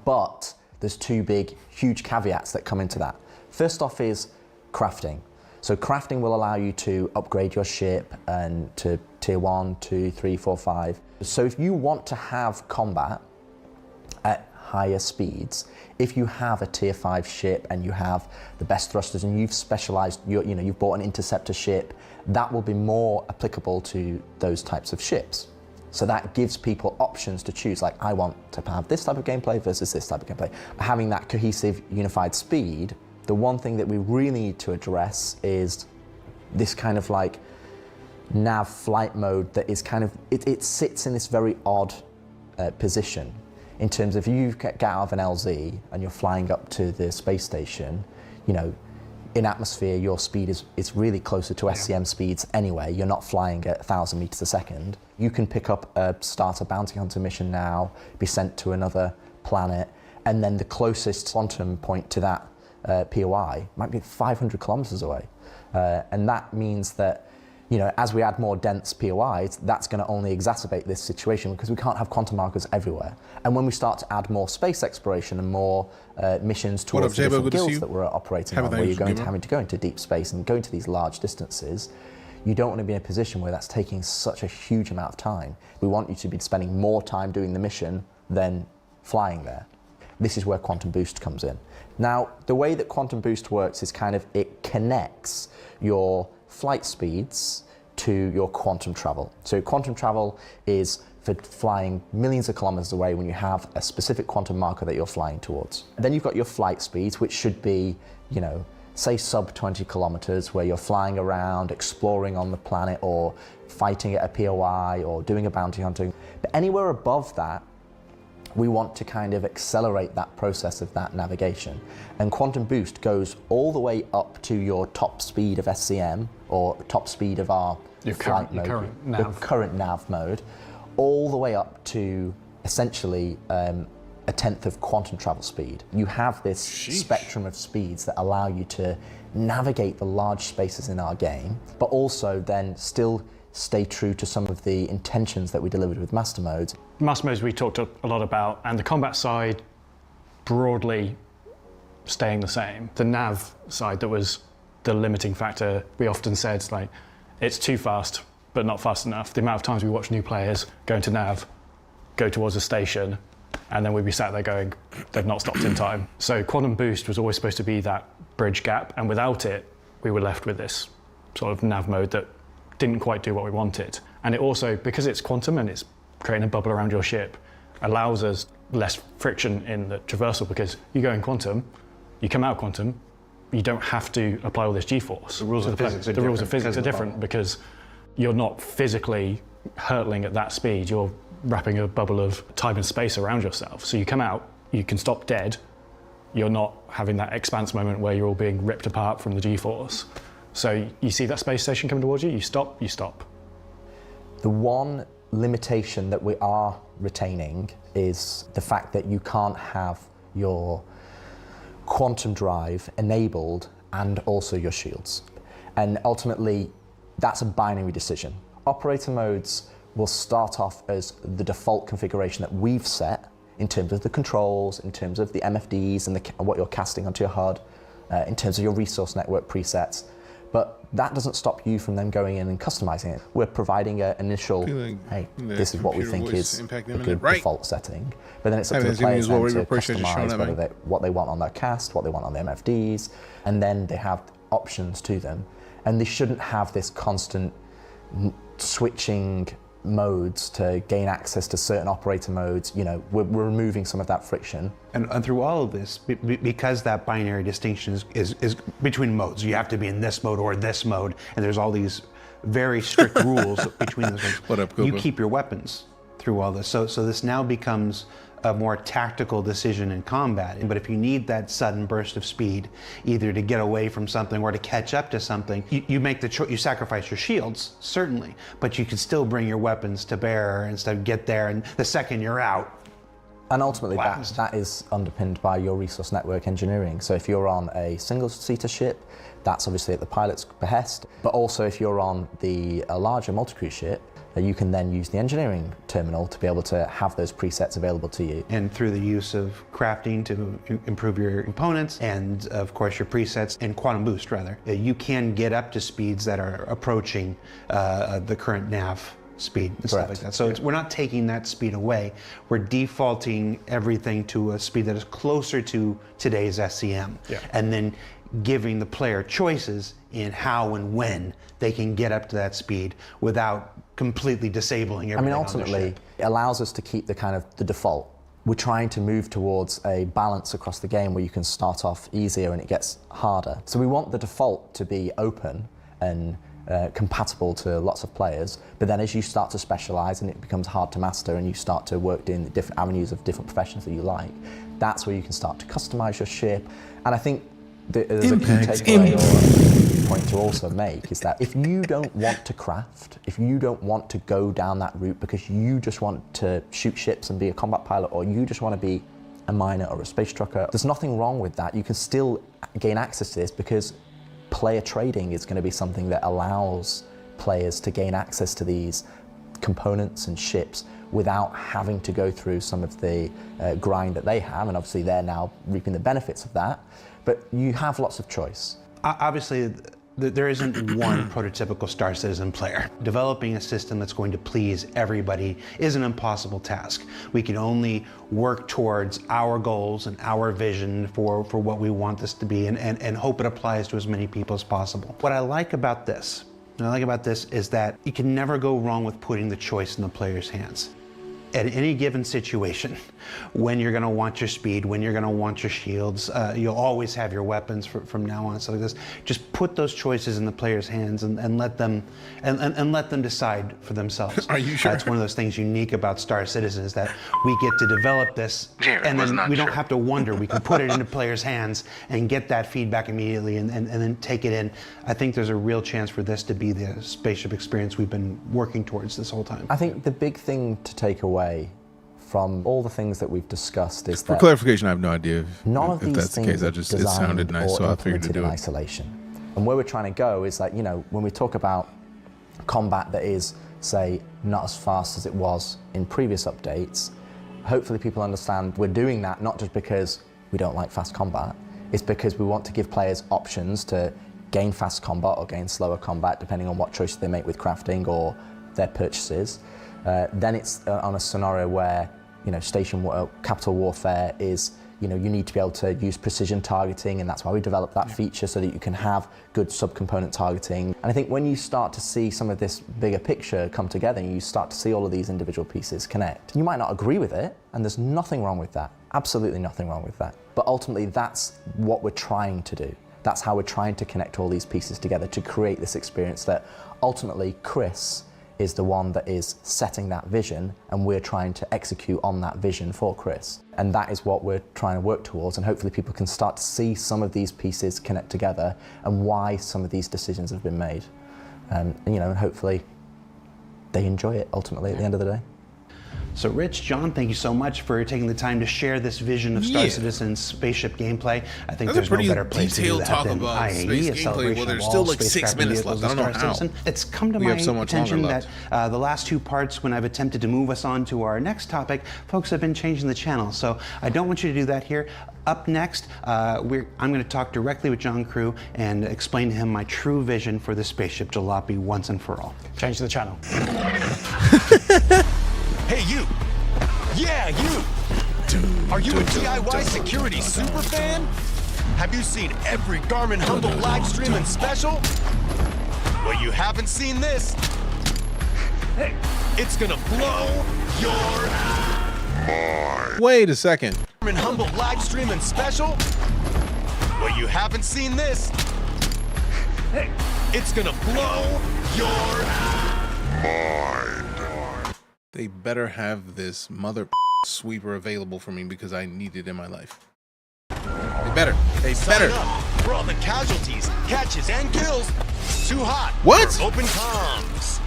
but there's two big, huge caveats that come into that. First off is crafting. So crafting will allow you to upgrade your ship and to tier 1, 2, 3, 4, 5. So if you want to have combat at higher speeds, if you have a tier 5 ship and you have the best thrusters and you've specialized, you've bought an interceptor ship, that will be more applicable to those types of ships. So that gives people options to choose, like I want to have this type of gameplay versus this type of gameplay. Having that cohesive, unified speed, the one thing that we really need to address is this kind of like nav flight mode that is kind of, it sits in this very odd position in terms of you get out of an LZ and you're flying up to the space station, in atmosphere your speed is really closer to SCM speeds anyway. You're not flying at 1,000 meters a second. You can pick up start a bounty hunter mission now, be sent to another planet, and then the closest quantum point to that POI might be 500 kilometers away. And that means that, You know, as we add more dense POIs, that's going to only exacerbate this situation because we can't have quantum markers everywhere. And when we start to add more space exploration and more missions towards the different guilds that we're operating on, where you're having to go into deep space and go into these large distances, you don't want to be in a position where that's taking such a huge amount of time. We want you to be spending more time doing the mission than flying there. This is where Quantum Boost comes in. Now, the way that Quantum Boost works is kind of, it connects your flight speeds to your quantum travel. So quantum travel is for flying millions of kilometers away when you have a specific quantum marker that you're flying towards. And then you've got your flight speeds, which should be, you know, say sub 20 kilometers, where you're flying around, exploring on the planet, or fighting at a POI, or doing a bounty hunting. But anywhere above that, we want to kind of accelerate that process of that navigation. And Quantum Boost goes all the way up to your top speed of SCM, or top speed of our flight mode, the current nav mode, all the way up to essentially a tenth of quantum travel speed. You have this spectrum of speeds that allow you to navigate the large spaces in our game, but also then still stay true to some of the intentions that we delivered with master modes. Master modes we talked a lot about, and the combat side broadly staying the same. The nav side that was the limiting factor, we often said, like, it's too fast, but not fast enough. The amount of times we watch new players go into nav, go towards a station, and then we'd be sat there going, they've not stopped in time. So Quantum Boost was always supposed to be that bridge gap, and without it, we were left with this sort of nav mode that didn't quite do what we wanted. And it also, because it's quantum and it's creating a bubble around your ship, allows us less friction in the traversal, because you go in quantum, you come out quantum, you don't have to apply all this G-force. The rules of physics are different because you're not physically hurtling at that speed, you're wrapping a bubble of time and space around yourself. So you come out, you can stop dead, you're not having that expanse moment where you're all being ripped apart from the G-force. So you see that space station coming towards you, you stop, you stop. The one limitation that we are retaining is the fact that you can't have your quantum drive enabled and also your shields. And ultimately, that's a binary decision. Operator modes will start off as the default configuration that we've set in terms of the controls, in terms of the MFDs and what you're casting onto your HUD, in terms of your resource network presets. But that doesn't stop you from then going in and customizing it. We're providing an initial, hey, this is what we think is a good default setting. But then it's up to the players then to customize what they want on their cast, what they want on their MFDs, and then they have options to them. And they shouldn't have this constant switching modes to gain access to certain operator modes. You know, we're removing some of that friction. And through all of this, because that binary distinction is between modes, you have to be in this mode or this mode, and there's all these very strict rules between those modes. What up, Cooper? You keep your weapons through all this. So this now becomes a more tactical decision in combat. But if you need that sudden burst of speed, either to get away from something or to catch up to something, you make the choice. You sacrifice your shields, certainly, but you can still bring your weapons to bear and stuff, get there, and the second you're out. And ultimately, that is underpinned by your resource network engineering. So if you're on a single-seater ship, that's obviously at the pilot's behest. But also if you're on a larger multi-crew ship, you can then use the engineering terminal to be able to have those presets available to you. And through the use of crafting to improve your components, and of course your presets, and Quantum Boost rather, you can get up to speeds that are approaching the current nav speed and stuff like that. So we're not taking that speed away. We're defaulting everything to a speed that is closer to today's SCM. And then giving the player choices in how and when they can get up to that speed without completely disabling everything. I mean, ultimately, it allows us to keep the default. We're trying to move towards a balance across the game where you can start off easier and it gets harder. So we want the default to be open and compatible to lots of players, but then as you start to specialize and it becomes hard to master and you start to work in the different avenues of different professions that you like, that's where you can start to customize your ship. And I think there's a key takeaway or point to also make is that if you don't want to craft, if you don't want to go down that route because you just want to shoot ships and be a combat pilot, or you just want to be a miner or a space trucker, there's nothing wrong with that. You can still gain access to this because player trading is going to be something that allows players to gain access to these components and ships without having to go through some of the grind that they have, and obviously they're now reaping the benefits of that, but you have lots of choice. Obviously, there isn't one prototypical Star Citizen player. Developing a system that's going to please everybody is an impossible task. We can only work towards our goals and our vision for what we want this to be, and hope it applies to as many people as possible. What I like about this is that you can never go wrong with putting the choice in the player's hands. At any given situation, when you're going to want your speed, when you're going to want your shields, you'll always have your weapons from now on. So like this, just put those choices in the player's hands and let them let them decide for themselves. Are you sure? That's one of those things unique about Star Citizen, is that we get to develop this, and then we don't have to wonder. We can put it into players' hands and get that feedback immediately, and then take it in. I think there's a real chance for this to be the spaceship experience we've been working towards this whole time. I think the big thing to take away from all the things that we've discussed is that, for clarification, I have no idea if none of these that's the things case. It sounded nice, so I figured to do in it. isolation. And where we're trying to go is, like, you know, when we talk about combat that is, say, not as fast as it was in previous updates, hopefully people understand we're doing that not just because we don't like fast combat, it's because we want to give players options to gain fast combat or gain slower combat, depending on what choices they make with crafting or their purchases. Then it's on a scenario where, you know, capital warfare is, you know, you need to be able to use precision targeting, and that's why we developed that feature, so that you can have good subcomponent targeting. And I think when you start to see some of this bigger picture come together, and you start to see all of these individual pieces connect, you might not agree with it, and there's nothing wrong with that, absolutely nothing wrong with that. But ultimately, that's what we're trying to do. That's how we're trying to connect all these pieces together to create this experience that ultimately Chris is the one that is setting that vision, and we're trying to execute on that vision for Chris. And that is what we're trying to work towards, and hopefully people can start to see some of these pieces connect together and why some of these decisions have been made. You know, and hopefully they enjoy it ultimately at the end of the day. So Rich, John, thank you so much for taking the time to share this vision of Star Citizen's spaceship gameplay. I think there's no better place to do that than IAE, a celebration of all spacecraft vehicles in Star Citizen. It's come to my attention that the last two parts, when I've attempted to move us on to our next topic, folks have been changing the channel. So I don't want you to do that here. Up next, I'm going to talk directly with John Crew and explain to him my true vision for the spaceship Jalopy once and for all. Change the channel. Hey, you! Yeah, you! Are you a DIY security super fan? Have you seen every Garmin Humble live stream and special? Well, you haven't seen this. It's gonna blow your mind. Wait a second. Garmin Humble live stream and special? Well, you haven't seen this. It's gonna blow your mind. They better have this mother sweeper available for me, because I need it in my life. They better. They better. Sign up for all the casualties, catches, and kills. Too hot. What? For open comms.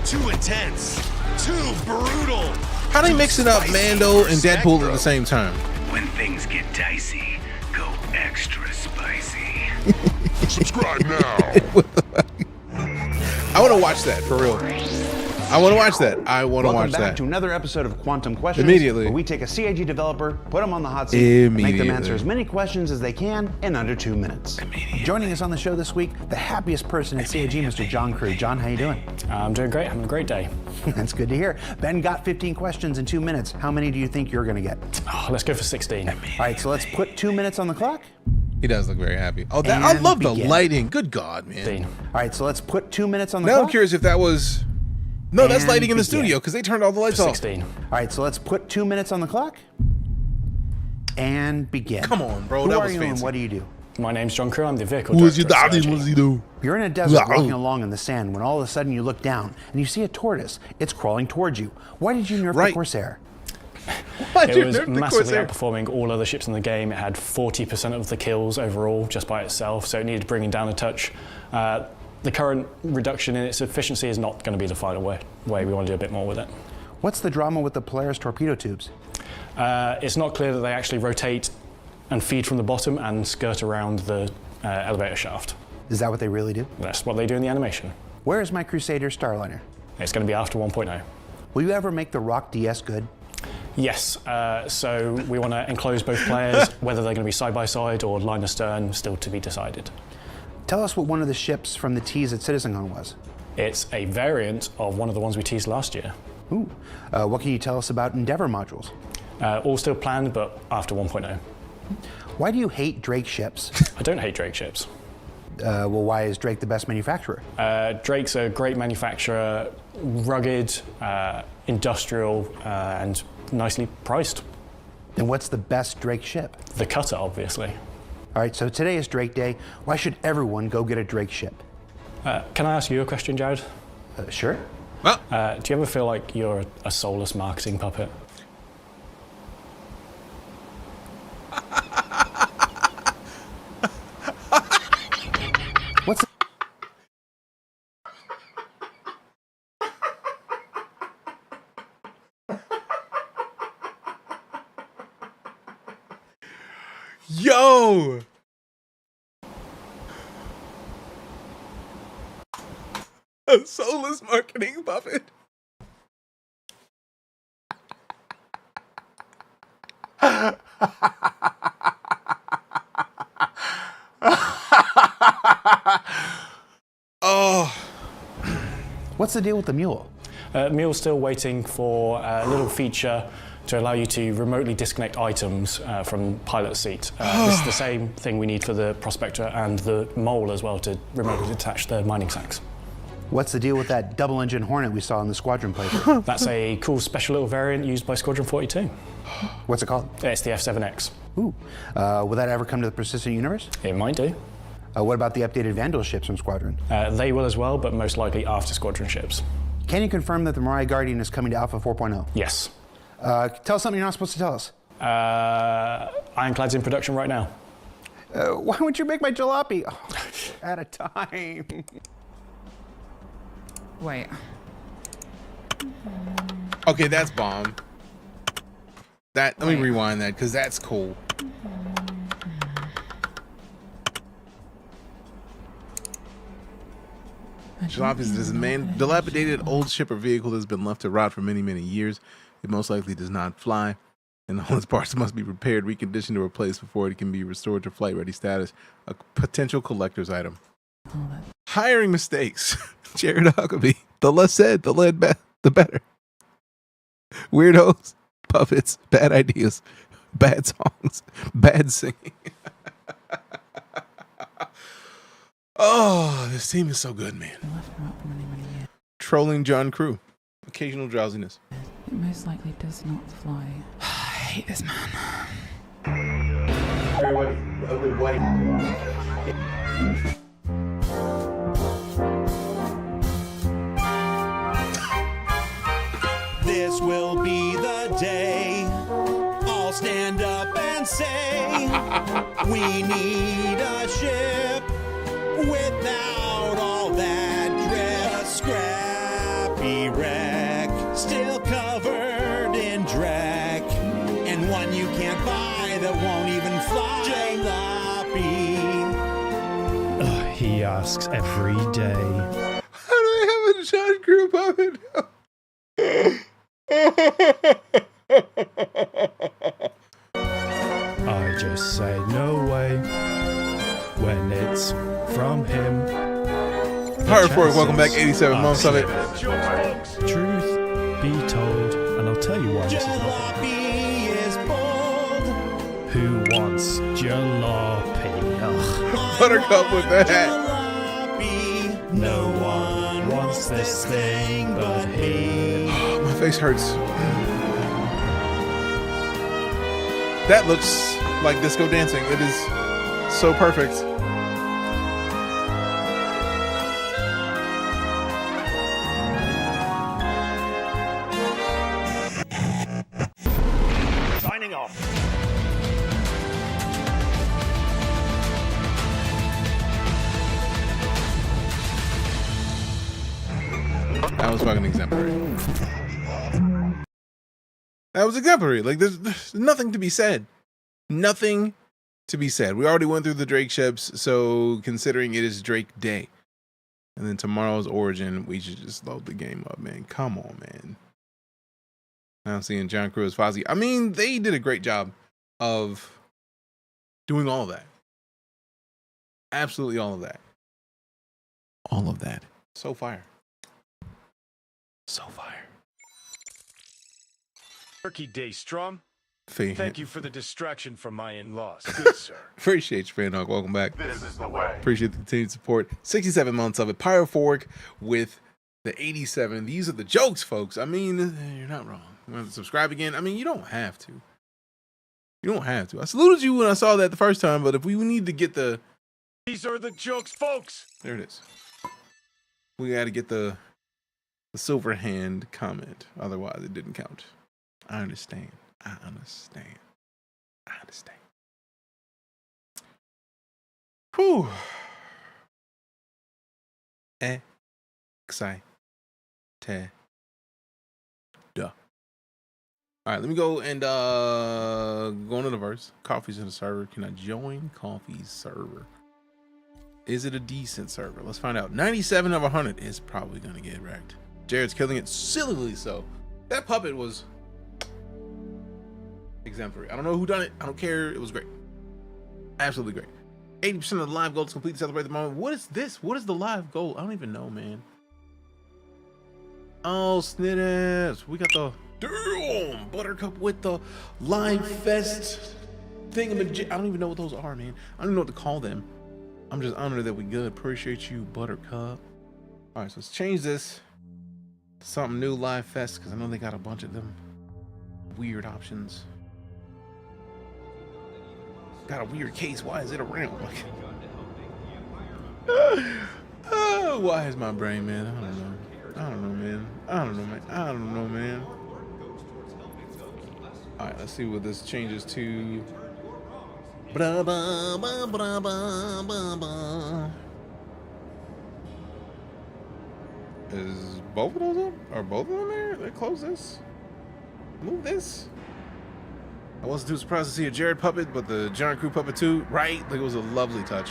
Too intense. Too brutal. How they mixing up Mando and Deadpool at the same time? When things get dicey, go extra spicy. Subscribe now. I want to watch that, for real. I want to watch that. I want to watch that. Welcome back to another episode of Quantum Questions. Immediately. Where we take a CIG developer, put them on the hot seat, and make them answer as many questions as they can in under 2 minutes. Joining us on the show this week, the happiest person at CIG, Mr. John Crew. John, how you doing? I'm doing great. Having a great day. That's good to hear. Ben got 15 questions in 2 minutes. How many do you think you're going to get? Oh, let's go for 16. All right, so let's put 2 minutes on the clock. He does look very happy. Oh, that, I love the lighting. Good God, man. All right, so let's put 2 minutes on the now clock. I'm curious if that was... No, that's lighting in the studio, because they turned all the lights off. 16. All right, so let's put 2 minutes on the clock. And begin. Come on, bro. Who that are was you fancy. and what do you do? My name's John Crew. I'm the vehicle Who is your director at daddy? CIG. What does he do? You're in a desert walking along in the sand when all of a sudden you look down and you see a tortoise. It's crawling towards you. Why did you nerf the Corsair? It was massively outperforming all other ships in the game. It had 40% of the kills overall just by itself, so it needed bringing down a touch. The current reduction in its efficiency is not going to be the final way. We want to do a bit more with it. What's the drama with the Polaris torpedo tubes? It's not clear that they actually rotate and feed from the bottom and skirt around the elevator shaft. Is that what they really do? That's what they do in the animation. Where is my Crusader Starliner? It's going to be after 1.0. Will you ever make the Rock DS good? Yes, so we want to enclose both players, whether they're going to be side by side or line astern, still to be decided. Tell us what one of the ships from the tease at CitizenCon was. It's a variant of one of the ones we teased last year. Ooh. What can you tell us about Endeavor modules? All still planned, but after 1.0. Why do you hate Drake ships? I don't hate Drake ships. Well, why is Drake the best manufacturer? Drake's a great manufacturer, rugged, industrial, and nicely priced. Then what's the best Drake ship? The Cutter, obviously. All right, so today is Drake Day. Why should everyone go get a Drake ship? Can I ask you a question, Jared? Sure. Well, do you ever feel like you're a soulless marketing puppet? What's Yo! A soulless marketing puppet. Oh. What's the deal with the mule? Mule's still waiting for a little feature to allow you to remotely disconnect items from pilot seat. This is the same thing we need for the Prospector and the Mole as well, to remotely detach the mining sacks. What's the deal with that double-engine Hornet we saw in the Squadron playthrough? That's a cool special little variant used by Squadron 42. What's it called? It's the F7X. Ooh. Will that ever come to the Persistent Universe? It might do. What about the updated Vandal ships from Squadron? They will as well, but most likely after Squadron ships. Can you confirm that the Mirai Guardian is coming to Alpha 4.0? Yes. Tell us something you're not supposed to tell us. Ironclad's in production right now. Why wouldn't you make my jalopy? Oh, at a time. Wait. Okay, that's bomb. Let me rewind that, because that's cool. Jalopy is a dilapidated old ship or vehicle that has been left to rot for many, many years. It most likely does not fly, and all its parts must be repaired, reconditioned, or replaced before it can be restored to flight-ready status. A potential collector's item. Hiring mistakes. Jared Huckabee. The less said, the better. Weirdos, puppets, bad ideas, bad songs, bad singing. Oh, this team is so good, man. Trolling John Crew. Occasional drowsiness. It most likely does not fly. I hate this man. This will be the day. I'll stand up and say, we need a ship without all that dread. A scrappy wreck, still covered in dreck, and one you can't buy that won't even fly. Jalopy. He asks every day. How do they have a John Crew puppet? I just say no way when it's from him. Hi, Report. Welcome back, 87 months of it. Truth be told, and I'll tell you why this is not. Who wants jalopy? Ugh. Buttercup with that. No one wants this thing but he. My face hurts. That looks like disco dancing. It is so perfect. Signing off. That was fucking exemplary. That was exemplary. Like, there's nothing to be said. Nothing to be said. We already went through the Drake ships, so considering it is Drake Day, And then tomorrow's Origin, we should just load the game up, man. Come on, man. Now I'm seeing John Crew as Fozzie. I mean, they did a great job of doing all of that. Absolutely all of that. All of that. So fire. So fire. Turkey Day, Strum. Thank you for the distraction from my in-laws. Good, sir. Appreciate you, Fan Hawk. Welcome back. This is the way. Appreciate the continued support. 67 months of it. Pyrophoric with the 87. These are the jokes, folks. I mean, you're not wrong. You want to subscribe again? I mean, you don't have to. You don't have to. I saluted you when I saw that the first time, but if we need to get the... These are the jokes, folks. There it is. We got to get the silver hand comment. Otherwise, it didn't count. I understand. I understand. I understand. Whew. Excited. Duh. All right, let me go and go into the verse. Coffee's in the server. Can I join Coffee's server? Is it a decent server? Let's find out. 97 of 100 is probably going to get wrecked. Jared's killing it sillily so. That puppet was exemplary. I don't know who done it. I don't care. It was great. Absolutely great. 80% of the live goals complete to celebrate the moment. What is this? What is the live goal? I don't even know, man. Oh, snit ass. We got the damn Buttercup with the live fest thingamajig. I don't even know what those are, man. I don't even know what to call them. I'm just honored that we good. Appreciate you, Buttercup. All right, so let's change this to something new, live fest, because I know they got a bunch of them weird options. Got a weird case. Why is it around? Why is my brain, man? I don't know. I don't know, man. I don't know, man. I don't know, man. All right, let's see what this changes to. Blah, blah, blah, blah, blah, blah, blah. Is both of those up? Are both of them there? They close this? Move this? I wasn't too surprised to see a Jared puppet, but the John Crew puppet too, right? Like, it was a lovely touch.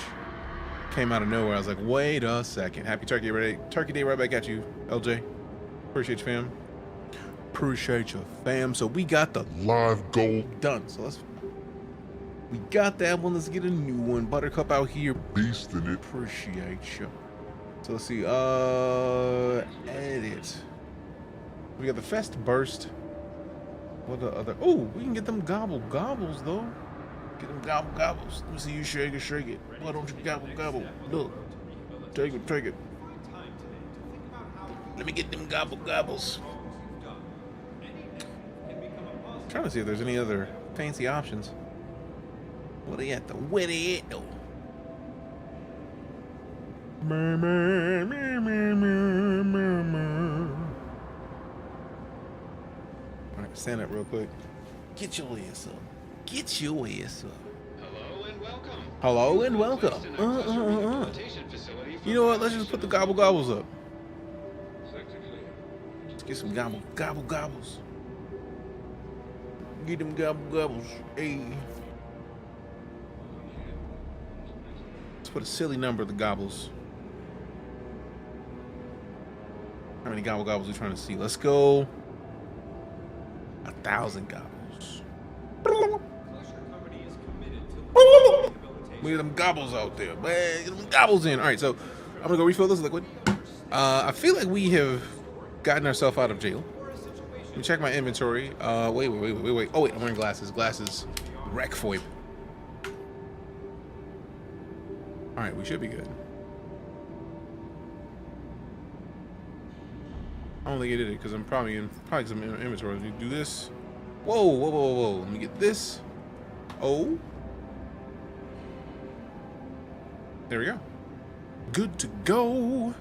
Came out of nowhere. I was like, wait a second. Happy Turkey Day right back at you, LJ. Appreciate you, fam. Appreciate you, fam. So we got the live goal done. So we got that one. Let's get a new one. Buttercup out here. Beasting it. Appreciate you. So let's see. Edit. We got the Fest Burst. What the other? Oh, we can get them gobbles though. Get them gobbles. Let me see you shake it. Why don't you gobble? Look, take it. Let me get them gobbles. Trying to see if there's any other fancy options. What are you at though? Where they at though? Alright, stand up real quick. Get your ass up. Get your ass up. Hello and welcome. You know what? Let's just put the gobbles up. Let's get some gobbles. Get them gobbles. Hey. Let's put a silly number of the gobbles. How many gobbles are we trying to see? Let's go 1,000 gobbles. We get them gobbles out there, man. Get them gobbles in. All right, so I'm gonna go refill this liquid. I feel like we have gotten ourselves out of jail. Let me check my inventory. Wait. Oh wait, I'm wearing glasses. Wreck foip. All right, we should be good. I don't think I did it because I'm probably some inventory. Let me do this. Whoa. Let me get this. Oh. There we go. Good to go.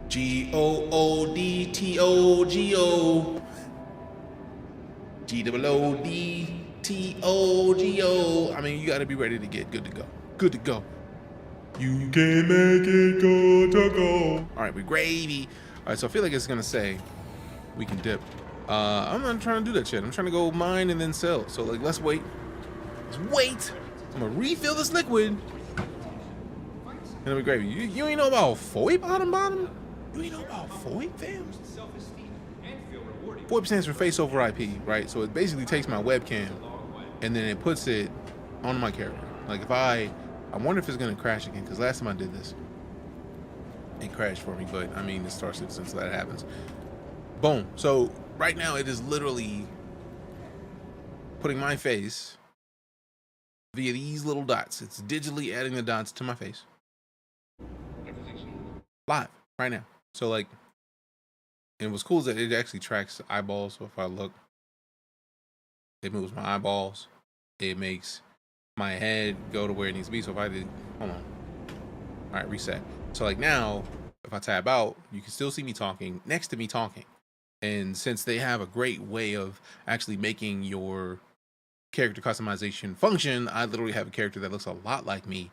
GOODTOGO. GOODTOGO. I mean, you gotta be ready to get good to go. Good to go. You can make it good to go. All right, we gravy. All right, so I feel like it's gonna say we can dip. I'm not trying to do that shit. I'm trying to go mine and then sell. So like, let's wait. I'm gonna refill this liquid. it'll be great. You ain't know about FOIP bottom? You ain't know about FOIP, fam? FOIP stands for face over IP, right? So it basically takes my webcam and then it puts it on my character. Like if I wonder if it's gonna crash again, because last time I did this, it crashed for me, but I mean it's StarCitizen, so that happens. Boom. So right now it is literally putting my face via these little dots. It's digitally adding the dots to my face. Live, right now. So like, and what's cool is that it actually tracks eyeballs. So if I look, it moves my eyeballs. It makes my head go to where it needs to be. So if I did, hold on. All right, reset. So like now, if I tab out, you can still see me talking, next to me talking. And since they have a great way of actually making your character customization function, I literally have a character that looks a lot like me,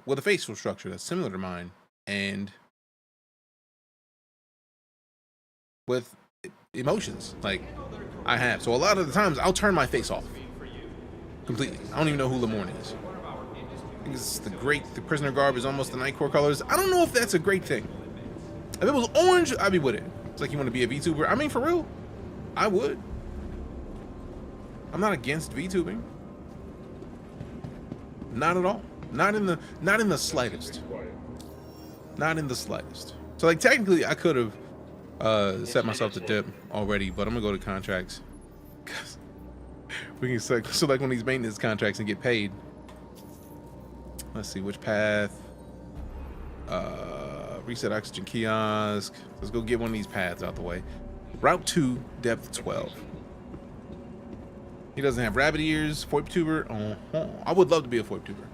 with a facial structure that's similar to mine, and with emotions like I have. So a lot of the times I'll turn my face off completely. I don't even know who Lamorne is. I think it's the prisoner garb is almost the night core colors. I don't know if that's a great thing. If it was orange, I'd be with it. It's like you want to be a VTuber. I mean, for real, I would. I'm not against VTubing. Not at all. Not in the slightest. Not in the slightest. So like technically I could have set myself to dip already, but I'm gonna go to contracts. We can select one of these maintenance contracts and get paid. Let's see which path. Reset oxygen kiosk. Let's go get one of these paths out the way. Route 2, depth 12. He doesn't have rabbit ears. FOIP tuber. I would love to be a FOIP tuber,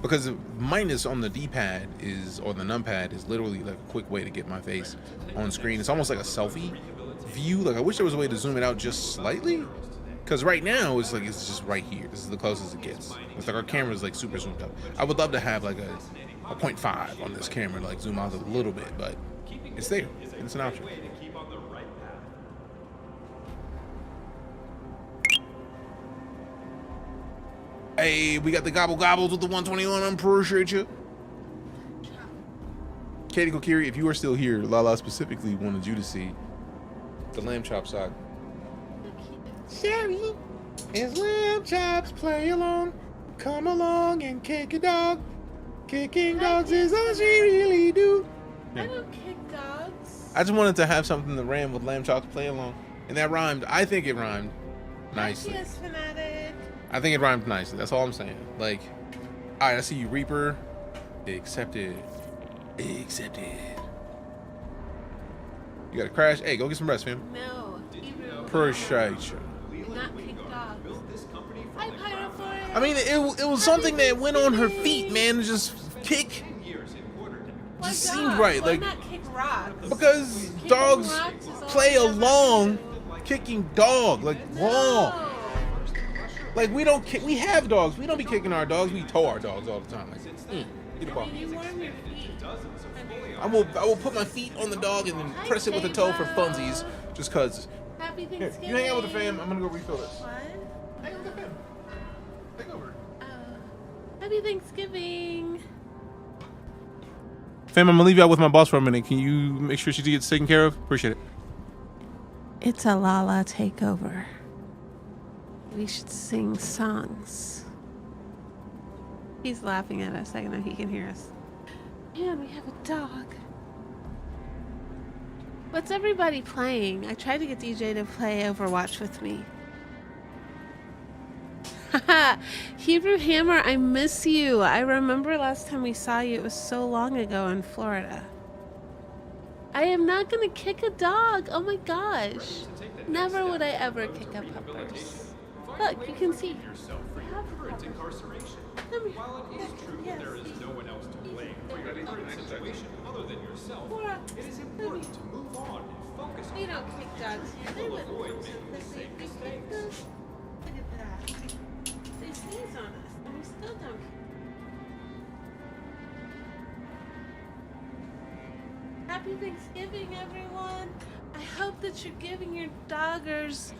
because minus on the D-pad is, or the numpad is literally like a quick way to get my face on screen. It's almost like a selfie view. Like I wish there was a way to zoom it out just slightly, because right now it's like it's just right here. This is the closest it gets. It's like our camera's like super zoomed up. I would love to have like a 0.5 on this camera to like zoom out a little bit, but it's there. It's an option. Hey, we got the gobbles with the 121. I appreciate you. Katie Kokiri, if you are still here, Lala specifically wanted you to see the lamb chop sock. Sherry, is lamb chops play along? Come along and kick a dog. Kicking dogs is all she really do. I don't kick dogs. I just wanted to have something to ram with lamb chops play along, and that rhymed. I think it rhymed nicely. Yes, fanatic. I think it rhymed nicely. That's all I'm saying. Like, all right, I see you, Reaper. Accepted. Accepted. You got a crash? Hey, go get some rest, fam. No. Appreciate you. Do not kick dogs. I pirate for it. I mean, it was something that went on her feet, man. Just kick. Just seemed right. Why Like, not kick rocks? because dogs play along kicking dog. Like, wrong. Like, we don't kick. We have dogs. We don't be kicking our dogs. We tow our dogs all the time. Like, get the ball. I will put my feet on the dog and then press it with a toe for funsies, just cause. Happy Here, Thanksgiving. you hang out with the fam. I'm gonna go refill this. What? Hang out with the fam. Take over. Happy Thanksgiving. Fam, I'm gonna leave you out with my boss for a minute. Can you make sure she gets taken care of? Appreciate it. It's a Lala takeover. We should sing songs. He's laughing at us. I know he can hear us. Man, we have a dog. What's everybody playing? I tried to get DJ to play Overwatch with me. Haha, Hebrew Hammer, I miss you. I remember last time we saw you, it was so long ago in Florida. I am not gonna kick a dog. Oh my gosh. Never would I ever kick a puppers. Look, you can see. While it is true that there is no one else to blame for your current situation other than yourself, it is important to move on and focus on. We don't kick dogs here. They wouldn't avoid do making the this. same They kick mistakes. us. Look at that. They sneeze on us, and we still don't. Happy Thanksgiving, everyone. I hope that you're giving your doggers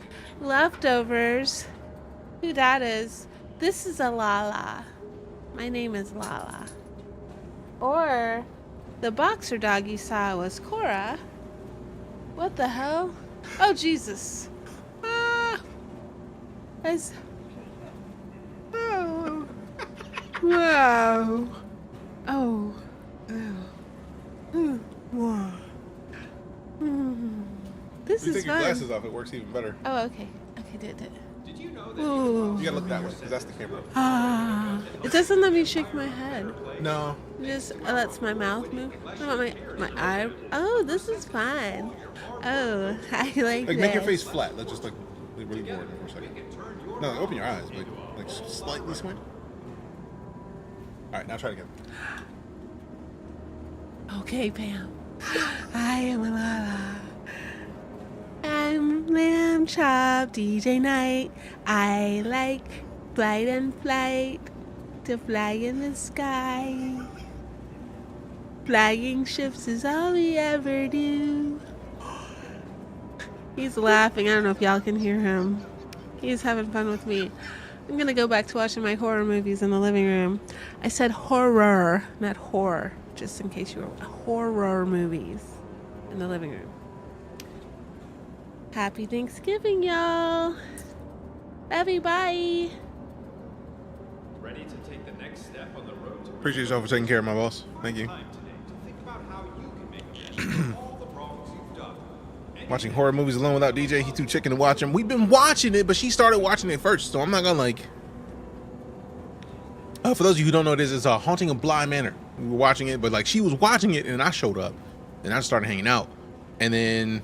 leftovers. Who that is? This is a Lala. My name is Lala. Or the boxer dog you saw was Cora. What the hell? Oh, Jesus. Ah. Oh. Wow. Oh. Wow. This you is take your fun. glasses off, it works even better. Oh, okay. Okay, did. Did you know that? You gotta look that way, because that's the camera. Ah. It doesn't let me shake my head. No. It just lets my mouth move. My eye. Oh, this is fun. Oh, I like Like, this. make your face flat. Let's just, like, really bored for a second. No, like, open your eyes, but, like, slightly squint. Alright, now try it again. Okay, Pam. I am Lala. I'm Lamb Chop, DeejayKnight. I like flight and flight, to fly in the sky. Flying ships is all we ever do. He's laughing. I don't know if y'all can hear him. He's having fun with me. I'm gonna go back to watching my horror movies in the living room. I said horror, not horror, just in case you were horror movies in the living room. Happy Thanksgiving, y'all. Love you, bye. Ready to take the next step on the road to Appreciate yourself for taking care of my boss. Thank you. Watching horror movies alone without DJ, he's too chicken to watch them. We've been watching it, but she started watching it first, so I'm not gonna like. For those of you who don't know, this is a Haunting of Bly Manor. We were watching it, but like she was watching it, and I showed up, and I started hanging out, and then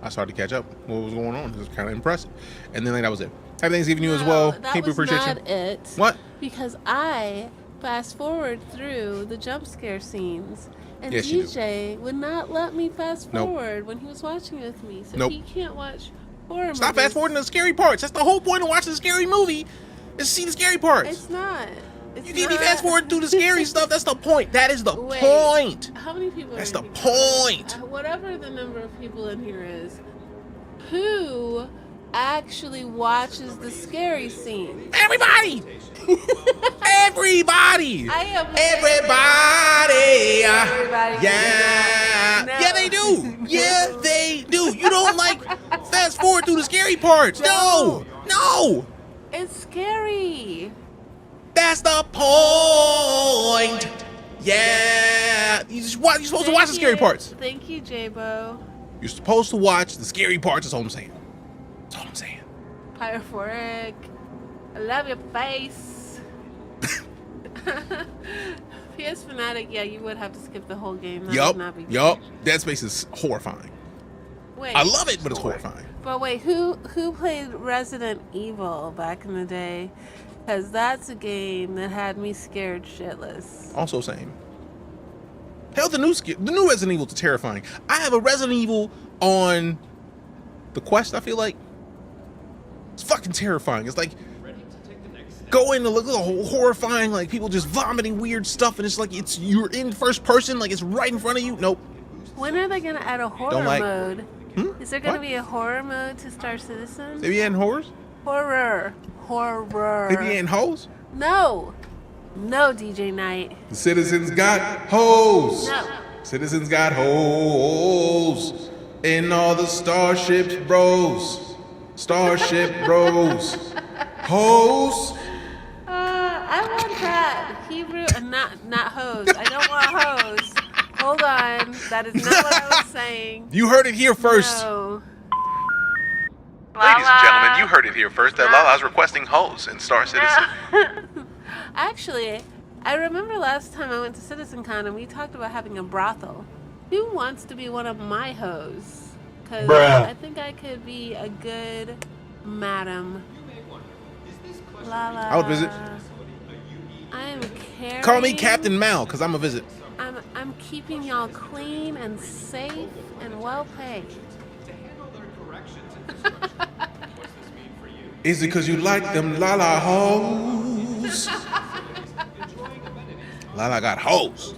I started to catch up what was going on. It was kind of impressive, and then like that was it. Happy Thanksgiving to you as well. That was not it. What? Because I fast forward through the jump scare scenes. And yes, DJ would not let me fast forward when he was watching with me. So he can't watch horror movies. Stop fast forwarding the scary parts. That's the whole point of watching a scary movie, is to see the scary parts. It's not. You can't be fast forward through the scary stuff. That's the point. That is the point. How many people That's are the in point. Here? Whatever the number of people in here is, who actually watches the scary scene? Everybody! Everybody! I am everybody! Everybody. Yeah! No. Yeah, they do! Yeah, they do! You don't like fast forward through the scary parts! No! No! It's scary! That's the point! Yeah! You're supposed to watch the scary parts! Thank you, J-Bo. You're supposed to watch the scary parts, that's all I'm saying. That's all I'm saying. Pyrophoric. I love your face. PS Fanatic, yeah, you would have to skip the whole game. That would not be good. Yup. Dead Space is horrifying. Wait. I love it, but it's horrifying. But wait, who played Resident Evil back in the day? Because that's a game that had me scared shitless. Also same. Hell, the new Resident Evil is terrifying. I have a Resident Evil on the Quest, I feel like. It's fucking terrifying. It's like going to look at the horrifying, like people just vomiting weird stuff, and it's like you're in first person, like it's right in front of you. Nope. When are they gonna add a horror mode? Is there gonna be a horror mode to StarCitizen? They be adding horrors? Horror. They be adding hoes? No. No, DeejayKnight. The citizens got hoes. No. Citizens got hoes. In all the starships, bros. Starship bros. Hoes. I want that. Hebrew, not hose. I don't want hose. Hold on. That is not what I was saying. You heard it here first. No. Ladies and gentlemen, you heard it here first. That Lala's requesting hoes in Star Citizen. Actually, I remember last time I went to CitizenCon and we talked about having a brothel. Who wants to be one of my hoes? Because I think I could be a good madam. Lala. I would visit. I am carrying. Call me Captain Mal, because I'm a visit. I'm keeping y'all clean and safe and well paid. Is it because you like them Lala hoes? Lala got hoes.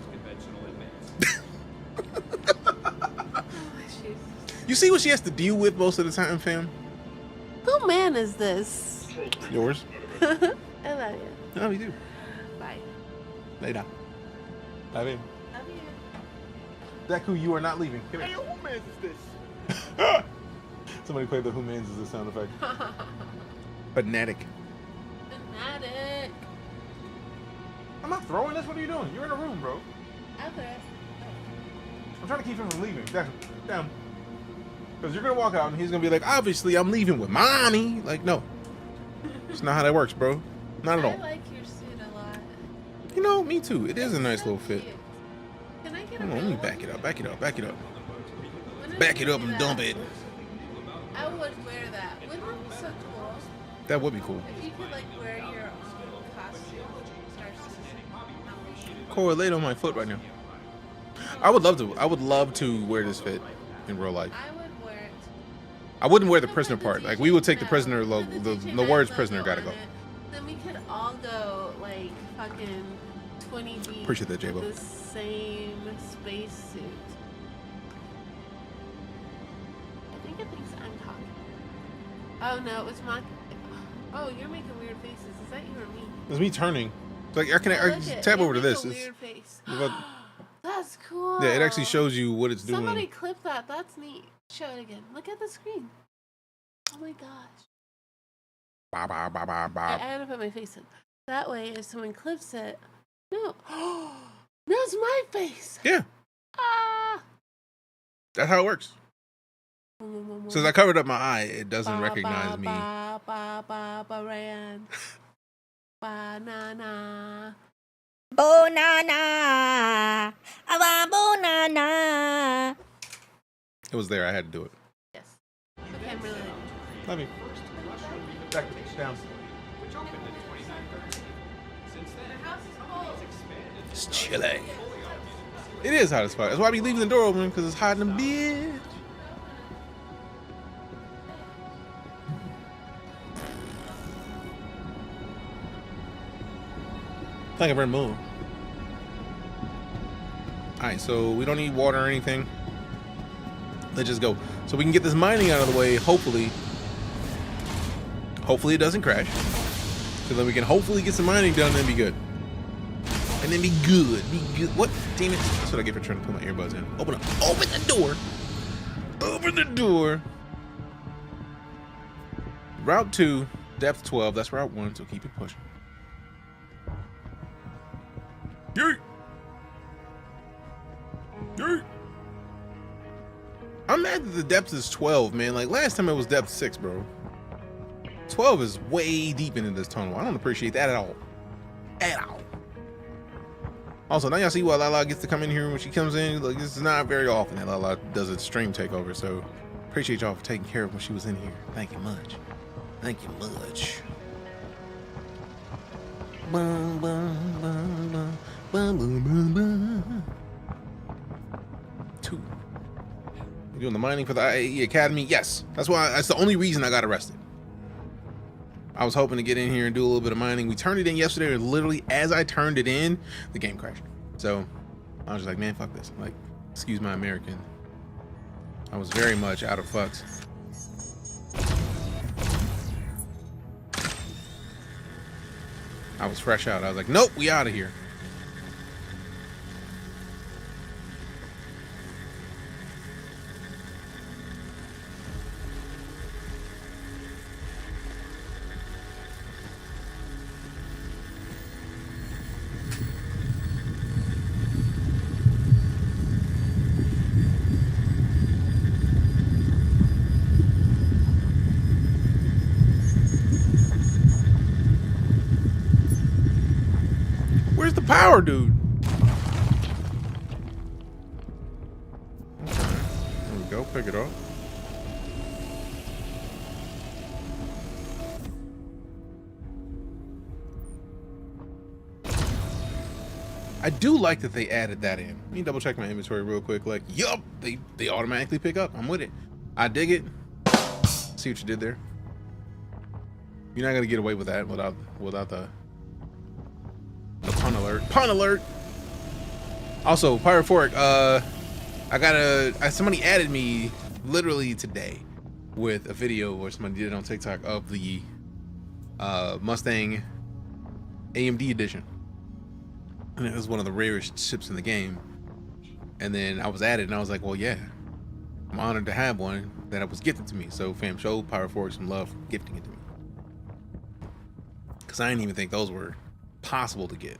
You see what she has to deal with most of the time, fam? Who man is this? Yours. I love you. I love you too. Bye. Later. I mean, Love you. Deku, you are not leaving. Come Hey, here. who mans is this? Somebody play the Who Mans is this sound effect. Fanatic. Fanatic. I'm not throwing this. What are you doing? You're in a room, bro. Okay. I'm trying to keep him from leaving. Down. Because you're going to walk out and he's going to be like, obviously, I'm leaving with mommy. Like, no. It's not how that works, bro. Not at all. I like your suit a lot. You know, me too. It is a nice little fit. Can I get Hold a on, let me real back one? it up. Back it up. Back it up. When did Back you it up do and that? dump it. I would wear that. Wouldn't it be so cool? That would be cool. If you could like wear your own costume, StarCitizen. Correlate on my foot right now. I would love to. I would love to wear this fit in real life. I would wear it. I wouldn't wear the prisoner part. Like we would take the prisoner logo. The words prisoner gotta go. Then we could all go like fucking 20 deep. Appreciate that, J-Bo. The same spacesuit. I think it thinks I'm talking. Oh no, it's my. Oh, you're making weird faces. Is that you or me? It's me turning. It's like I can tab over to this. It's, Weird face. but- That's cool. yeah, it actually shows you what it's doing. Somebody clip that. That's neat. Show it again. Look at the screen. Oh my gosh. Bah, bah, bah, bah, I bah. gotta put my face in. That way, if someone clips it, no. That's my face. Yeah, Ah. that's how it works. Since I covered up my eye, it doesn't recognize me. Ba ba ba ba ran. Banana. Bonana. Bonana. It was there. I had to do it. Yes. Okay, I'm really. Love you. Back down. It's chilly. It is hot as fuck. That's why I be leaving the door open, because it's hot in the bitch. Thank you very much. Alright, so we don't need water or anything. Let's just go. So we can get this mining out of the way, hopefully. Hopefully it doesn't crash. So then we can hopefully get some mining done and then be good. And then be good. Be good. What? Damn it. That's what I get for trying to put my earbuds in. Open up. Open the door. Open the door. Route 2, depth 12. That's Route 1, so keep it pushing. Yeet. Yeet. I'm mad that the depth is 12, man. Like last time it was depth 6, bro. 12 is way deep into this tunnel. I don't appreciate that at all. At all. Also, now y'all see why Lala gets to come in here when she comes in. Like, this is not very often that Lala does a stream takeover. So, appreciate y'all for taking care of when she was in here. Thank you much. Thank you much. Bum, bum, bum, bum, bum, bum, bum, bum. 2. We're doing the mining for the IAE Academy. Yes, that's the only reason I got arrested. I was hoping to get in here and do a little bit of mining. We turned it in yesterday, and literally as I turned it in, the game crashed. So I was just like, man, fuck this. Like, excuse my American. I was very much out of fucks. I was fresh out. I was like, nope, we out of here. Where's the power, dude? Okay, there we go. Pick it up. I do like that they added that in. Let me double check my inventory real quick. Like, yup, they automatically pick up. I'm with it. I dig it. See what you did there. You're not gonna get away with that without the pun alert. Pun alert. Also, Pyrophoric, somebody added me literally today with a video where somebody did it on TikTok of the Mustang AMD edition. And it was one of the rarest ships in the game. And then I was at it and I was like, well, yeah, I'm honored to have one that was gifted to me. So fam, show Power Forward some love for gifting it to me. Because I didn't even think those were possible to get.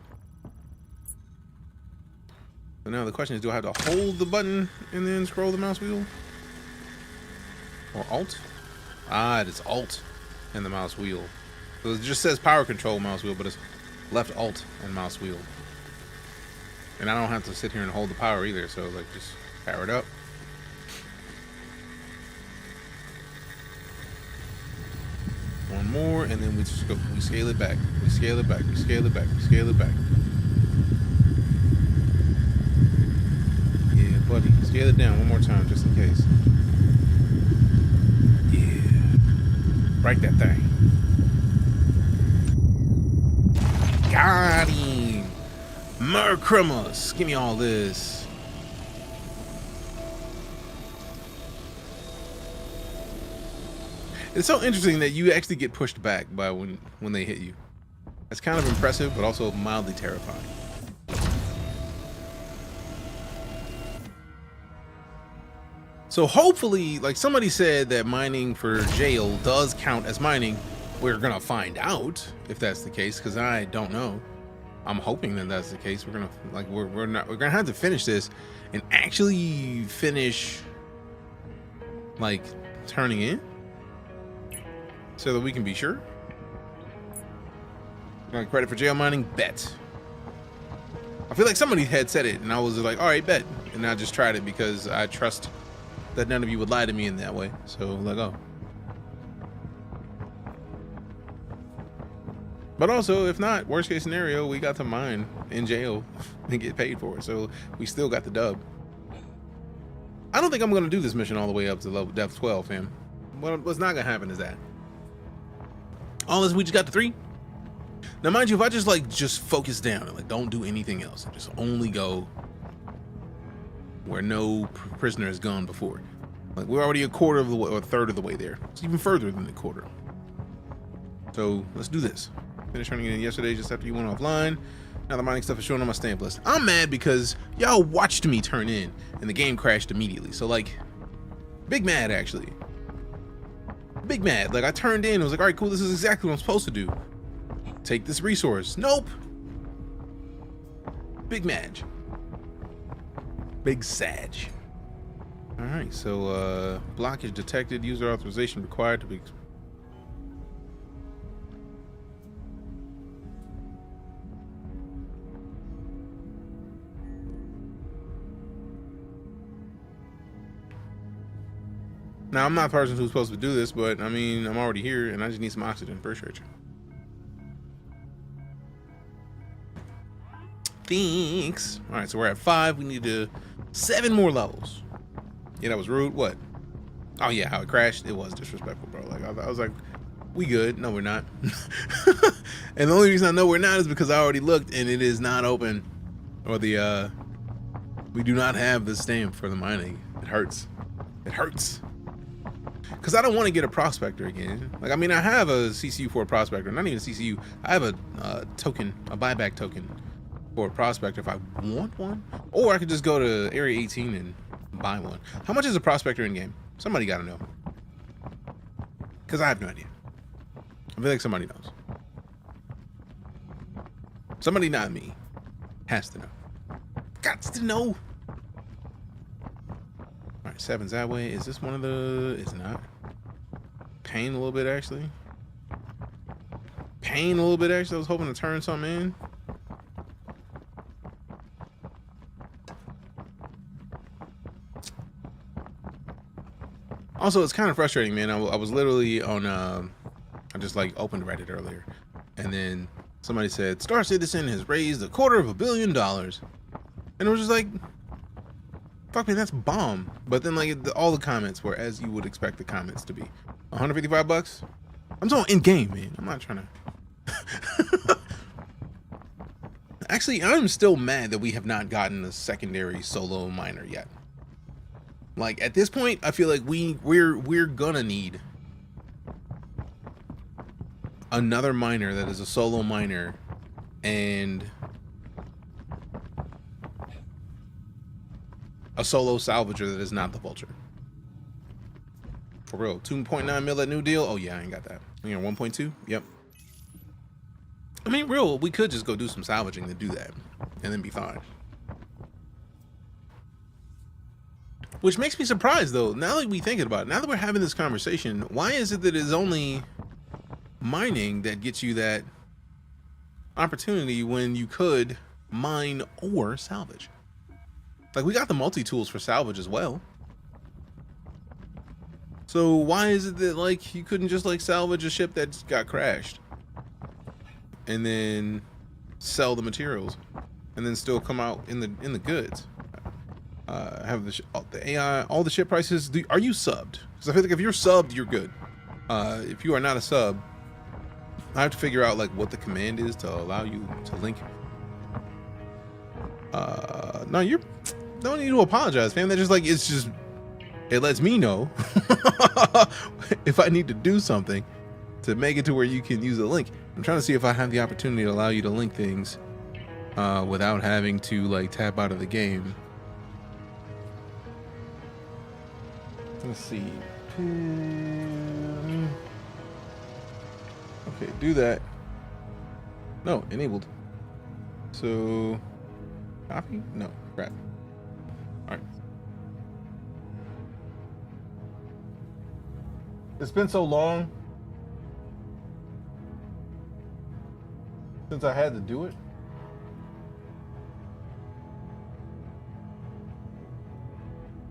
So now the question is, do I have to hold the button and then scroll the mouse wheel? Or Alt? Ah, it's Alt and the mouse wheel. So it just says power control mouse wheel, but it's left Alt and mouse wheel. And I don't have to sit here and hold the power either, so like just power it up. One more, and then we just go, we scale it back. We scale it back, we scale it back, we scale it back. Yeah, buddy, scale it down one more time just in case. Yeah. Break that thing. Got him! Mercrimus! Give me all this. It's so interesting that you actually get pushed back by when they hit you. That's kind of impressive, but also mildly terrifying. So hopefully, like somebody said that mining for jail does count as mining. We're gonna find out if that's the case, because I don't know. I'm hoping that that's the case. We're gonna have to finish this and actually finish like turning in, so that we can be sure. Got credit for jail mining? Bet. I feel like somebody had said it and I was like, all right, bet. And I just tried it because I trust that none of you would lie to me in that way. So like, oh. But also, if not, worst case scenario, we got to mine in jail and get paid for it. So we still got the dub. I don't think I'm going to do this mission all the way up to level depth 12, fam. What's not going to happen is that. Unless we just got to 3. Now, mind you, if I just focus down and like don't do anything else, and just only go where no prisoner has gone before. Like we're already a quarter of the way, or a third of the way there. It's even further than the quarter. So let's do this. Finished turning it in yesterday just after you went offline. Now the mining stuff is showing on my stamp list. I'm mad because y'all watched me turn in and the game crashed immediately. So like, big mad actually. Big mad. Like I turned in, I was like, all right, cool, this is exactly what I'm supposed to do. Take this resource. Nope. Big mad. Big sag. All right, so blockage detected. User authorization required to be. Now, I'm not the person who's supposed to do this, but I mean, I'm already here and I just need some oxygen. Appreciate you. Thanks. All right, so we're at 5. We need 7 more levels. Yeah, that was rude. What? Oh yeah, how it crashed. It was disrespectful, bro. Like I was like, we good? No, we're not. And the only reason I know we're not is because I already looked and it is not open, or the we do not have the stamp for the mining. It hurts. It hurts. Because I don't want to get a prospector again. Like, I mean, I have a CCU for a prospector. Not even a CCU. I have a token, a buyback token for a prospector if I want one. Or I could just go to Area 18 and buy one. How much is a prospector in game? Somebody got to know. Because I have no idea. I feel like somebody knows. Somebody, not me, has to know. Gots to know. All right, 7's that way. Is this one of the... It's not. Pain a little bit, actually. Pain a little bit, actually. I was hoping to turn something in. Also, it's kind of frustrating, man. I was literally on... I just, like, opened Reddit earlier. And then somebody said, StarCitizen has raised $250 million. And it was just like... Fuck me, that's bomb. But then like all the comments were as you would expect the comments to be. 155 bucks? I'm talking in game, man. I'm not trying to. Actually, I'm still mad that we have not gotten a secondary solo miner yet. Like at this point, I feel like we're gonna need another miner that is a solo miner and a solo salvager that is not the Vulture. For real. 2.9 mil that new deal. Oh yeah, I ain't got that. You know, 1.2. Yep. I mean, real. We could just go do some salvaging to do that, and then be fine. Which makes me surprised, though. Now that we think about it, now that we're having this conversation, why is it that it's only mining that gets you that opportunity when you could mine or salvage? Like, we got the multi-tools for salvage as well. So why is it that, like, you couldn't just, like, salvage a ship that got crashed and then sell the materials and then still come out in the goods? Have the AI, all the ship prices. Are you subbed? Because I feel like if you're subbed, you're good. If you are not a sub, I have to figure out like what the command is to allow you to link. No, you don't need to apologize, fam. That just like it lets me know if I need to do something to make it to where you can use a link. I'm trying to see if I have the opportunity to allow you to link things without having to like tap out of the game. Let's see. Okay, do that. No, enabled. So, copy? No, crap. All right. It's been so long since I had to do it.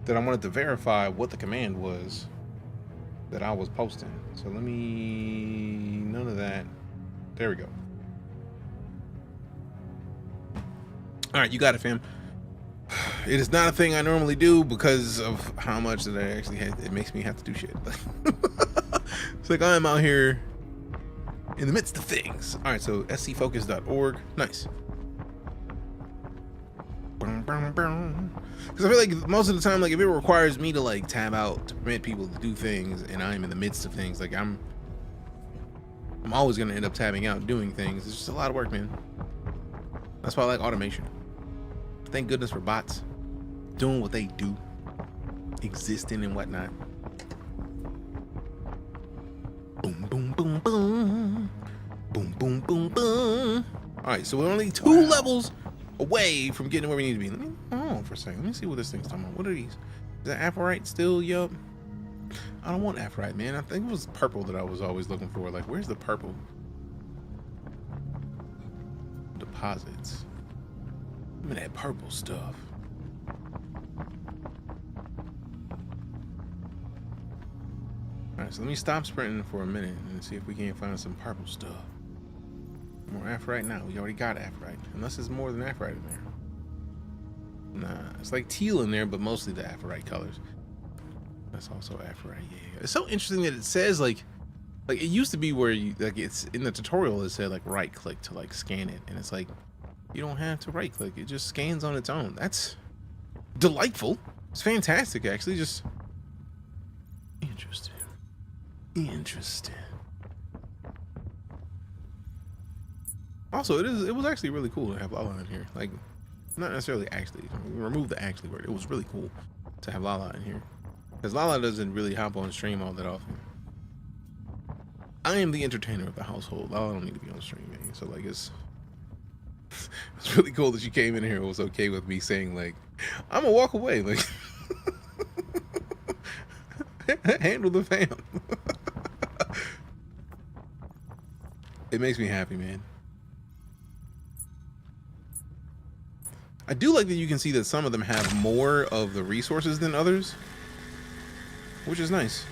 That I wanted to verify what the command was that I was posting. So let me, none of that. There we go. All right, you got it, fam. It is not a thing I normally do because of how much that I actually had. It makes me have to do shit. It's like I'm out here in the midst of things. All right, so scfocus.org. Nice. Because I feel like most of the time, like if it requires me to like tab out to permit people to do things and I'm in the midst of things, like I'm always gonna end up tabbing out doing things. It's just a lot of work, man. That's why I like automation. Thank goodness for bots doing what they do, existing and whatnot. Boom, boom, boom, boom. Boom, boom, boom, boom. All right, so we're only 2 levels away from getting where we need to be. Let me hold on for a second. Let me see what this thing's talking about. What are these? Is that Aphorite still? Yup. I don't want Aphorite, man. I think it was purple that I was always looking for. Like, where's the purple? Deposits. Give me that purple stuff. Alright, so let me stop sprinting for a minute and see if we can't find some purple stuff. More Aphorite now. We already got Aphorite. Unless there's more than Aphorite in there. Nah, it's like teal in there, but mostly the Aphorite colors. That's also Aphorite, yeah. It's so interesting that it says like it used to be where you like it's in the tutorial it said like right click to like scan it, and it's like you don't have to right click, it just scans on its own. That's delightful. It's fantastic, actually. Just interesting. Interesting. Also, it was actually really cool to have Lala in here. Like, not necessarily actually. Remove the actually word. It was really cool to have Lala in here. Because Lala doesn't really hop on stream all that often. I am the entertainer of the household. Lala don't need to be on stream, man. So, like, it's really cool that you came in here and was okay with me saying, like, I'm gonna walk away. Like, handle the fam. It makes me happy, man. I do like that you can see that some of them have more of the resources than others, which is nice.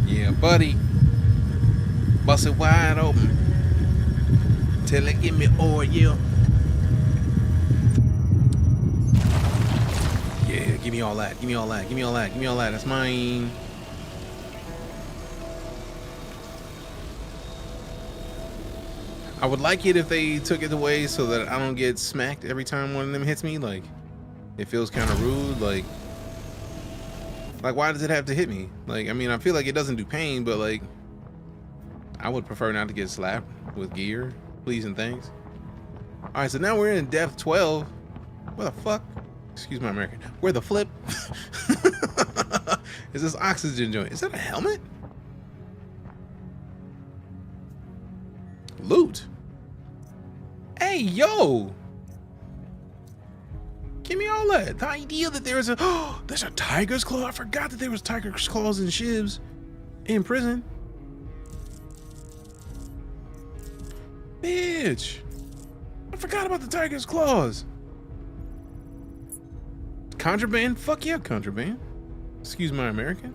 Yeah, buddy. Bust it wide open. Till it give me oil. Yeah, give me all that. Give me all that. Give me all that. Give me all that. That's mine. I would like it if they took it away so that I don't get smacked every time one of them hits me. Like, it feels kind of rude. Like why does it have to hit me? Like, I mean, I feel like it doesn't do pain, but like, I would prefer not to get slapped with gear, please and thanks. All right, so now we're in depth 12. Where the fuck? Excuse my American. Where the flip? Is this oxygen joint? Is that a helmet? Loot. Hey, yo. Give me all that. The idea that there's a tiger's claw. I forgot that there was tiger's claws and shivs in prison. Bitch. I forgot about the tiger's claws. Contraband? Fuck yeah, contraband. Excuse my American.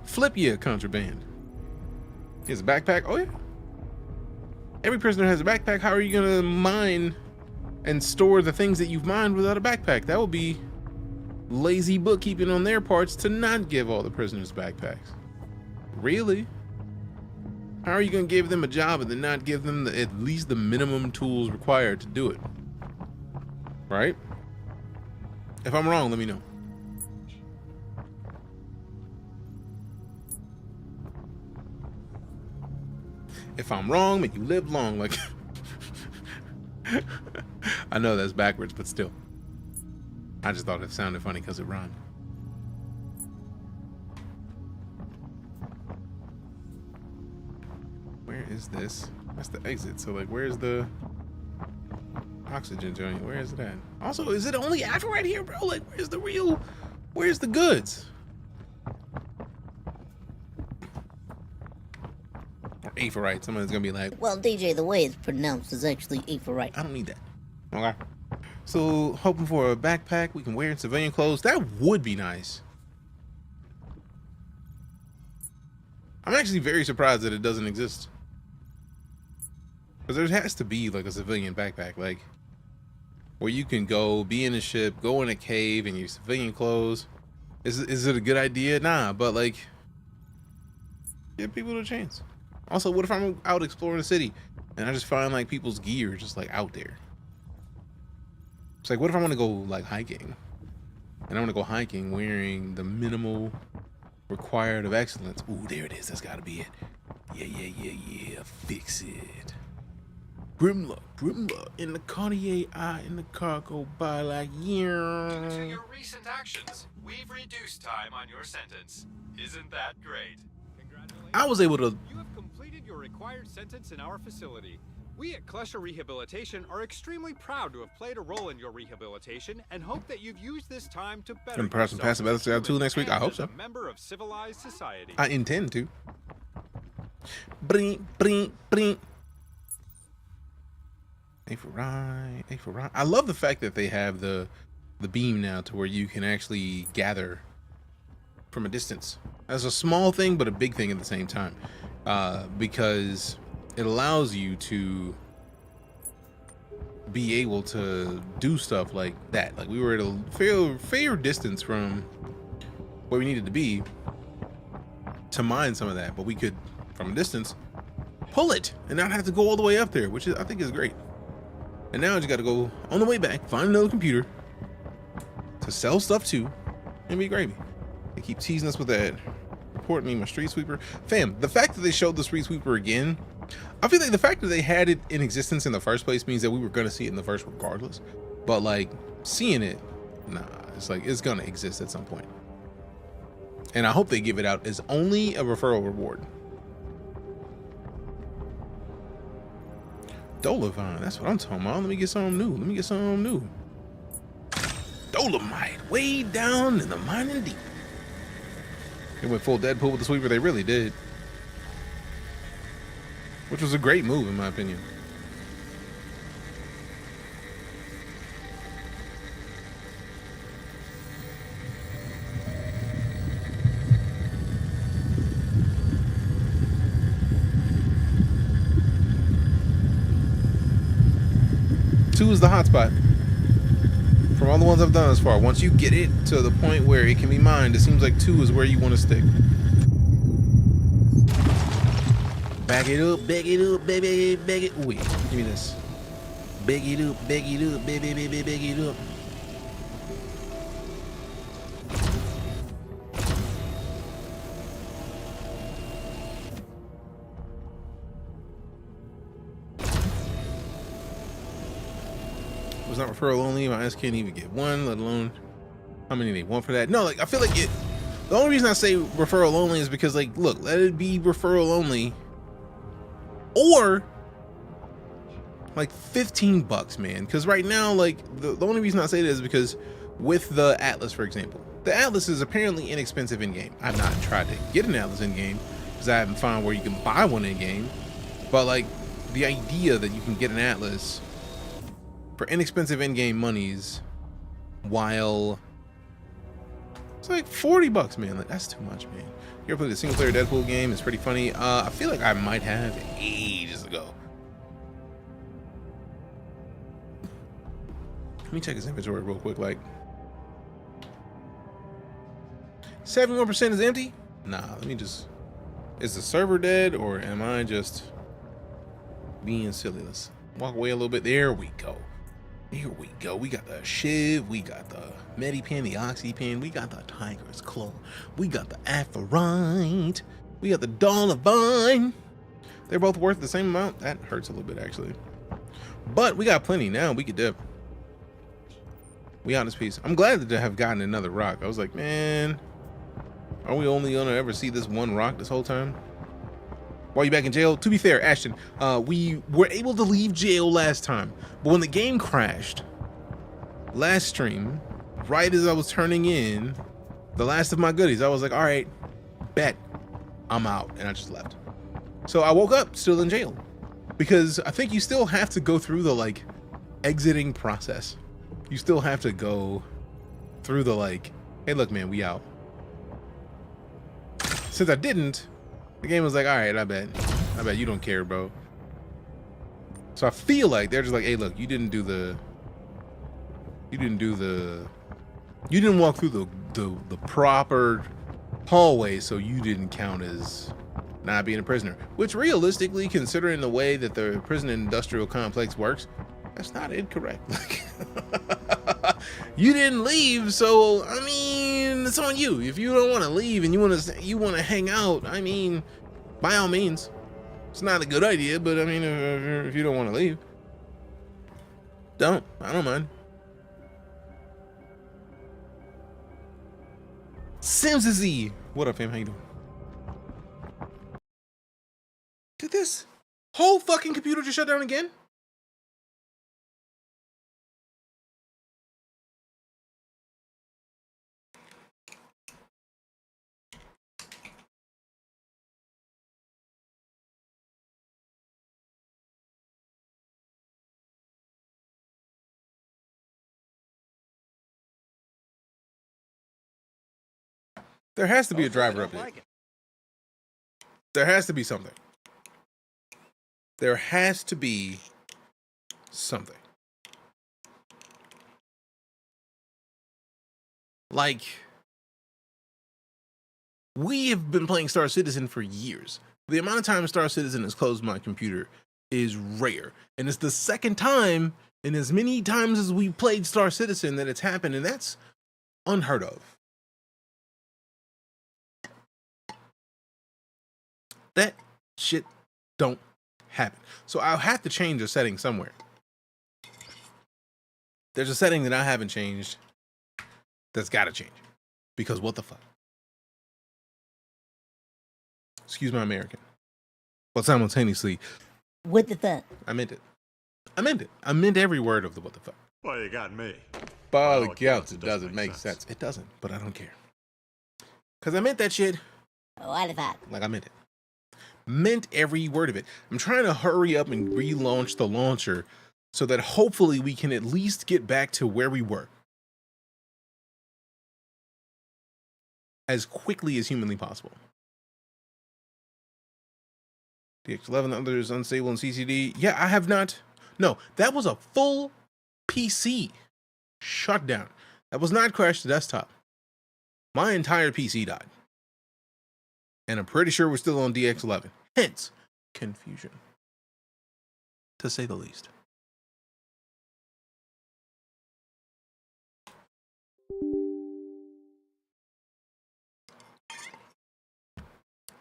Flip yeah, contraband. Here's a backpack. Oh yeah. Every prisoner has a backpack. How are you gonna mine and store the things that you've mined without a backpack? That would be lazy bookkeeping on their parts to not give all the prisoners backpacks. Really? How are you gonna give them a job and then not give them at least the minimum tools required to do it? Right? If I'm wrong, let me know. If I'm wrong, may you live long. Like, I know that's backwards, but still. I just thought it sounded funny because it rhymed. Where is this? That's the exit. So, like, where's the oxygen joint? Where is it at? Also, is it only after right here, bro? Like, where's the goods? Or Aphorite. Someone's gonna be like, well, DJ, the way it's pronounced is actually Aphorite. I don't need that. Okay. So, hoping for a backpack we can wear in civilian clothes. That would be nice. I'm actually very surprised that it doesn't exist. Because there has to be like a civilian backpack, like where you can go, be in a ship, go in a cave in your civilian clothes. Is it a good idea? Nah, but like, give people a chance. Also, what if I'm out exploring the city and I just find like people's gear just like out there? It's like, what if I want to go like hiking and I want to go hiking wearing the minimal required of excellence? Ooh, there it is. That's got to be it. Yeah. Fix it. Grimlock in the Cartier eye in the cargo by like, yeah. Due to your recent actions, we've reduced time on your sentence. Isn't that great? Congratulations. I was able to. You have completed your required sentence in our facility. We at Klesher Rehabilitation are extremely proud to have played a role in your rehabilitation and hope that you've used this time to better And perhaps pass the medicine out too next week. I hope so. A member of civilized society. I intend to. Bring. A for right. I love the fact that they have the beam now to where you can actually gather from a distance. That's a small thing, but a big thing at the same time, because it allows you to be able to do stuff like that. Like, we were at a fair distance from where we needed to be to mine some of that, but we could, from a distance, pull it and not have to go all the way up there, which I think is great. And now I just got to go on the way back, find another computer to sell stuff to, and be gravy. They keep teasing us with that. Report me my street sweeper. Fam, the fact that they showed the street sweeper again, I feel like the fact that they had it in existence in the first place means that we were going to see it in the verse regardless. But like, seeing it, nah, it's like, it's going to exist at some point. And I hope they give it out as only a referral reward. Dolomite, that's what I'm talking about. Let me get something new. Dolomite, way down in the mining deep. They went full Deadpool with the sweeper. They really did. Which was a great move, in my opinion. Two is the hotspot. From all the ones I've done thus far, once you get it to the point where it can be mined, it seems like 2 is where you want to stick. Back it up, baby, bag it. Wait, give me this. Bag it up, baby, bag it up. Was not referral only. My ass can't even get one, let alone how many need one for that. No, like I feel like it. The only reason I say referral only is because, like, look, let it be referral only, or like $15, man. Because right now, like the only reason I say this is because with the Atlas, for example, the Atlas is apparently inexpensive in game. I've not tried to get an Atlas in game because I haven't found where you can buy one in game. But like the idea that you can get an Atlas for inexpensive in-game monies, while it's like $40, man. Like that's too much, man. You ever played the single-player Deadpool game? It's pretty funny. I feel like I might have ages ago. Let me check his inventory real quick. Like 71% is empty. Nah, let me just. Is the server dead or am I just being silly? Let's walk away a little bit. There we go. Here we go. We got the Shiv, we got the Medipen, the Oxypen, we got the Tiger's Claw, we got the Aphorite, we got the Dollarvine. They're both worth the same amount. That hurts a little bit actually, but we got plenty now. We could dip. We on this piece. I'm glad to have gotten another rock. I was like, man, are we only gonna ever see this one rock this whole time? While you back in jail? To be fair, Ashton, we were able to leave jail last time, but when the game crashed last stream, right as I was turning in the last of my goodies, I was like, all right, bet, I'm out, and I just left. So I woke up still in jail because I think you still have to go through the like exiting process. You still have to go through the like, hey, look, man, we out. Since I didn't, the game was like, all right, I bet you don't care, bro. So I feel like they're just like, hey, look, you didn't walk through the proper hallway, so you didn't count as not being a prisoner. Which realistically, considering the way that the prison industrial complex works, that's not incorrect. Like, you didn't leave, so I mean, it's on you. If you don't want to leave and you want to hang out, I mean, by all means. It's not a good idea, but I mean, if you don't want to leave, don't. I don't mind. Simsy, what up, fam? How you doing? Did this whole fucking computer just shut down again? There has to be a driver update. There has to be something. There has to be something. Like, we have been playing StarCitizen for years. The amount of time StarCitizen has closed my computer is rare. And it's the second time in as many times as we played StarCitizen that it's happened, and that's unheard of. That shit don't happen. So I'll have to change a setting somewhere. There's a setting that I haven't changed that's got to change. Because what the fuck? Excuse my American. But simultaneously, what the fuck? I meant it. I meant it. I meant every word of the what the fuck. Well, you got me. By all accounts, it doesn't make sense. It doesn't, but I don't care. Because I meant that shit. What the fuck? Like I meant it. Meant every word of it. I'm trying to hurry up and relaunch the launcher so that hopefully we can at least get back to where we were as quickly as humanly possible. DX11, others unstable in CCD. Yeah, I have not. No, that was a full PC shutdown. That was not crash the desktop. My entire PC died. And I'm pretty sure we're still on DX11. Hence, confusion, to say the least.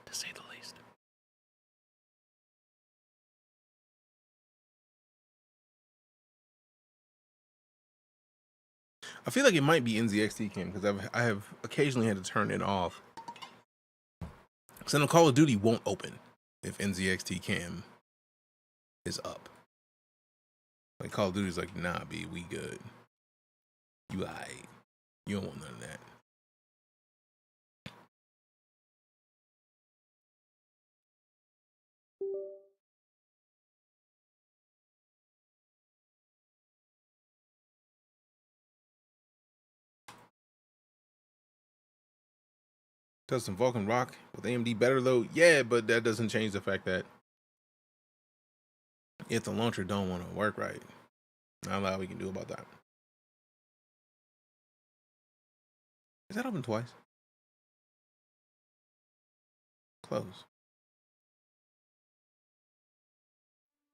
To say the least. I feel like it might be NZXT cam because I have occasionally had to turn it off. Because then Call of Duty won't open if NZXT cam is up. Like Call of Duty's like, nah, B, we good. You aight. You don't want none of that. Does some Vulcan rock with AMD better though? Yeah, but that doesn't change the fact that if the launcher don't want to work right, not a lot we can do about that. Is that open twice? Close.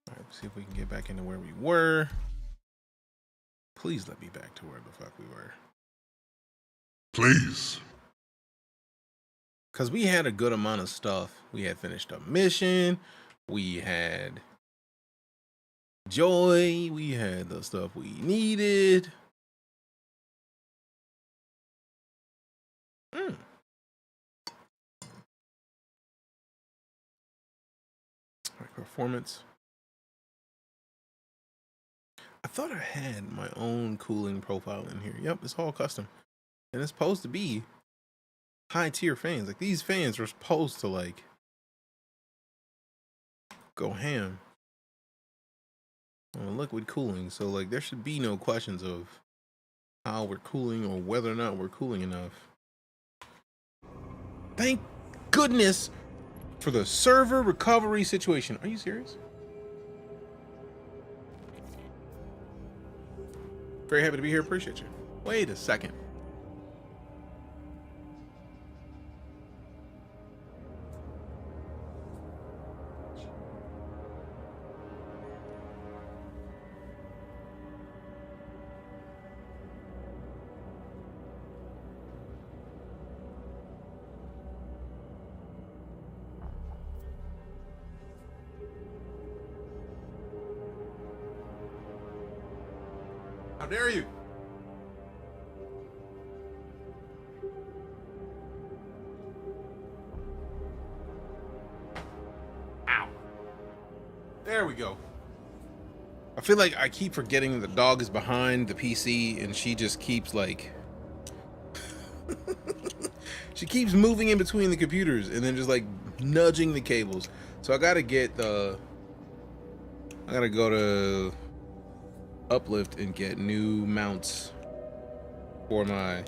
All right, let's see if we can get back into where we were. Please let me back to where the fuck we were. Please. Because we had a good amount of stuff. We had finished a mission. We had joy. We had the stuff we needed. All right, performance. I thought I had my own cooling profile in here. Yep, it's all custom. And it's supposed to be high tier fans. Like these fans are supposed to like go ham on liquid cooling. So like there should be no questions of how we're cooling or whether or not we're cooling enough. Thank goodness for the server recovery situation. Are you serious? Very happy to be here. Appreciate you. Wait a second. How dare you? Ow. There we go. I feel like I keep forgetting the dog is behind the PC and she just keeps like she keeps moving in between the computers and then just like nudging the cables. So I gotta get the I gotta go to Uplift and get new mounts for my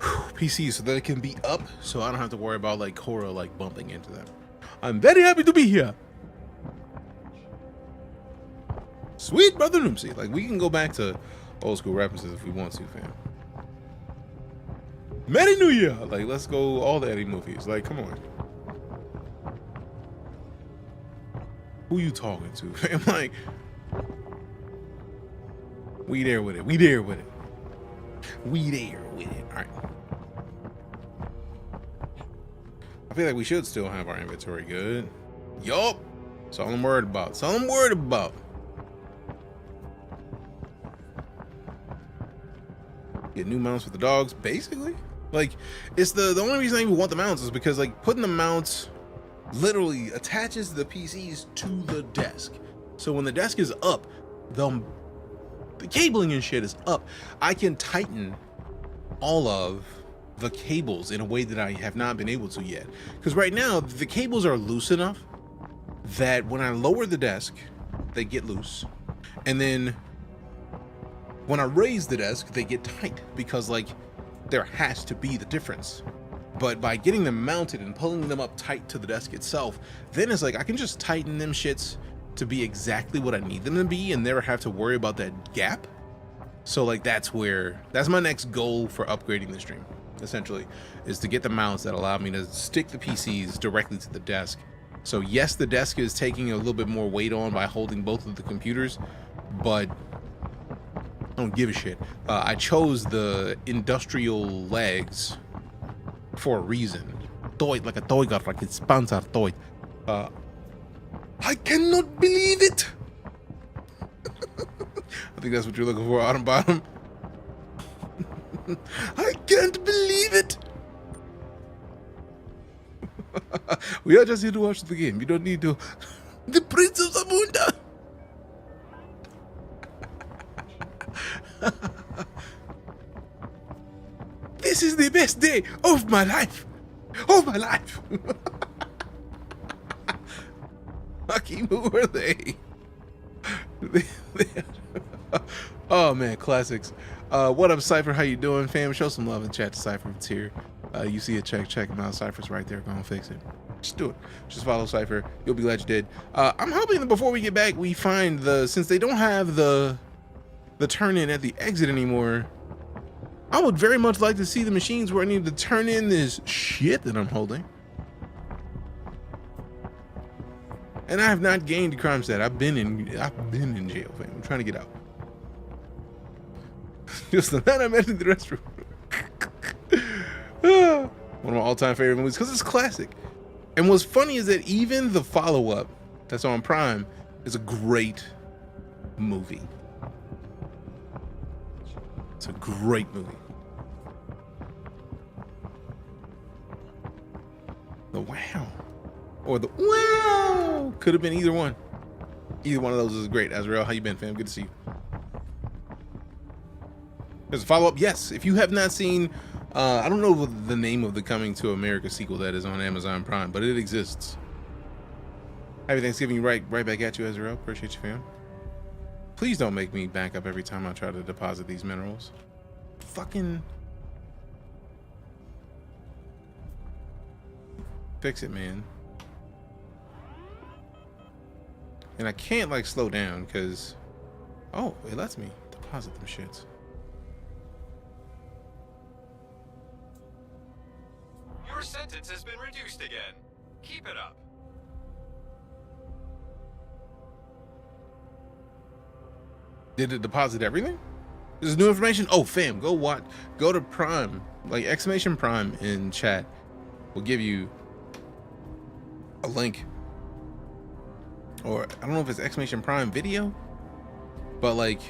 PC so that it can be up so I don't have to worry about like Cora like bumping into them. I'm very happy to be here. Sweet brother Noomsy. Like we can go back to old school references if we want to, fam. Merry New Year! Like let's go all the Eddie movies. Like come on. Who you talking to, fam? Like we there with it. We there with it. We there with it. All right. I feel like we should still have our inventory good. Yup. That's all I'm worried about. That's all I'm worried about. Get new mounts for the dogs, basically. Like, it's the only reason I even want the mounts is because like putting the mounts literally attaches the PCs to the desk. So when the desk is up, the cabling and shit is up. I can tighten all of the cables in a way that I have not been able to yet. Because right now, the cables are loose enough that when I lower the desk, they get loose. And then when I raise the desk, they get tight because like there has to be the difference. But by getting them mounted and pulling them up tight to the desk itself, then it's like I can just tighten them shits to be exactly what I need them to be and never have to worry about that gap. So like that's my next goal for upgrading the stream, essentially, is to get the mounts that allow me to stick the PCs directly to the desk So yes, the desk is taking a little bit more weight on by holding both of the computers, but I don't give a shit. I chose the industrial legs for a reason. Toit like a toy got like it's sponsor toy. I cannot believe it. I think that's what you're looking for, Autumn Bottom. I can't believe it. We are just here to watch the game. You don't need to. The Prince of Zamunda. This is the best day of my life. Of my life. Hakeem, who are they? Oh man, classics. What up, Cypher? How you doing, fam? Show some love in chat to Cypher. It's here. You see it, check him out. Cypher's right there. Go and fix it. Just do it. Just follow Cypher. You'll be glad you did. I'm hoping that before we get back, we find since they don't have the turn in at the exit anymore, I would very much like to see the machines where I need to turn in this shit that I'm holding. And I have not gained a crime stat. I've been in jail, fam. I'm trying to get out. Just the night I met in the restroom. One of my all-time favorite movies because it's classic. And what's funny is that even the follow-up that's on Prime is a great movie. It's a great movie. The wow. Or the wow. Could have been either one. Either one of those is great. Azrael, how you been, fam? Good to see you. There's a follow-up. Yes. If you have not seen, I don't know the name of the Coming to America sequel that is on Amazon Prime, but it exists. Happy Thanksgiving right back at you, Azrael. Appreciate you, fam. Please don't make me back up every time I try to deposit these minerals. Fucking fix it, man. And I can't like slow down because, oh, it lets me deposit them shits. Your sentence has been reduced again. Keep it up. Did it deposit everything? There's new information. Oh, fam, go to Prime, like exclamation Prime in chat will give you a link. Or I don't know if it's exclamation Prime video, but like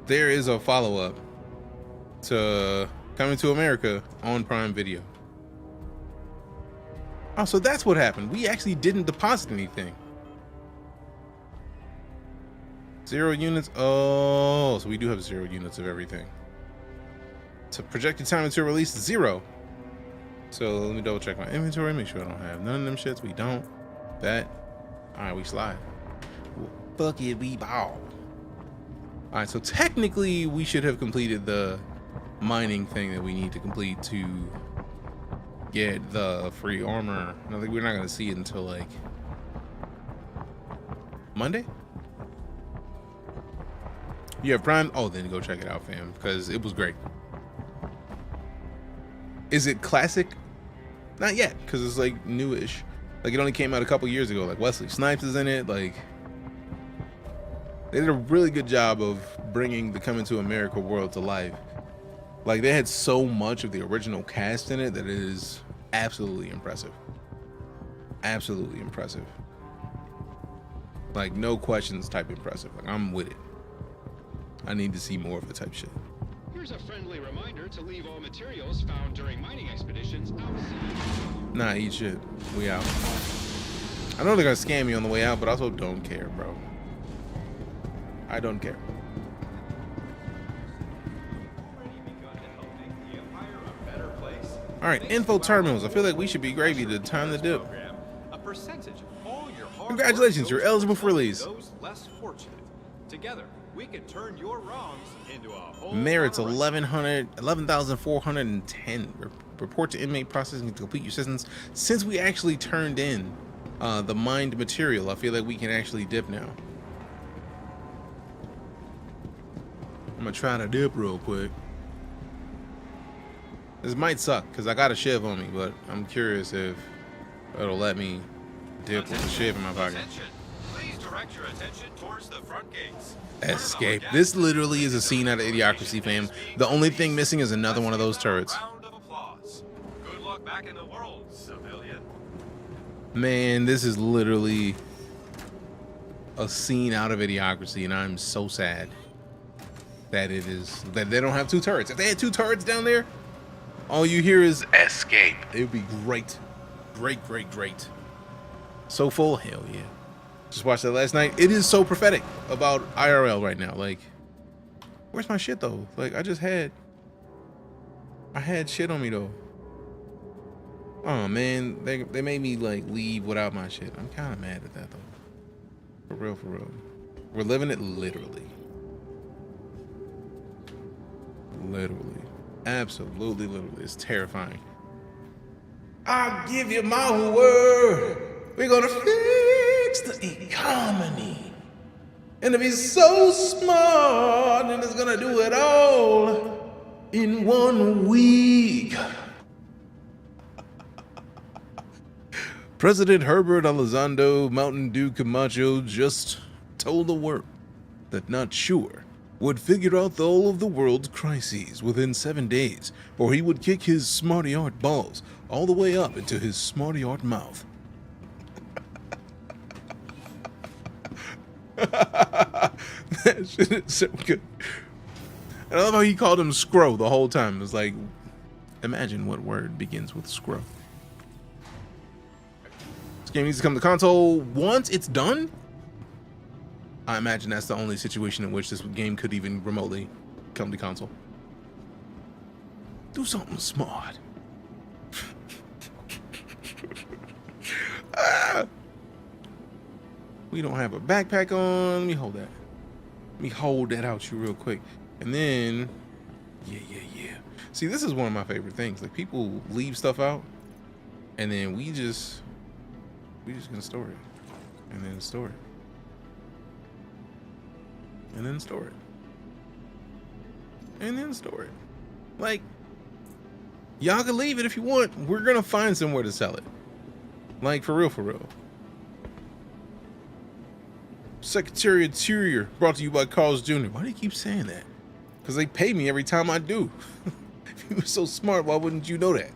there is a follow-up to Coming to America on Prime Video. Oh, so that's what happened. We actually didn't deposit anything. 0 units. Oh, so we do have 0 units of everything. So projected time until release 0. So let me double check my inventory, make sure I don't have none of them shits. We don't. That. All right, we slide. Fuck it, we ball. All right, so technically we should have completed the mining thing that we need to complete to get the free armor. I think we're not gonna see it until like Monday. You have Prime? Oh, then go check it out, fam, because it was great. Is it classic? Not yet, because it's like newish. Like it only came out a couple years ago. Like Wesley Snipes is in it. Like they did a really good job of bringing the Coming to America world to life. Like they had so much of the original cast in it that it is absolutely impressive. Absolutely impressive. Like no questions type impressive. Like I'm with it. I need to see more of the type shit. Here's a friendly reminder to leave all materials found during mining expeditions outside. Nah, eat shit. We out. I know they're gonna scam you on the way out, but I also don't care, bro. I don't care. All right, info terminals. I feel like we should be gravy to time the dip. A percentage of all your hard Congratulations, you're eligible for release. Those less fortunate. Together, we can turn your wrongs into a whole Merits 11,410. Report to inmate processing to complete your sentence. Since we actually turned in the mined material, I feel like we can actually dip now. I'm gonna try to dip real quick. This might suck because I got a shiv on me, but I'm curious if it'll let me dip with the shit in my pocket. Please direct your attention towards the front gates. Escape. This literally is a scene out of Idiocracy, fam. The only thing missing is another one of those turrets. Good luck back in the world, civilian. Man, this is literally a scene out of Idiocracy, and I'm so sad that it is that they don't have 2 turrets. If they had 2 turrets down there, all you hear is escape. It would be great. Great. So full, hell yeah. Just watched that last night. It is so prophetic about IRL right now. Like, where's my shit though? Like, I had shit on me though. Oh man, they made me like leave without my shit. I'm kind of mad at that though. For real. We're living it literally. Absolutely literally. It's terrifying. I'll give you my word. We're gonna fix the economy. And it'll be so smart, and it's gonna do it all in 1 week. President Herbert Elizondo Mountain Dew Camacho just told the world that not sure would figure out all of the world's crises within 7 days, or he would kick his smarty art balls all the way up into his smarty art mouth. That shit is so good. And I love how he called him Scro the whole time. It's like, imagine what word begins with Scro. This game needs to come to console once it's done. I imagine that's the only situation in which this game could even remotely come to console. Do something smart. We don't have a backpack on. Let me hold that. Let me hold that out you real quick. And then, yeah. See, this is one of my favorite things. Like, people leave stuff out, and then we just gonna store it, and then store it, and then store it, and then store it. Like, y'all can leave it if you want. We're gonna find somewhere to sell it. Like, for real. Secretary of Interior, brought to you by Carl's Jr. Why do you keep saying that? Because they pay me every time I do. If you were so smart, why wouldn't you know that?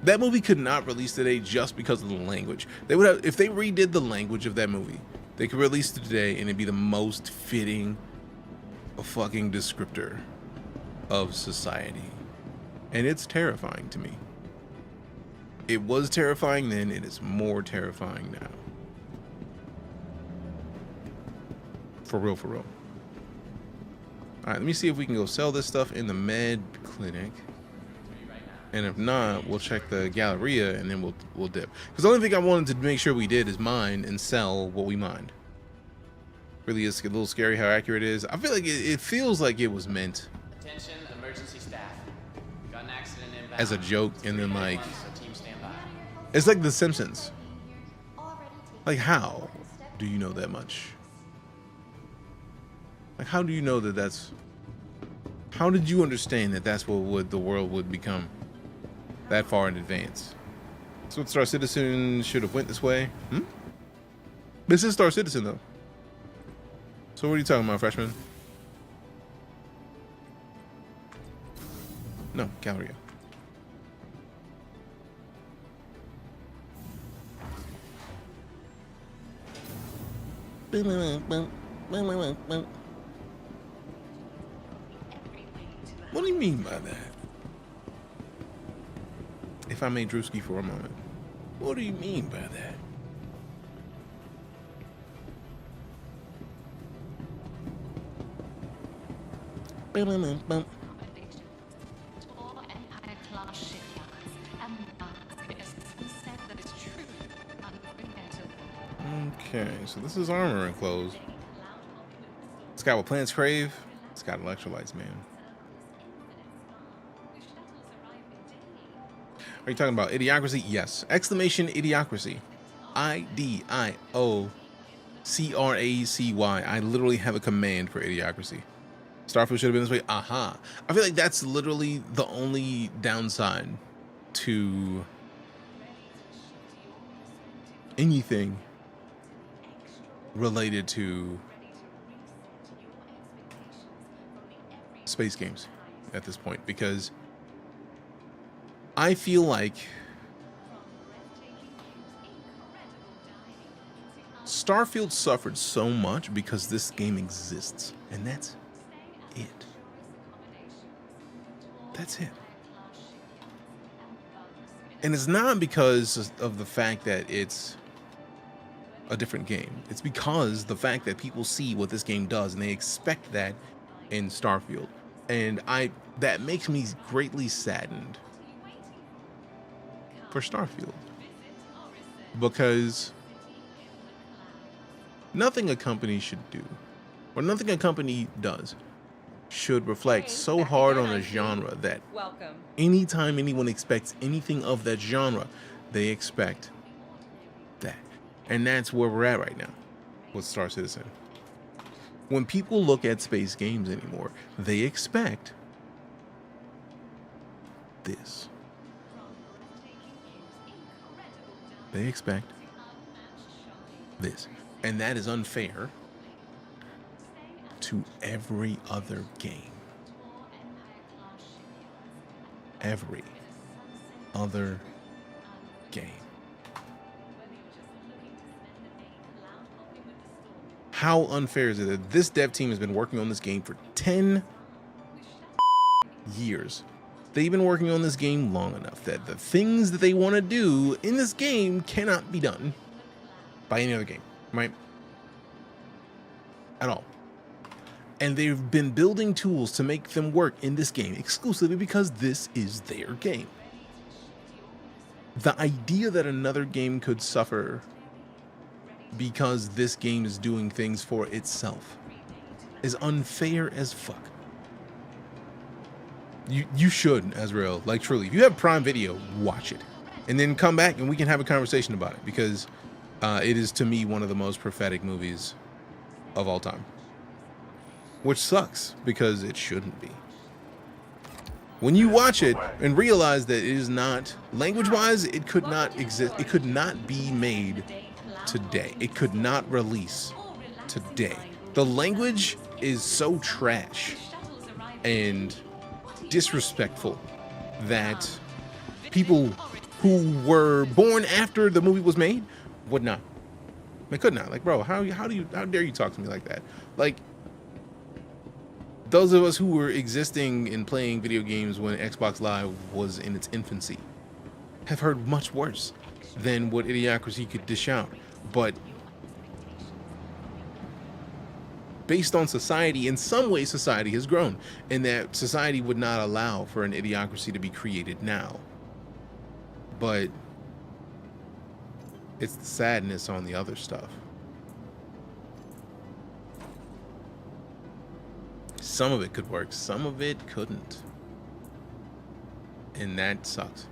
That movie could not release today just because of the language. They would have, if they redid the language of that movie, they could release it today and it'd be the most fitting fucking descriptor of society. And it's terrifying to me. It was terrifying then, it is more terrifying now. For real. All right, let me see if we can go sell this stuff in the med clinic. And if not, we'll check the Galleria and then we'll dip. Because the only thing I wanted to make sure we did is mine and sell what we mined. Really is a little scary how accurate it is. I feel like it feels like it was meant Attention, emergency staff. Got an accident inbound. as a joke, and then like it's like The Simpsons. Like, how do you know that much? Like, how do you know that that's... How did you understand that that's what the world would become that far in advance? So StarCitizen should have went this way. This is StarCitizen though. So what are you talking about, freshman? No, Galleria. What do you mean by that? If I may Drewski for a moment. What do you mean by that? Okay, so this is armor and clothes. It's got what plants crave. It's got electrolytes, man. Are you talking about Idiocracy? Yes. Exclamation Idiocracy. IDIOCRACY. I literally have a command for Idiocracy. Starfield should have been this way. Aha. I feel like that's literally the only downside to anything related to space games at this point, because I feel like Starfield suffered so much because this game exists, and that's it. That's it. And it's not because of the fact that it's a different game. It's because the fact that people see what this game does and they expect that in Starfield. And that makes me greatly saddened for Starfield, because nothing a company should do, or nothing a company does, should reflect so hard on a genre that anytime anyone expects anything of that genre, they expect that. And that's where we're at right now with StarCitizen. When people look at space games anymore, they expect this. They expect this. And that is unfair to every other game. Every other game. How unfair is it that this dev team has been working on this game for 10 years? They've been working on this game long enough that the things that they want to do in this game cannot be done by any other game, right? At all. And they've been building tools to make them work in this game exclusively because this is their game. The idea that another game could suffer because this game is doing things for itself is unfair as fuck. You should, Azrael, like truly. If you have Prime Video, watch it. And then come back and we can have a conversation about it, because it is, to me, one of the most prophetic movies of all time. Which sucks, because it shouldn't be. When you watch it and realize that it is not, language-wise, it could not exist. It could not be made today. It could not release today. The language is so trash and disrespectful that people who were born after the movie was made would not. They could not. Like, bro, how dare you talk to me like that? Like, those of us who were existing and playing video games when Xbox Live was in its infancy have heard much worse than what Idiocracy could dish out. But based on society, in some ways society has grown, and that society would not allow for an Idiocracy to be created now. But it's the sadness on the other stuff. Some of it could work, some of it couldn't. And that sucks.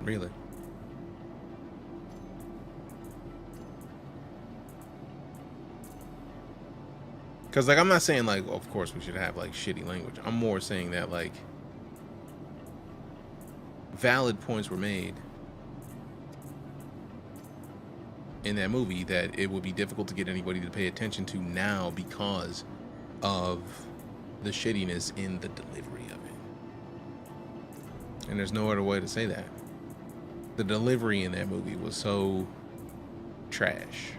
Really. Because, like, I'm not saying, like, of course we should have, like, shitty language. I'm more saying that, like, valid points were made in that movie that it would be difficult to get anybody to pay attention to now because of the shittiness in the delivery of it. And there's no other way to say that. The delivery in that movie was so trash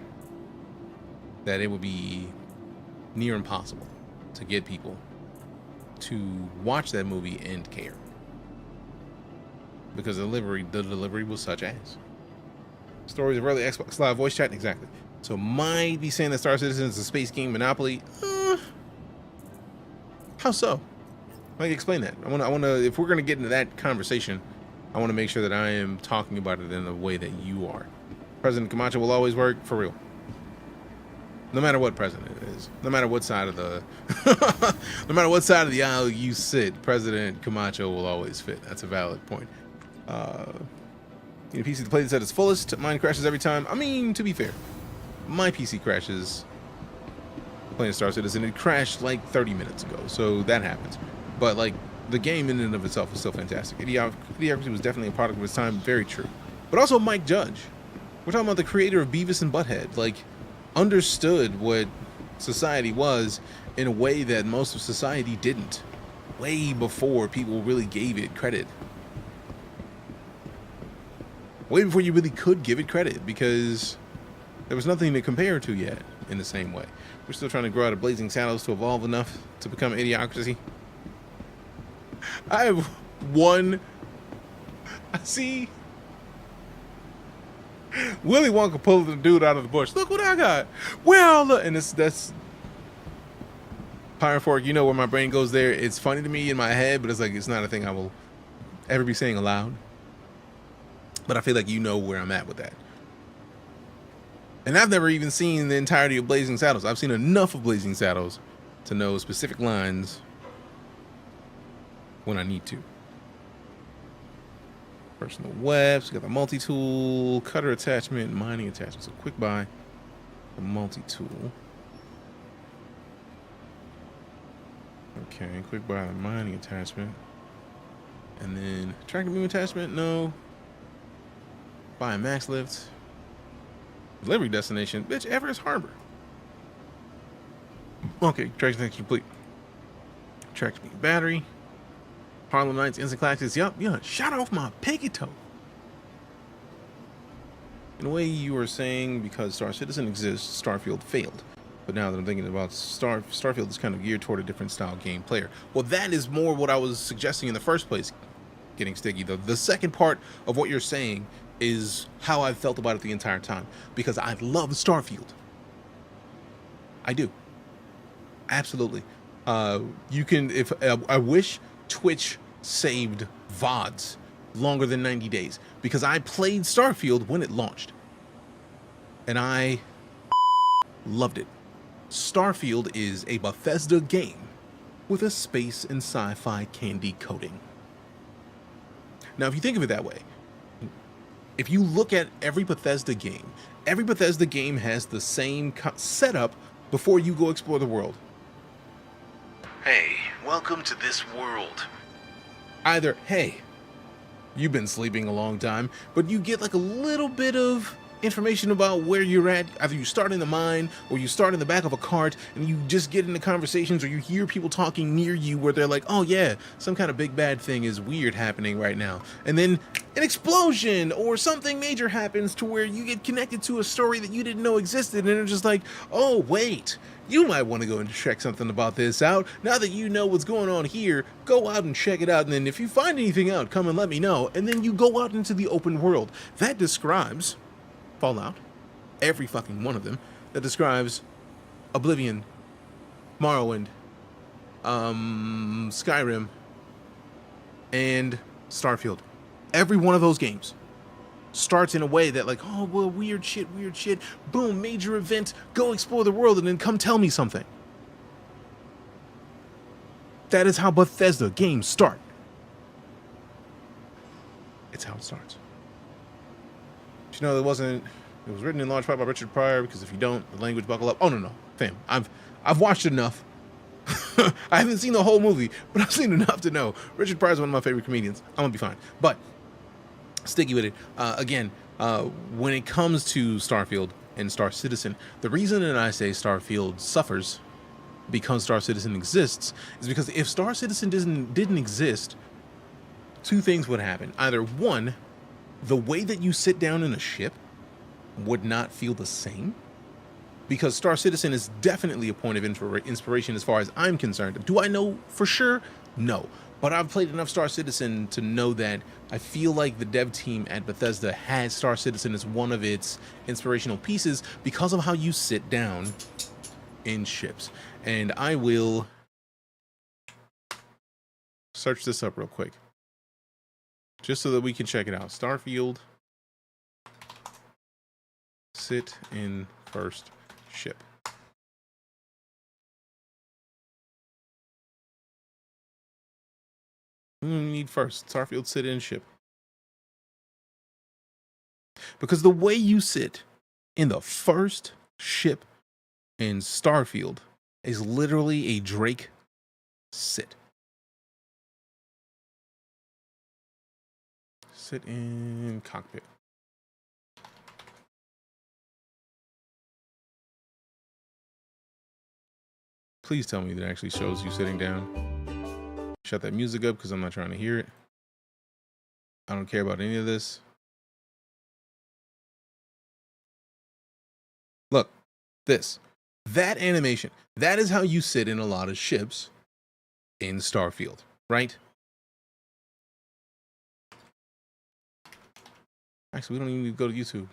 that it would be near impossible to get people to watch that movie and care, because the delivery was such ass. Stories of early Xbox Live voice chat, exactly. So might be saying that StarCitizen is a space game monopoly. How so? Like, explain that. I wanna. If we're gonna get into that conversation, I want to make sure that I am talking about it in the way that you are. President Camacho will always work, for real. No matter what president it is, no matter what side of the, no matter what side of the aisle you sit, President Camacho will always fit. That's a valid point. You know, PC that plays this at its fullest. Mine crashes every time. I mean, to be fair, my PC crashes playing Star Citizen. It crashed like 30 minutes ago, so that happens. But like, the game in and of itself is still fantastic. Idiocracy was definitely a product of its time. Very true. But also Mike Judge. We're talking about the creator of Beavis and Butthead. Like, understood what society was in a way that most of society didn't. Way before people really gave it credit. Way before you really could give it credit, because there was nothing to compare to yet in the same way. We're still trying to grow out of Blazing Saddles to evolve enough to become Idiocracy. I have one. See, Willy Wonka pulled the dude out of the bush. Look what I got. Well, look, and that's Pirate Fork. You know where my brain goes there. It's funny to me in my head, but it's like it's not a thing I will ever be saying aloud. But I feel like you know where I'm at with that. And I've never even seen the entirety of Blazing Saddles. I've seen enough of Blazing Saddles to know specific lines when I need to. Personal webs, we got the multi-tool, cutter attachment, mining attachment. So quick buy the multi-tool. Okay, quick buy the mining attachment. And then tractor beam attachment, no. Buy a max lift. Delivery destination, bitch, Everest Harbor. Okay, tractor tank complete. Tractor beam battery. Harlem Nights, instant classics. Yup, yeah. Shot off my pinky toe. In a way, you were saying because Star Citizen exists, Starfield failed. But now that I'm thinking about Starfield is kind of geared toward a different style game player. Well, that is more what I was suggesting in the first place. Getting sticky though. The second part of what you're saying is how I've felt about it the entire time, because I love Starfield. I do. Absolutely. You can, if I wish Twitch saved VODs longer than 90 days, because I played Starfield when it launched and I loved it. Starfield is a Bethesda game with a space and sci-fi candy coating. Now, if you think of it that way, if you look at every Bethesda game has the same setup before you go explore the world. Hey, welcome to this world. Either, hey, you've been sleeping a long time, but you get like a little bit of information about where you're at. Either you start in the mine or you start in the back of a cart and you just get into conversations, or you hear people talking near you where they're like, oh yeah, some kind of big bad thing is weird happening right now. And then an explosion or something major happens to where you get connected to a story that you didn't know existed, and it's just like, oh wait, you might want to go and check something about this out. Now that you know what's going on here, go out and check it out. And then if you find anything out, come and let me know. And then you go out into the open world. That describes Fallout, every fucking one of them. That describes Oblivion, Morrowind, Skyrim, and Starfield. Every one of those games starts in a way that like, oh, well, weird shit, boom, major event, go explore the world, and then come tell me something. That is how Bethesda games start. It's how it starts. But you know, it was written in large part by Richard Pryor, because if you don't, the language buckle up. Oh no, fam, I've watched enough. I haven't seen the whole movie, but I've seen enough to know Richard Pryor is one of my favorite comedians. I'm gonna be fine. But sticky with it. Again, when it comes to Starfield and Star Citizen, the reason that I say Starfield suffers because Star Citizen exists is because if Star Citizen didn't exist, two things would happen. Either one, the way that you sit down in a ship would not feel the same, because Star Citizen is definitely a point of inspiration as far as I'm concerned. Do I know for sure? No. But I've played enough Star Citizen to know that I feel like the dev team at Bethesda had Star Citizen as one of its inspirational pieces because of how you sit down in ships. And I will search this up real quick, just so that we can check it out. Starfield, sit in first ship. We need first. Starfield sit in ship. Because the way you sit in the first ship in Starfield is literally a Drake sit. Sit in cockpit. Please tell me that actually shows you sitting down. Shut that music up because I'm not trying to hear it. I don't care about any of this. Look, that animation, that is how you sit in a lot of ships in Starfield, right? Actually, we don't even need to go to YouTube.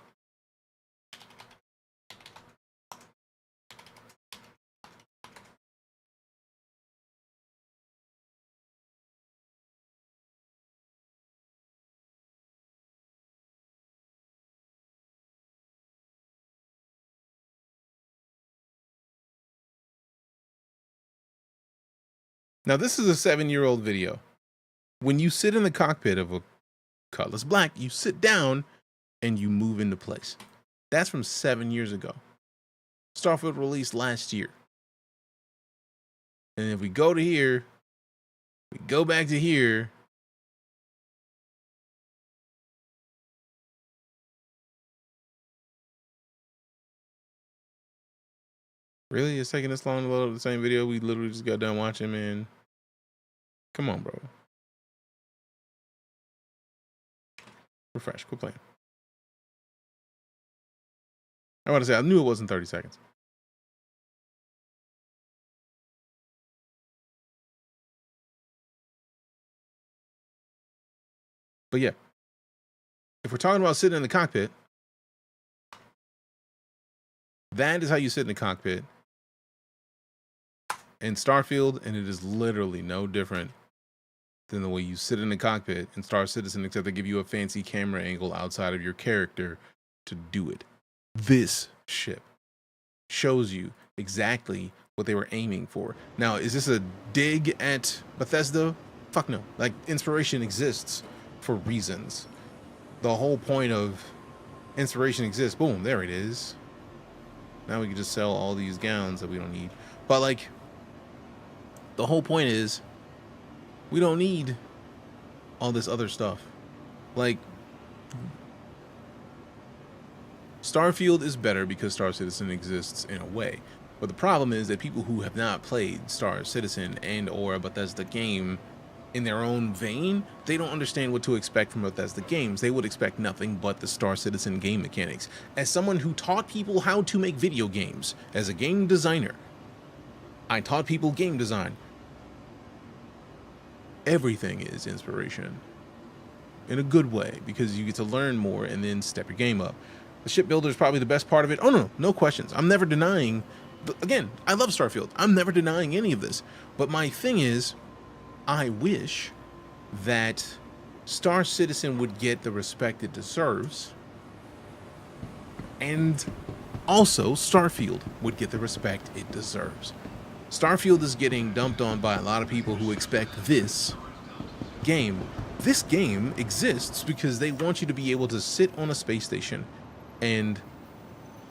Now, this is a 7-year-old video. When you sit in the cockpit of a Cutlass Black, you sit down and you move into place. That's from 7 years ago. Starfield released last year. And if we go to here, we go back to here. Really? It's taking this long to load up the same video we literally just got done watching, man. Come on, bro. Refresh. Quit playing. I want to say, I knew it wasn't 30 seconds. But yeah, if we're talking about sitting in the cockpit, that is how you sit in the cockpit in Starfield, and it is literally no different than the way you sit in the cockpit in Star Citizen, except they give you a fancy camera angle outside of your character to do it. This ship shows you exactly what they were aiming for. Now, is this a dig at Bethesda? Fuck no. Like, inspiration exists for reasons. The whole point of inspiration exists. Boom, there it is. Now we can just sell all these gowns that we don't need. But like, the whole point is we don't need all this other stuff. Like, Starfield is better because Star Citizen exists in a way. But the problem is that people who have not played Star Citizen and or a Bethesda game in their own vein, they don't understand what to expect from Bethesda games. They would expect nothing but the Star Citizen game mechanics. As someone who taught people how to make video games, as a game designer, I taught people game design. Everything is inspiration. In a good way, because you get to learn more and then step your game up. The shipbuilder is probably the best part of it. Oh no questions. I'm never denying, again, I love Starfield. I'm never denying any of this. But my thing is, I wish that Star Citizen would get the respect it deserves, and also Starfield would get the respect it deserves. Starfield is getting dumped on by a lot of people who expect this game. This game exists because they want you to be able to sit on a space station and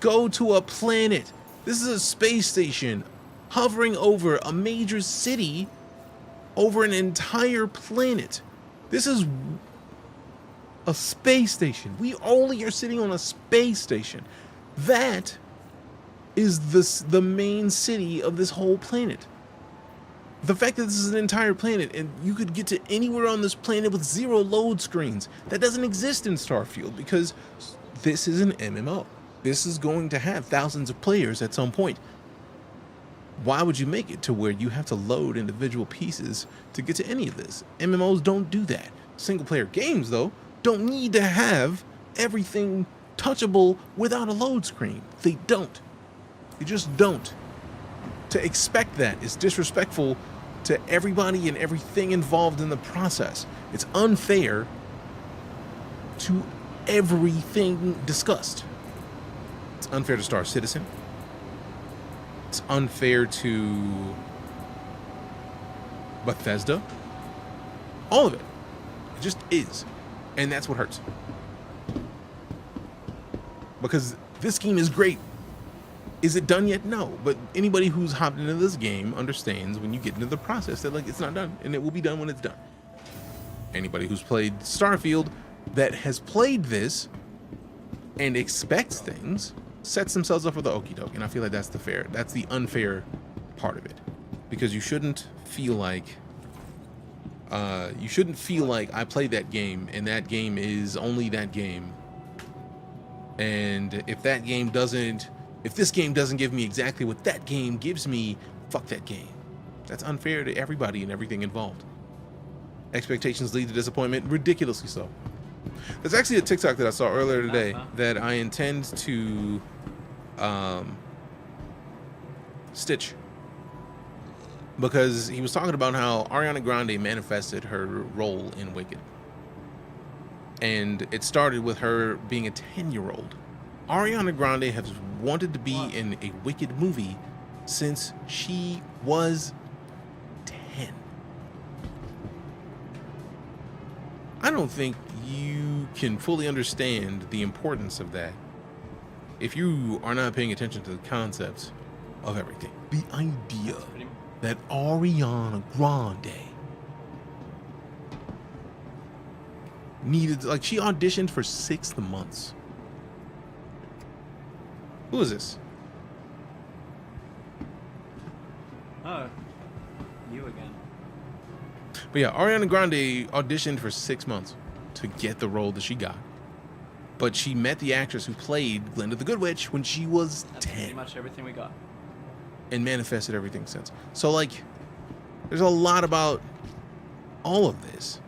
go to a planet. This is a space station hovering over a major city over an entire planet. This is a space station. We only are sitting on a space station. That is the main city of this whole planet. The fact that this is an entire planet and you could get to anywhere on this planet with 0 load screens, that doesn't exist in Starfield because this is an MMO. This is going to have thousands of players at some point. Why would you make it to where you have to load individual pieces to get to any of this? MMOs don't do that. Single player games, though, don't need to have everything touchable without a load screen. They don't. They just don't. To expect that is disrespectful to everybody and everything involved in the process. It's unfair to everything discussed. It's unfair to Star Citizen. It's unfair to Bethesda. All of it. It just is. And that's what hurts. because this game is great. Is it done yet? No, but anybody who's hopped into this game understands when you get into the process that like it's not done, and it will be done when it's done. Anybody who's played Starfield that has played this and expects things sets themselves up for the okie doke, and I feel like that's the unfair part of it, because you shouldn't feel like I played that game and that game is only that game, and if this game doesn't give me exactly what that game gives me, fuck that game. That's unfair to everybody and everything involved. Expectations lead to disappointment, ridiculously so. There's actually a TikTok that I saw earlier today that I intend to stitch, because he was talking about how Ariana Grande manifested her role in Wicked, and it started with her being a 10-year-old. Ariana Grande has wanted to be in a Wicked movie since she was 10. I don't think you can fully understand the importance of that if you are not paying attention to the concepts of everything. The idea that Ariana Grande needed, like, she auditioned for 6 months. Who is this? Oh, you again. But yeah, Ariana Grande auditioned for 6 months to get the role that she got. But she met the actress who played Glinda the Good Witch when she was 10. Pretty much everything we got. And manifested everything since. So, like, there's a lot about all of this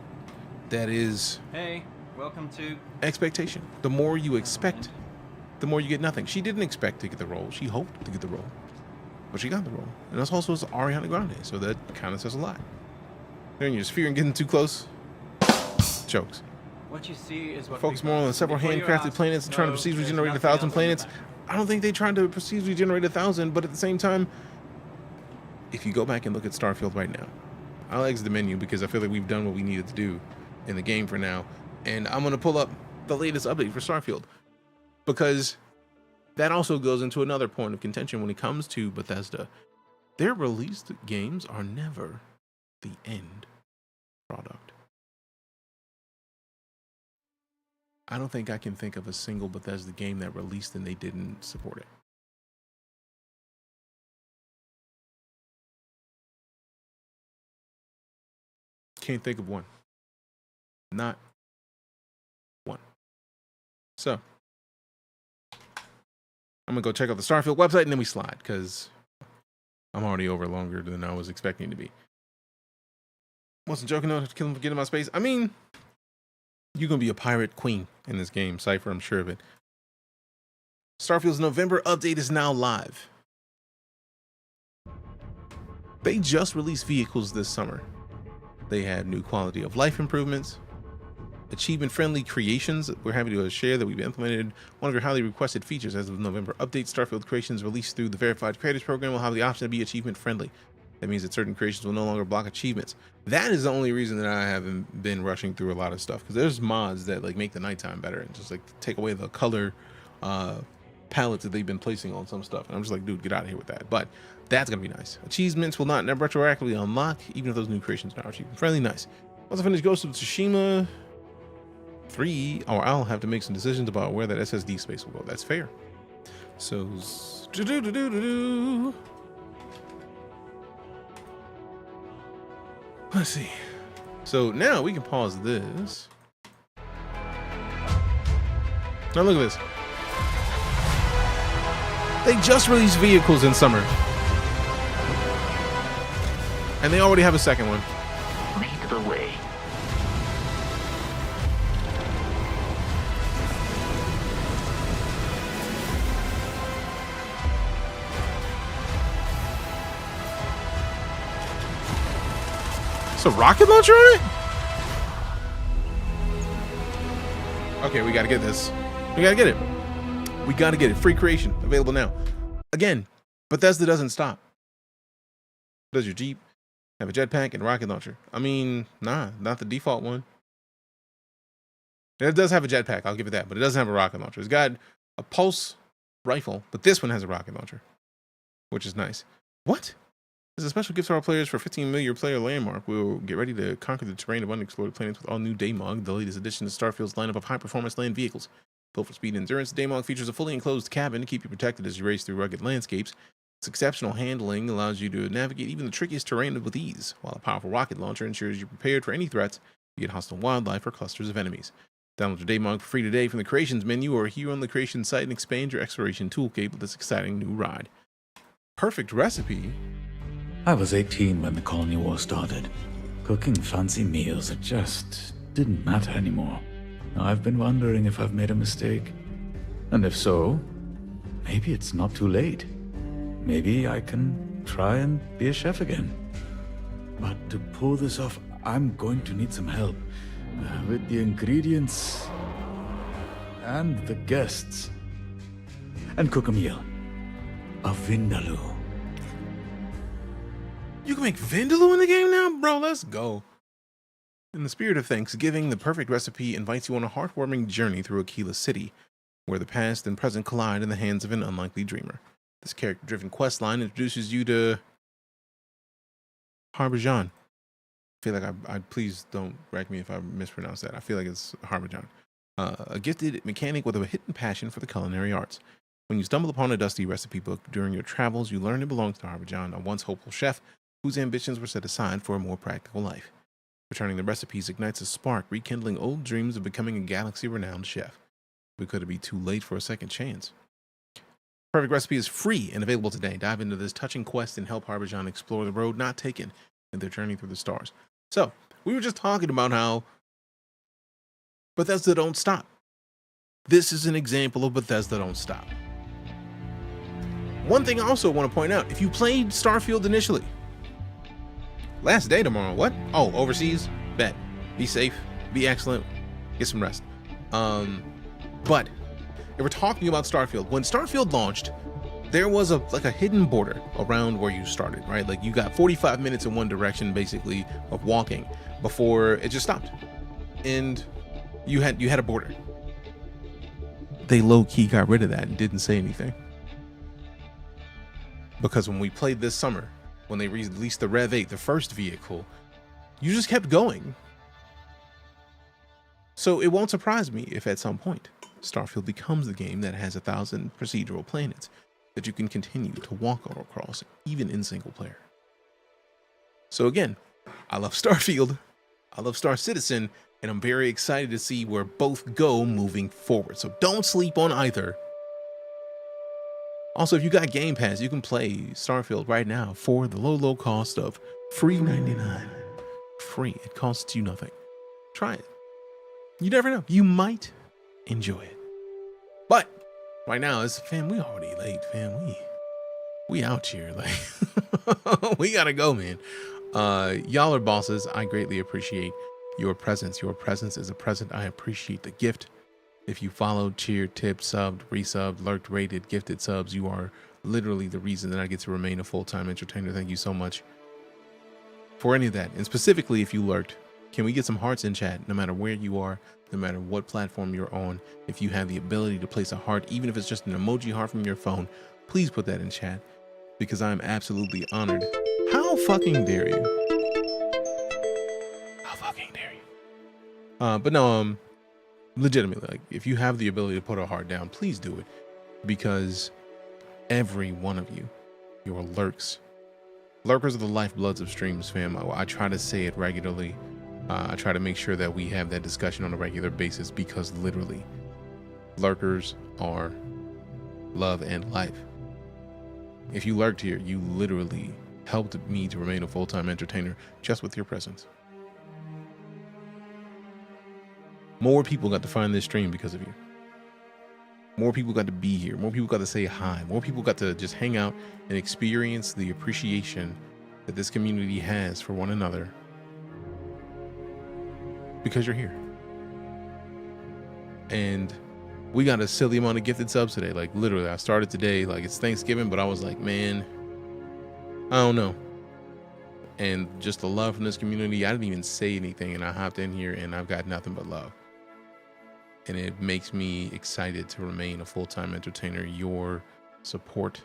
that is... Hey, welcome to... expectation. The more you expect, the more you get nothing. She didn't expect to get the role. She hoped to get the role. But she got the role. And that's also Ariana Grande. So that kind of says a lot. Then you're just fearing getting too close. Jokes. What you see is what Focus more on several handcrafted planets and trying to procedurally generate 1,000 planets. I don't think they tried to procedurally generate 1,000, but at the same time, if you go back and look at Starfield right now, I'll exit the menu because I feel like we've done what we needed to do in the game for now. And I'm going to pull up the latest update for Starfield, because that also goes into another point of contention when it comes to Bethesda. Their released games are never the end product. I don't think I can think of a single Bethesda game that released and they didn't support it. Can't think of one. Not one. So, I'm gonna go check out the Starfield website and then we slide, because I'm already over longer than I was expecting to be. Wasn't joking though, to kill him for getting my space. I mean, you're gonna be a pirate queen in this game, Cypher, I'm sure of it. Starfield's November update is now live. They just released vehicles this summer. They had new quality of life improvements, achievement-friendly creations. We're happy to share that we've implemented one of your highly requested features as of November update. Starfield creations released through the Verified Creators Program will have the option to be achievement-friendly. That means that certain creations will no longer block achievements. That is the only reason that I haven't been rushing through a lot of stuff, because there's mods that like make the nighttime better and just like take away the color palettes that they've been placing on some stuff. And I'm just like, dude, get out of here with that. But that's gonna be nice. Achievements will not retroactively unlock, even if those new creations are achievement friendly. Nice. Once I finish Ghost of Tsushima 3, or I'll have to make some decisions about where that SSD space will go. That's fair. So, let's see. So now we can pause this. Now look at this. They just released vehicles in summer, and they already have a second one. Lead the way. It's a rocket launcher on it? Okay, we gotta get this. We gotta get it. We gotta get it. Free creation. Available now. Again, Bethesda doesn't stop. Does your Jeep have a jetpack and a rocket launcher? I mean, nah, not the default one. It does have a jetpack, I'll give it that, but it doesn't have a rocket launcher. It's got a pulse rifle, but this one has a rocket launcher, which is nice. What? There's a special gift to our players for 15 million player landmark. We'll get ready to conquer the terrain of unexplored planets with all new Daymog, the latest addition to Starfield's lineup of high-performance land vehicles. Built for speed and endurance, Daymog features a fully enclosed cabin to keep you protected as you race through rugged landscapes. Its exceptional handling allows you to navigate even the trickiest terrain with ease, while a powerful rocket launcher ensures you're prepared for any threats, be it hostile wildlife or clusters of enemies. Download your Daymog for free today from the Creations menu or here on the Creations site and expand your exploration toolkit with this exciting new ride. Perfect recipe. I was 18 when the colony war started. Cooking fancy meals, it just didn't matter anymore. Now I've been wondering if I've made a mistake. And if so, maybe it's not too late. Maybe I can try and be a chef again. But to pull this off, I'm going to need some help. With the ingredients and the guests. And cook a meal. A vindaloo. You can make vindaloo in the game now? Bro, let's go. In the spirit of Thanksgiving, the perfect recipe invites you on a heartwarming journey through Aquila City, where the past and present collide in the hands of an unlikely dreamer. This character-driven questline introduces you to Harbijan. I feel like I please don't wreck me if I mispronounce that. I feel like it's Harbijan. A gifted mechanic with a hidden passion for the culinary arts. When you stumble upon a dusty recipe book during your travels, you learn it belongs to Harbijan, a once hopeful chef whose ambitions were set aside for a more practical life. Returning the recipes ignites a spark, rekindling old dreams of becoming a galaxy-renowned chef. But could it be too late for a second chance? Perfect Recipe is free and available today. Dive into this touching quest and help Harbijan explore the road not taken in their journey through the stars. So, we were just talking about how Bethesda don't stop. This is an example of Bethesda don't stop. One thing I also want to point out, if you played Starfield initially, last day tomorrow, what? Oh, overseas? Bet. Be safe, be excellent, get some rest. But if we're talking about Starfield, when Starfield launched, there was a hidden border around where you started, right? Like you got 45 minutes in one direction basically of walking before it just stopped. And you had a border. They low-key got rid of that and didn't say anything. Because when we played this summer, when they released the Rev 8, the first vehicle, you just kept going. So it won't surprise me if at some point Starfield becomes the game that has 1,000 procedural planets that you can continue to walk across, even in single player. So again, I love Starfield, I love StarCitizen, and I'm very excited to see where both go moving forward. So don't sleep on either. Also, if you got Game Pass, you can play Starfield right now for the low cost of free $99. Free. It costs you nothing. Try it. You never know. You might enjoy it. But right now, it's fam, we already late, fam. We out here. Like we gotta go, man. Y'all are bosses. I greatly appreciate your presence. Your presence is a present. I appreciate the gift. If you followed, cheered, tipped, subbed, resubbed, lurked, rated, gifted subs, you are literally the reason that I get to remain a full-time entertainer. Thank you so much for any of that. And specifically, if you lurked, can we get some hearts in chat? No matter where you are, no matter what platform you're on, if you have the ability to place a heart, even if it's just an emoji heart from your phone, please put that in chat because I'm absolutely honored. How fucking dare you? How fucking dare you? But no, legitimately, like if you have the ability to put a heart down, please do it, because every one of you, your lurkers are the lifebloods of streams, fam. I try to say it regularly. I try to make sure that we have that discussion on a regular basis, because literally lurkers are love and life. If you lurked here, you literally helped me to remain a full-time entertainer just with your presence. More people got to find this stream because of you. More people got to be here. More people got to say hi. More people got to just hang out and experience the appreciation that this community has for one another because you're here. And we got a silly amount of gifted subs today. Like literally, I started today, like it's Thanksgiving, but I was like, man, I don't know. And just the love from this community, I didn't even say anything, and I hopped in here and I've got nothing but love. and it makes me excited to remain a full-time entertainer. Your support,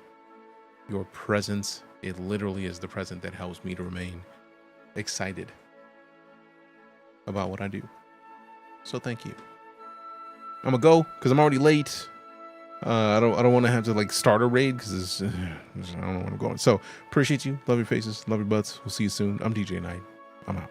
your presence, it literally is the present that helps me to remain excited about what I do. So thank you. I'm gonna go because I'm already late. I don't want to have to like start a raid because I don't know where I'm going. So appreciate you. Love your faces. Love your butts. We'll see you soon. I'm DeejayKnight. I'm out.